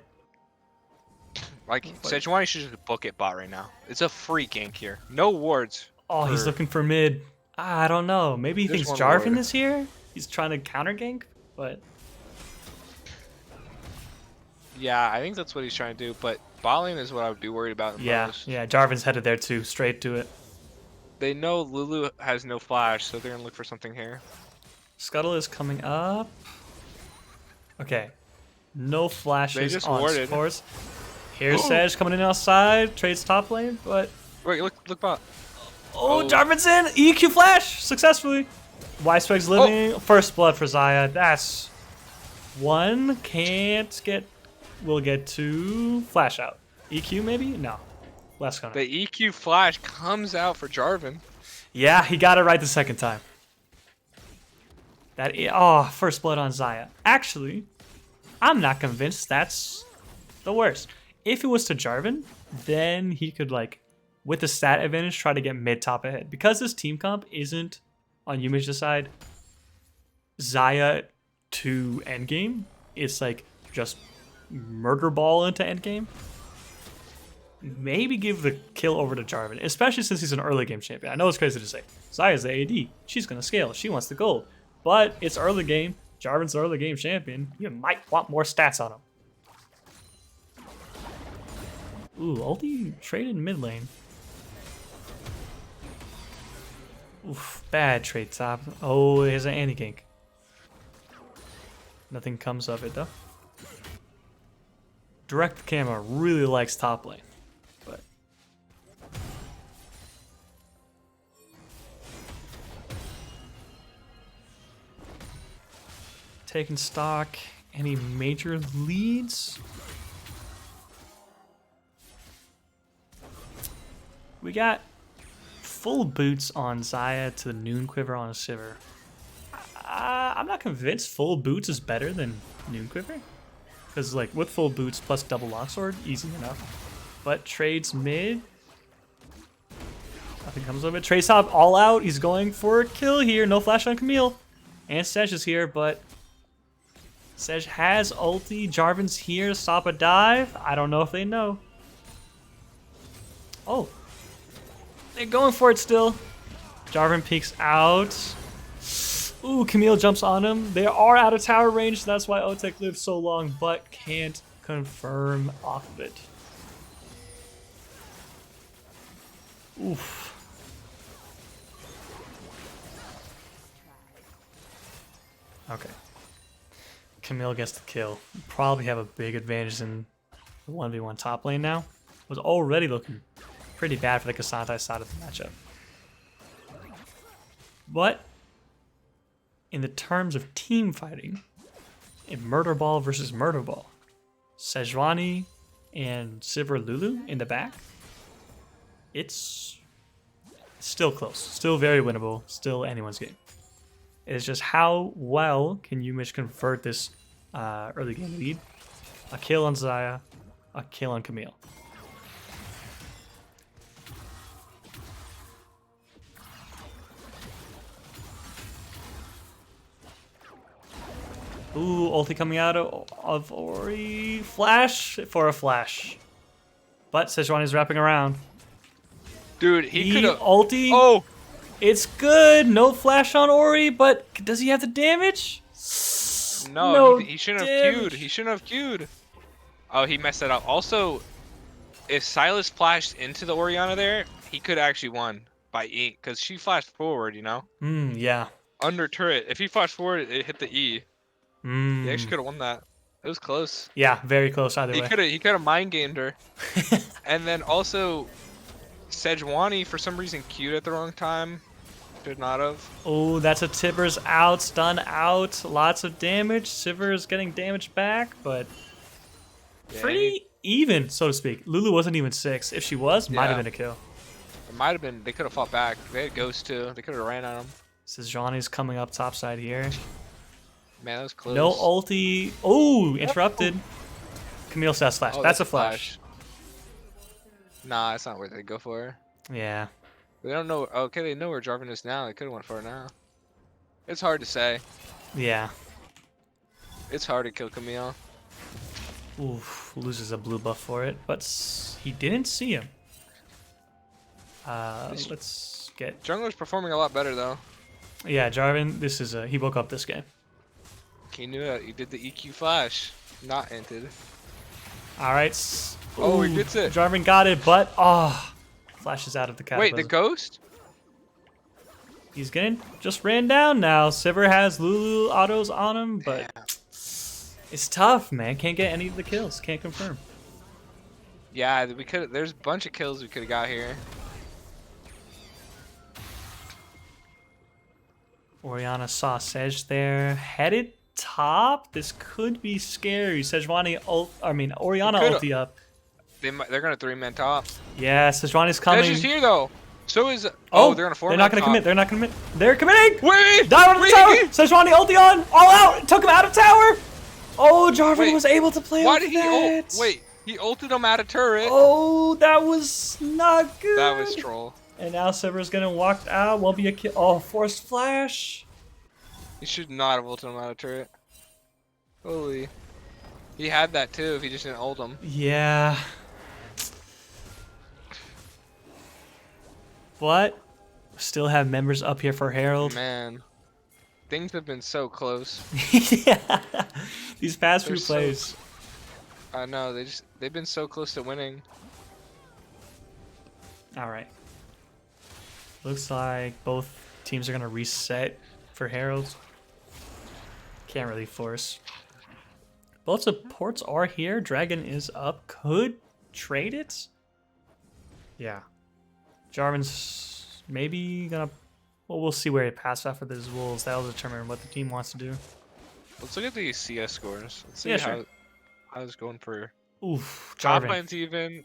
Like Sejuani should just book it bot right now. It's a free gank here. No wards. he's looking for mid. I don't know. Maybe he There's thinks one Jarvan ward. is here. He's trying to counter gank, but Yeah, I think that's what he's trying to do. But bot lane is what I would be worried about the most. yeah. Jarvan's headed there too, straight to it. They know Lulu has no flash, so they're gonna look for something here. Scuttle is coming up. Okay, no flashes just on warded. supports. Here's Sej coming in outside, trades top lane, but Wait, look bot. oh, Oh. Jarvan's in EQ flash successfully. Y-Swag's living. First blood for Xayah. That's one. Can't get. We'll get 2. Flash out. EQ maybe? No. Last gonna. The EQ flash comes out for Jarvan. Yeah, he got it right the second time. First blood on Xayah. Actually, I'm not convinced that's the worst. If it was to Jarvan, then he could, like, with the stat advantage, try to get mid-top ahead. Because this team comp isn't on Yumi's side, Xayah to endgame, it's like just murder ball into endgame. Maybe give the kill over to Jarvan, especially since he's an early game champion. I know it's crazy to say. Xayah's the AD. She's going to scale. She wants the gold. But it's early game. Jarvan's the early game champion. You might want more stats on him. Ooh, ulti traded mid lane. Oof, bad trade top. Oh, here's an anti-gank. Nothing comes of it though. Direct camera really likes top lane. But taking stock. Any major leads? We got full boots on Xayah to the Noon Quiver on a Sivir. I'm not convinced full boots is better than Noon Quiver. Because like with full boots plus double longsword, easy enough. But trades mid. Nothing comes of it. Trades top all out. He's going for a kill here. No flash on Camille. And Sej is here, but Sej has ulti. Jarvan's here to stop a dive. I don't know if they know. Oh. They're going for it still. Jarvan peeks out. Ooh, Camille jumps on him. They are out of tower range, so that's why Otek lives so long, but can't confirm off of it. Oof. Okay. Camille gets the kill. Probably have a big advantage in the 1v1 top lane now. Was already looking pretty bad for the K'Sante side of the matchup. But in the terms of team fighting, in Murder Ball versus Murder Ball, Sejuani and Sivir Lulu in the back, it's still close, still very winnable, still anyone's game. It's just how well can you convert this early game lead? A kill on Xayah, a kill on Camille. Ooh, ulti coming out of Ori. Flash for a flash. But Sejuani's wrapping around. Dude, he could have ulti. Oh, It's good. No flash on Ori, but does he have the damage? no, he shouldn't have damage. queued. He shouldn't have queued. Oh, he messed that up. Also, if Silas flashed into the Orianna there, he could have actually won by E, because she flashed forward, you know? Yeah. Under turret. If he flashed forward, it hit the E. He actually could have won that. It was close. Yeah, very close either way. He could have mind gamed her. And then also, Sejuani for some reason queued at the wrong time. Should not have. Oh, that's a Tibbers out, stun out, lots of damage. Sivir is getting damage back, but Yeah, pretty even, so to speak. Lulu wasn't even 6. If she was, might have Yeah. been a kill. It might have been. They could have fought back. They had Ghost too. They could have ran at him. Sejuani's coming up topside here. Man, that was close. No ulti. Oh, interrupted. Camille says flash. Oh, that's a flash. Nah, it's not worth it. Go for her. Yeah. They don't know. Okay, they know where Jarvan is now. They could have went for it now. It's hard to say. Yeah. It's hard to kill Camille. Oof, loses a blue buff for it, but he didn't see him. Let's get... Jungler's performing a lot better though. Yeah, Jarvan, this is he woke up this game. He knew it. He did the EQ flash. Not entered. All right. Oh, he gets it. Jarvan got it, but flashes out of the cataclysm. Wait, the ghost? He's getting just ran down now. Sivir has Lulu autos on him, but it's tough, man. Can't get any of the kills. Can't confirm. Yeah, we could. There's a bunch of kills we could have got here. Orianna saw Sej there. Headed top. This could be scary. Sejuani Orianna ulti up. They're gonna 3-man top. Yeah, Sejuani's coming. Sej is here though. So is. Oh, they're gonna 4-man they're not gonna top. commit. They're not gonna commit. They're committing. Wait! Dive on the tower. Sejuani ulti on. All out. Took him out of tower. Oh, Jarvan was able to play Why off did he that. ult? Wait, he ulted him out of turret. Oh, that was not good. That was troll. And now Sivir's gonna walk out. Won't be a kill. Oh, forced flash. He should not have ulted him out of turret. Holy. He had that too if he just didn't ult him. Yeah. But still have members up here for Herald. Man. Things have been so close. Yeah. These past few They're so- plays. I know, they've been so close to winning. All right. Looks like both teams are gonna reset for Heralds. Can't really force. Both supports are here. Dragon is up. Could trade it. Yeah. Jarvan's maybe gonna. Well, we'll see where he passes after these wolves. That'll determine what the team wants to do. Let's look at these CS scores. Let's see Yeah, how sure. how's it going for Oof. top Jarvan. lane's even.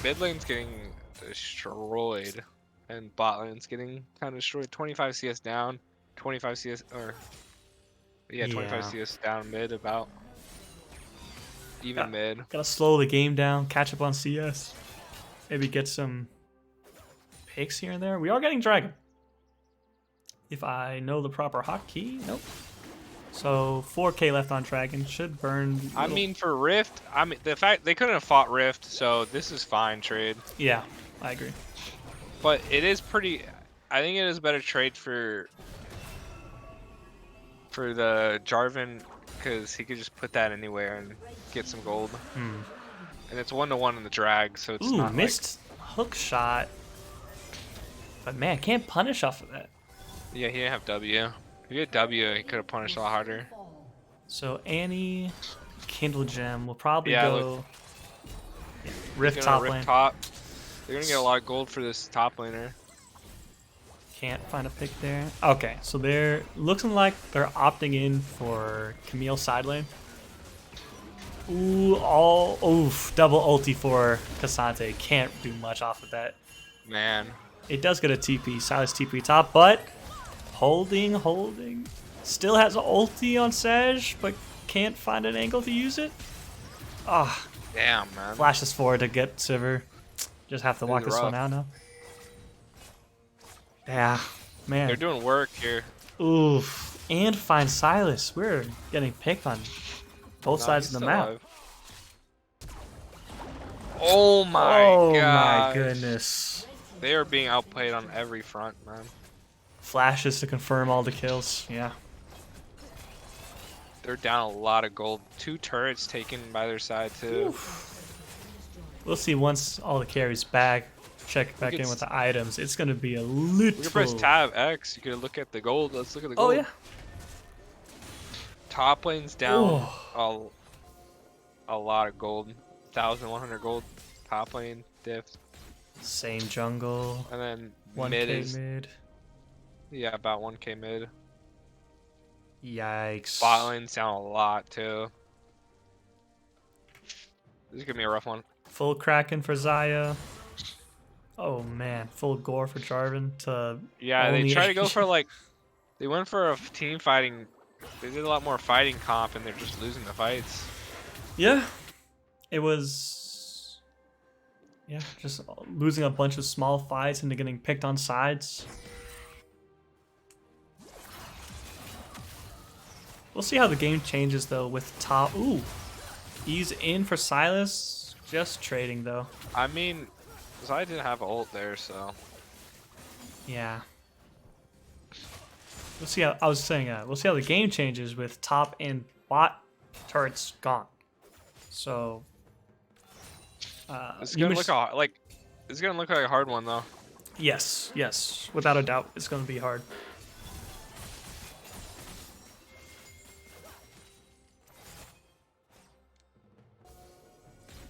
Mid lane's getting destroyed. and bot lane's getting kind of destroyed. 25 CS down, 25 CS or yeah, 25 Yeah. CS down mid about. Even mid. Gotta slow the game down, catch up on CS. Maybe get some picks here and there. We are getting Dragon. If I know the proper hotkey, nope. So 4K left on Dragon should burn. I mean, for Rift, I mean the fact they couldn't have fought Rift, so this is fine trade. Yeah, I agree. But it is pretty. I think it is a better trade for the Jarvan because he could just put that anywhere and get some gold. And it's 1-to-1 in the drag, so it's Ooh, not missed hook shot. But man, can't punish off of that. like, yeah, he didn't have W. If he had W, he could have punished a lot harder. So Annie, Kindle Gem will probably Yeah, go Rift He's gonna top Rift lane. top. They're gonna get a lot of gold for this top laner. Can't find a pick there. Okay, so they're looking like they're opting in for Camille side lane. Ooh, oof, double ulti for Cassante. Can't do much off of that. Man, It does get a TP, Silas TP top, but holding. Still has an ulti on Sej, but can't find an angle to use it. Ah, damn, man. flashes forward to get Sivir. Just have to walk This is this one rough. out now. Yeah, man. They're doing work here. Oof. And find Silas. We're getting picked on both No, sides he's of the still map. alive. Oh my Oh god. my goodness. They are being outplayed on every front, man. Flashes to confirm all the kills. Yeah. They're down a lot of gold. 2 turrets taken by their side too. We'll see once all the carries back. Check back could in s- with the items. It's going to be a We can press little... tab X. You can look at the gold. Let's look at the Oh, gold. yeah. Top lane's down Oh. a lot of gold. 1,100 gold. Top lane diff. Same jungle. And then 1k mid is mid. yeah, about 1k mid. Yikes. Bot lane's down a lot too. This is gonna be a rough one. Full Kraken for Zaya. Oh, man. Full Gore for Jarvan to... Yeah, they only try to go Asian. for like, they went for a team fighting. They did a lot more fighting comp, and they're just losing the fights. Yeah, it was. Yeah, just losing a bunch of small fights and getting picked on sides. We'll see how the game changes though with top. Ooh, ease in for Silas. Just trading though. I mean, Zai didn't have ult there, so Yeah. We'll see how I was saying. We'll see how the game changes with top and bot turrets gone. So. it's you gonna miss- look like it's gonna look like a hard one though. Yes, without a doubt, it's going to be hard.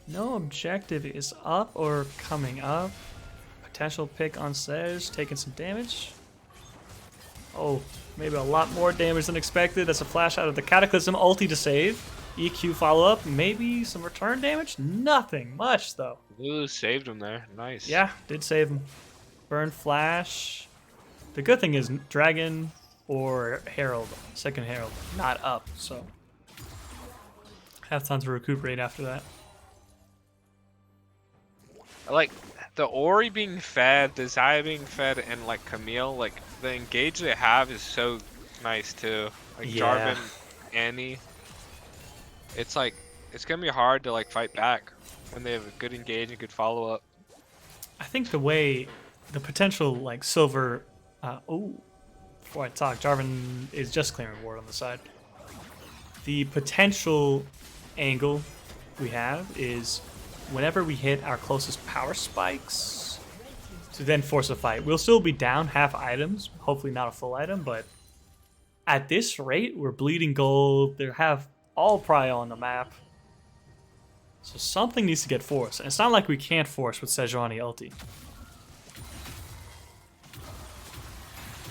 No objective is up or coming up. Potential pick on Sej, taking some damage. Oh, maybe a lot more damage than expected. That's a flash out of the Cataclysm, ulti to save. EQ follow up, maybe some return damage? Nothing much though. Ooh, saved him there. Nice. Yeah, did save him. Burn flash. The good thing is Dragon or Herald, second Herald, not up, so have time to recuperate after that. Like the Ori being fed, the Zaya being fed, and like Camille, like the engage they have is so nice too. Like Yeah. Jarvan, Annie. It's like it's gonna be hard to like fight back when they have a good engage and good follow up. I think the potential like silver. Before I talk, Jarvan is just clearing ward on the side. The potential angle we have is whenever we hit our closest power spikes to then force a fight. We'll still be down half items, hopefully not a full item, but at this rate, we're bleeding gold. They have all prio on the map. So something needs to get forced. And it's not like we can't force with Sejuani ulti.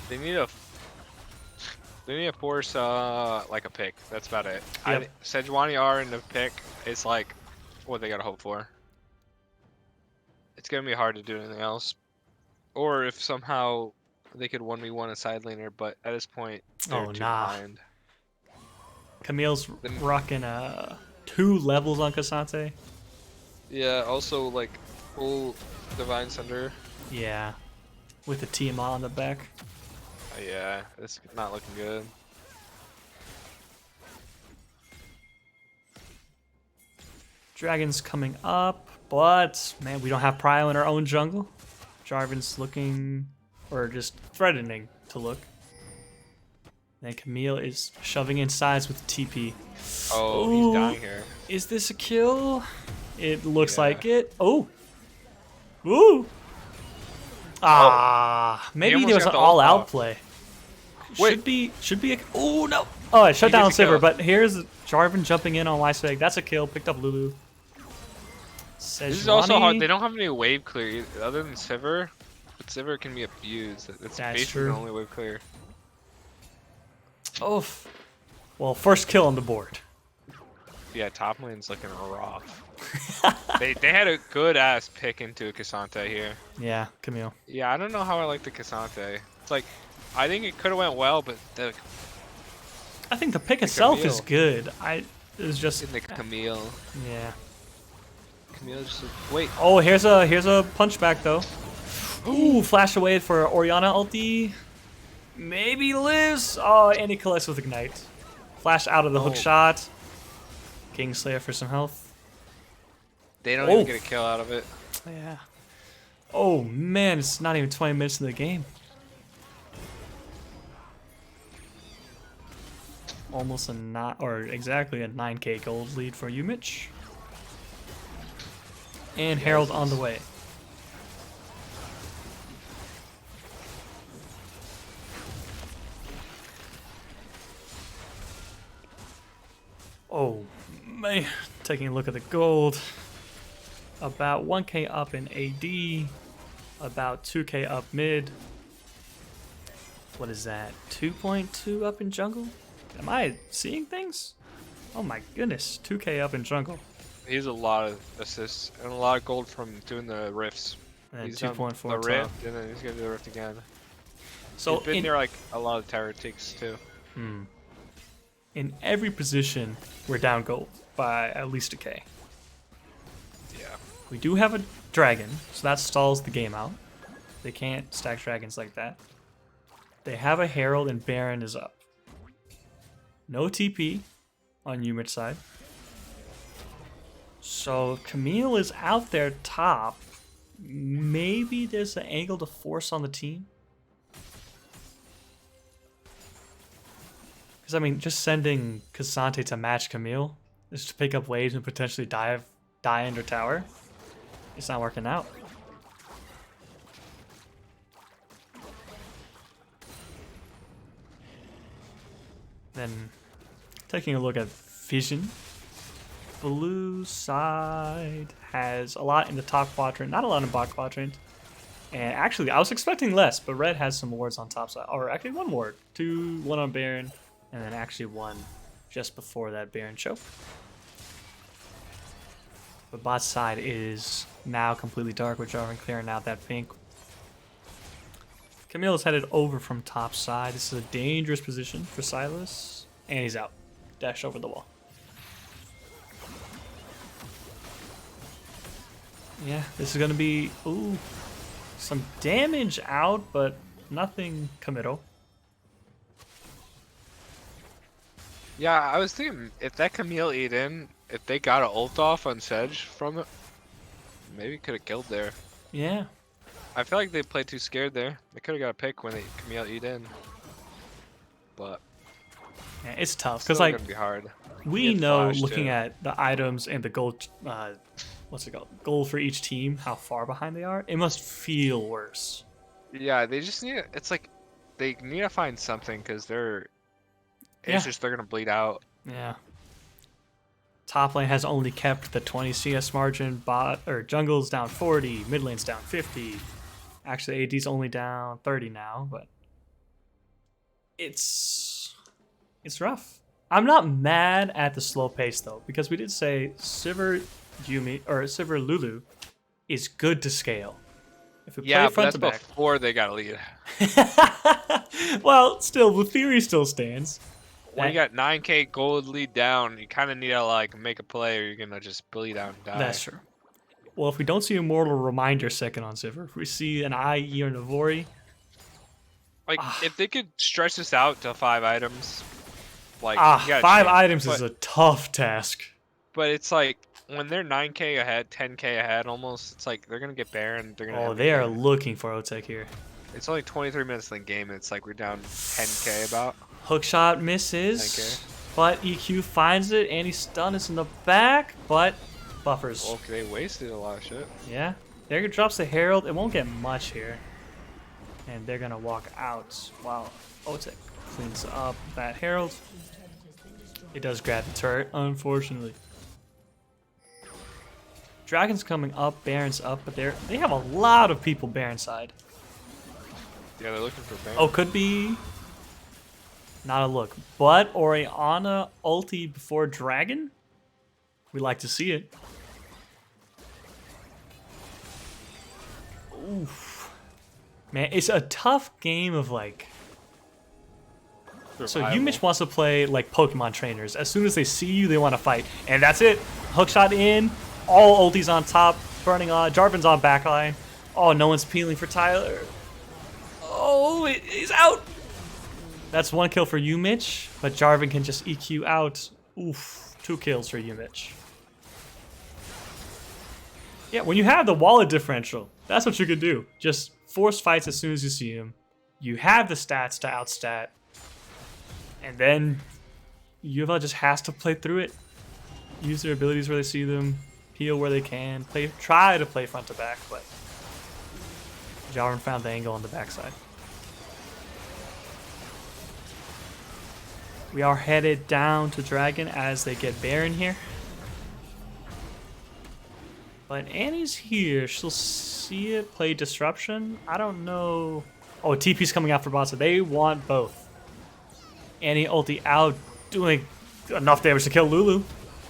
They need to force like a pick. That's about it. Yep. Sejuani R in the pick is like what they gotta hope for. It's gonna be hard to do anything else. Or if somehow they could 1v1 a side laner, but at this point, they're Oh, too nah. behind. Camille's Then- rocking 2 levels on Cassante. Yeah, also like full Divine Sunder. Yeah. With the TMA on the back. Yeah, it's not looking good. Dragon's coming up, but man, we don't have Prio in our own jungle. Jarvan's looking, or just threatening to look. Then Camille is shoving in sides with TP. Oh, Ooh. he's dying here. Is this a kill? It looks Yeah. like it. Oh. Ooh. Ah, maybe almost there was got an the ult all-out off. play. Wait. Should be a. Oh no! Oh, I shut He down gets a Sivir, kill. but here's Jarvan jumping in on Wiseweg. That's a kill. Picked up Lulu. This is also hard. Sejuani. They don't have any wave clear other than Sivir. But Sivir can be abused. That's basically true. the only wave clear. Oof. Well, first kill on the board. Yeah, top lane's looking rough. they had a good ass pick into a Cassante here. Yeah, Camille. Yeah, I don't know how I like the Cassante. It's like, I think it could have went well, but the I think the pick itself is Camille. good. It was just in the Camille. yeah. Camille just wait. Oh, here's a punchback though. Ooh, flash away for Orianna ulti. Maybe lives. Oh, and he collects with Ignite. Flash out of the hook Oh. shot. Kingslayer for some health. They don't Oh. even get a kill out of it. Yeah. Oh man, it's not even 20 minutes in the game. Almost exactly a 9k gold lead for you, Mitch. And Herald on the way. Oh man, taking a look at the gold. About 1k up in AD, about 2k up mid. What is that? 2.2 up in jungle? Am I seeing things? Oh my goodness, 2k up in jungle. He's a lot of assists and a lot of gold from doing the rifts. And He's done 2.4 the top. rift, and then he's gonna do the rift again. So He's been in, near like a lot of tower takes too. in every position, we're down gold by at least a k. Yeah. We do have a dragon, so that stalls the game out. They can't stack dragons like that. They have a herald and Baron is up. No TP on Umid's side. So Camille is out there top. Maybe there's an angle to force on the team. Because I mean, just sending Cassante to match Camille is to pick up waves and potentially die under tower. It's not working out. Then taking a look at vision. Blue side has a lot in the top quadrant, not a lot in bot quadrant. And actually, I was expecting less, but red has some wards on top side. Or actually one ward. One on Baron, and then actually one just before that Baron choke. But bot side is now completely dark with Jarvan clearing out that pink. Camille is headed over from top side. This is a dangerous position for Silas. And he's out. Dash over the wall. Yeah, this is going to be some damage out, but nothing committal. Yeah, I was thinking if that Camille ate in, if they got an ult off on Sedge from it, maybe could have killed there. Yeah. I feel like they played too scared there. They could have got a pick when they Camille eat in. But Yeah, it's tough still because like gonna be hard. we He had know flash, looking too. at the items and the gold, what's it called? Gold for each team, how far behind they are. It must feel worse. Yeah, they just need. It's like they need to find something because they're. Yeah. It's just they're gonna bleed out. Yeah. Top lane has only kept the 20 CS margin. Bot or jungle's down 40. Mid lane's down 50. Actually, AD's only down 30 now, but it's rough. I'm not mad at the slow pace though, because we did say Sivir Lulu is good to scale. If we Yeah, play but front that's to back. before they got a lead. Well, still, the theory still stands. When you got 9k gold lead down, you kind of need to like make a play, or you're gonna just bleed out and die. That's true. Well, if we don't see a Mortal Reminder second on Sivir, if we see an IE or Navori, Like if they could stretch this out to 5 items, like you got a 5 chance, items is a tough task. But it's like when they're 9k ahead, 10k ahead almost, it's like they're gonna get Baron. They're gonna. Oh, end they the are game. looking for Otek here. It's only 23 minutes in the game. And it's like we're down 10k about. Hookshot misses, but EQ finds it, and he's stunned. It's in the back, but buffers. Okay, they wasted a lot of shit. Yeah, there drops the Herald. It won't get much here, and they're gonna walk out while Otek cleans up that Herald. It does grab the turret, unfortunately. Dragon's coming up, Baron's up, but they have a lot of people Baron side. Yeah, they're looking for Baron. Oh, could be not a look, but Orianna ulti before Dragon. We like to see it. Oof, man, it's a tough game of like. So Survival. Umich wants to play like Pokemon trainers. As soon as they see you, they want to fight, and that's it. Hookshot in. All ultis on top, burning on. Jarvan's on backline. Oh, no one's peeling for Tyler. Oh, he's out. That's 1 kill for Umich, but Jarvan can just EQ out. Oof, 2 kills for Umich. Yeah, when you have the wallet differential, that's what you can do. Just force fights as soon as you see him. You have the stats to outstat. And then Yuval just has to play through it. Use their abilities where they see them. Heal where they can. Try to play front to back, but Jarvan found the angle on the backside. We are headed down to Dragon as they get Baron here. But Annie's here. She'll see it, play Disruption. I don't know. Oh, TP's coming out for bot, so they want both. Annie ulti out, doing enough damage to kill Lulu.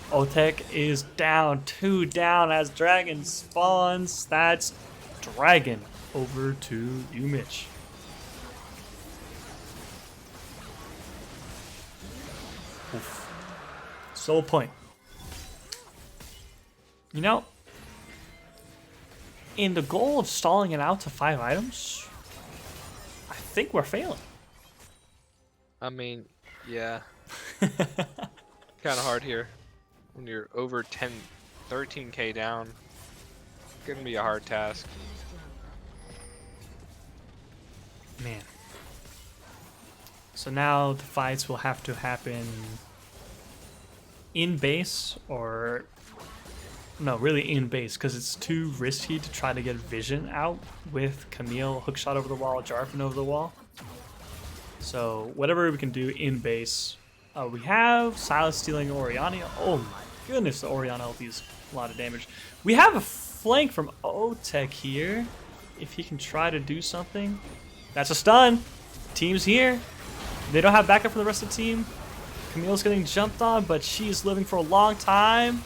Otek is down, 2 down as Dragon spawns. That's Dragon over to Umich. Oof. Soul point. You know, in the goal of stalling it out to 5 items, I think we're failing. I mean, yeah. Kind of hard here. When you're over 13k down, it's gonna be a hard task. Man. So now the fights will have to happen in base or... No, really in base, because it's too risky to try to get Vision out with Camille hookshot over the wall, Jarvan over the wall. So whatever we can do in base. We have Silas stealing Orianna. Oh my goodness, the Orianna ulti is a lot of damage. We have a flank from Otek here. If he can try to do something. That's a stun. Team's here. They don't have backup for the rest of the team. Camille's getting jumped on, but she's living for a long time.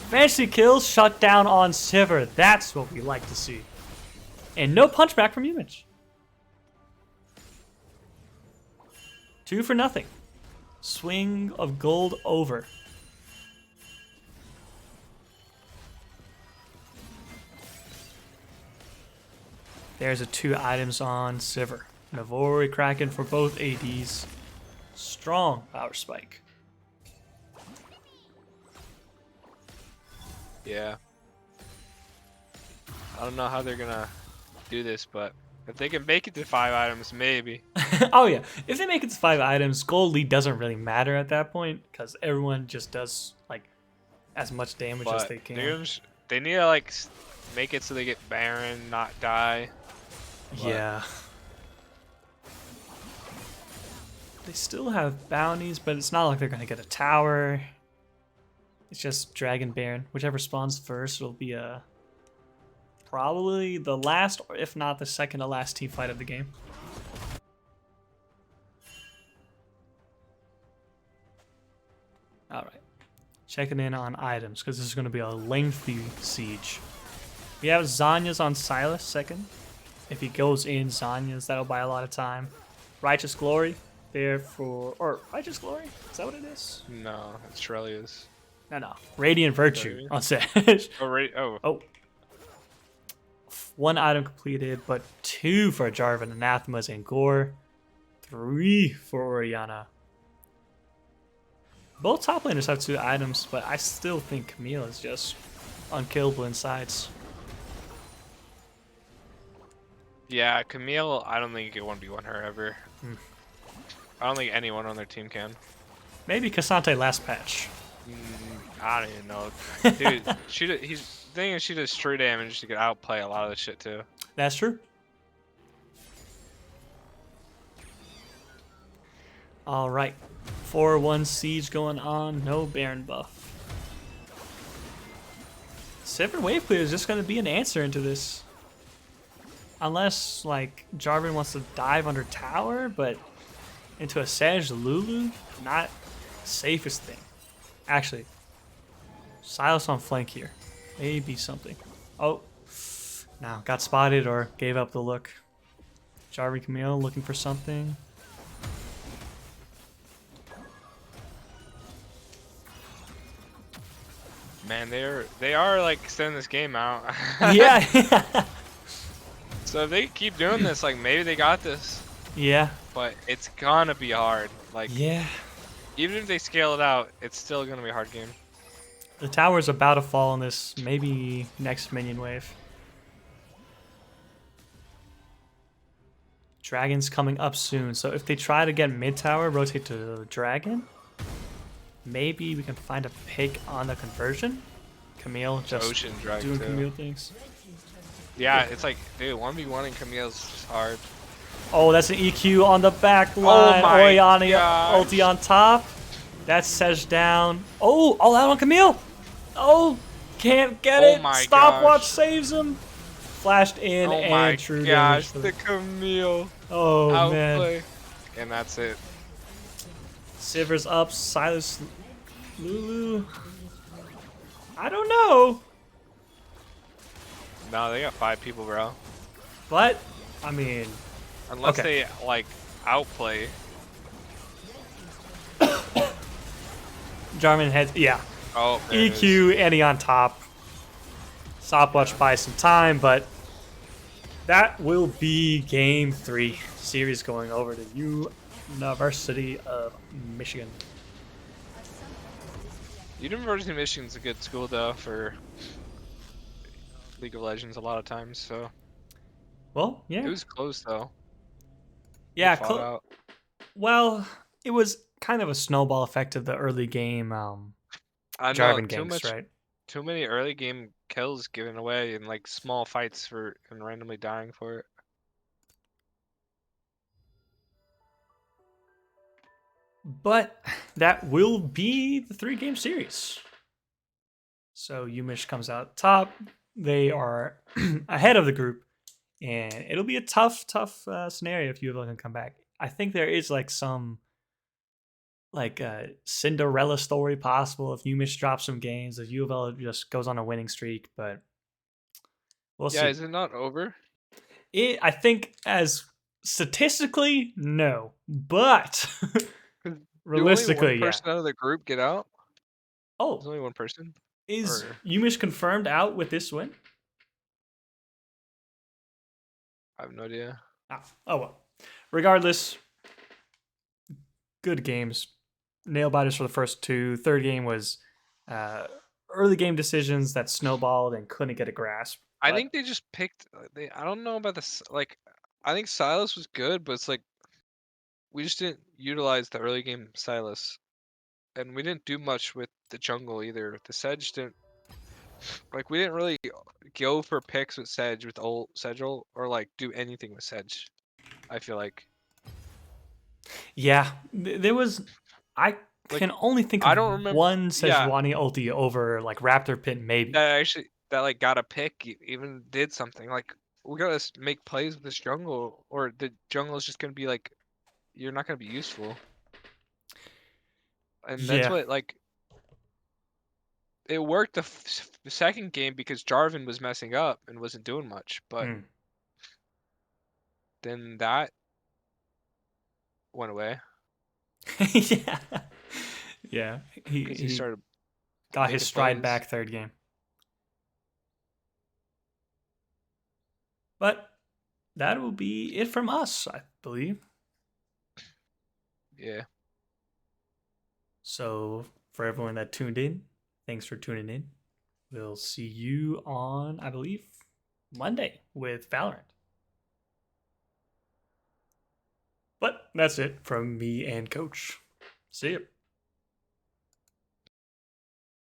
Fantasy kills shut down on Sivir. That's what we like to see. And no punchback from Umich. 2 for nothing. Swing of gold over. There's a 2 items on Sivir. Navori Kraken for both ADs. Strong power spike. Yeah. I don't know how they're gonna do this, but if they can make it to 5 items, maybe. Oh yeah, if they make it to 5 items, gold lead doesn't really matter at that point because everyone just does like as much damage as But they can. they need to like make it so they get Baron, not die. But Yeah. They still have bounties, but it's not like they're gonna get a tower. It's just Dragon Baron. Whichever spawns first will be probably the last, or if not the second to last team fight of the game. Alright. Checking in on items, because this is going to be a lengthy siege. We have Zanya's on Silas second. If he goes in Zanya's, that'll buy a lot of time. Righteous Glory there for, or Righteous Glory? Is that what it is? No, it's Trellia's. No. Radiant Virtue Sorry. on Sedge. Oh, right. Oh. Oh. 1 item completed, but 2 for Jarvan, Anathemas, and Gore. 3 for Oriana. Both top laners have 2 items, but I still think Camille is just unkillable in sides. Yeah, Camille, I don't think it 1v1 her ever. Hmm. I don't think anyone on their team can. Maybe Cassante last patch. I don't even know. Dude, the thing is she does true damage. She could outplay a lot of the shit too. That's true. All right. 4-1 siege going on. No Baron buff. 7 wave clear is just going to be an answer into this. Unless, like, Jarvan wants to dive under tower, but into a Sedge Lulu, not safest thing. Actually, Silas on flank here. Maybe something. Oh, no, got spotted or gave up the look. Jarvan Camille looking for something. Man, they are like extending this game out. Yeah. So if they keep doing this, like maybe they got this. Yeah. But it's gonna be hard. Like Yeah. even if they scale it out, it's still gonna be a hard game. The tower's about to fall in this maybe next minion wave. Dragon's coming up soon, so if they try to get mid tower, rotate to the dragon, maybe we can find a pick on the conversion. Camille just Ocean drag doing too. Camille things. Yeah, it's like, dude, 1v1 in Camille's just hard. Oh, that's an EQ on the back line. my Oriana gosh. ulti on top. That's Sedge down. Oh, all out on Camille. Oh, can't get Oh it. my Stopwatch gosh. saves him. Flashed in Oh and my true gosh, damage. the Camille Oh man. outplay. And that's it. Sivir's up. Silas Lulu. I don't know. No, they got 5 people, bro. But, I mean, Unless Okay. they like outplay. Jarvan heads. Yeah. Oh, there it is. EQ, Annie on top. Stopwatch buys some time, but that will be game 3. Series going over to University of Michigan. University of Michigan's a good school though for League of Legends a lot of times. So Well, it yeah. was close though. Yeah, Fought out. well, it was kind of a snowball effect of the early game I know Jarvan too ganks, much, right? too many early game kills given away and like small fights for and randomly dying for it. But that will be the 3-game series. So Yumish comes out top. They are ahead of the group. And it'll be a tough scenario if UofL can come back. I think there is like some like Cinderella story possible if Yumish drops some games, if UofL just goes on a winning streak, but we'll Yeah, see. is it not over? I think as statistically, no. But Do realistically, only one yeah. person out of the group get out? There's Oh, only one person. is Or- Yumish confirmed out with this win? I have no idea. Oh well. Regardless, good games. Nail biters for the first 2. Third game was early game decisions that snowballed and couldn't get a grasp. I But- think they just picked. I don't know about this. Like, I think Silas was good, but it's like we just didn't utilize the early game Silas, and we didn't do much with the jungle either. The Sedge didn't. Like, we didn't really go for picks with Sedge with old Sedgel or like do anything with Sedge. I feel like. Yeah, there was. I Like, can only think I of don't remember- one yeah. Sejuani ulti over like Raptor Pit, maybe. That like got a pick, even did something. Like, we gotta make plays with this jungle, or the jungle is just gonna be like, you're not gonna be useful. And that's Yeah. what like it worked the second game because Jarvan was messing up and wasn't doing much, but Mm. then that went away Yeah. Yeah. because he He started got his making stride plays. back third game. But that will be it from us, I believe. Yeah. So for everyone that tuned in, thanks for tuning in. We'll see you on, I believe, Monday with Valorant. But that's it from me and Coach. See you.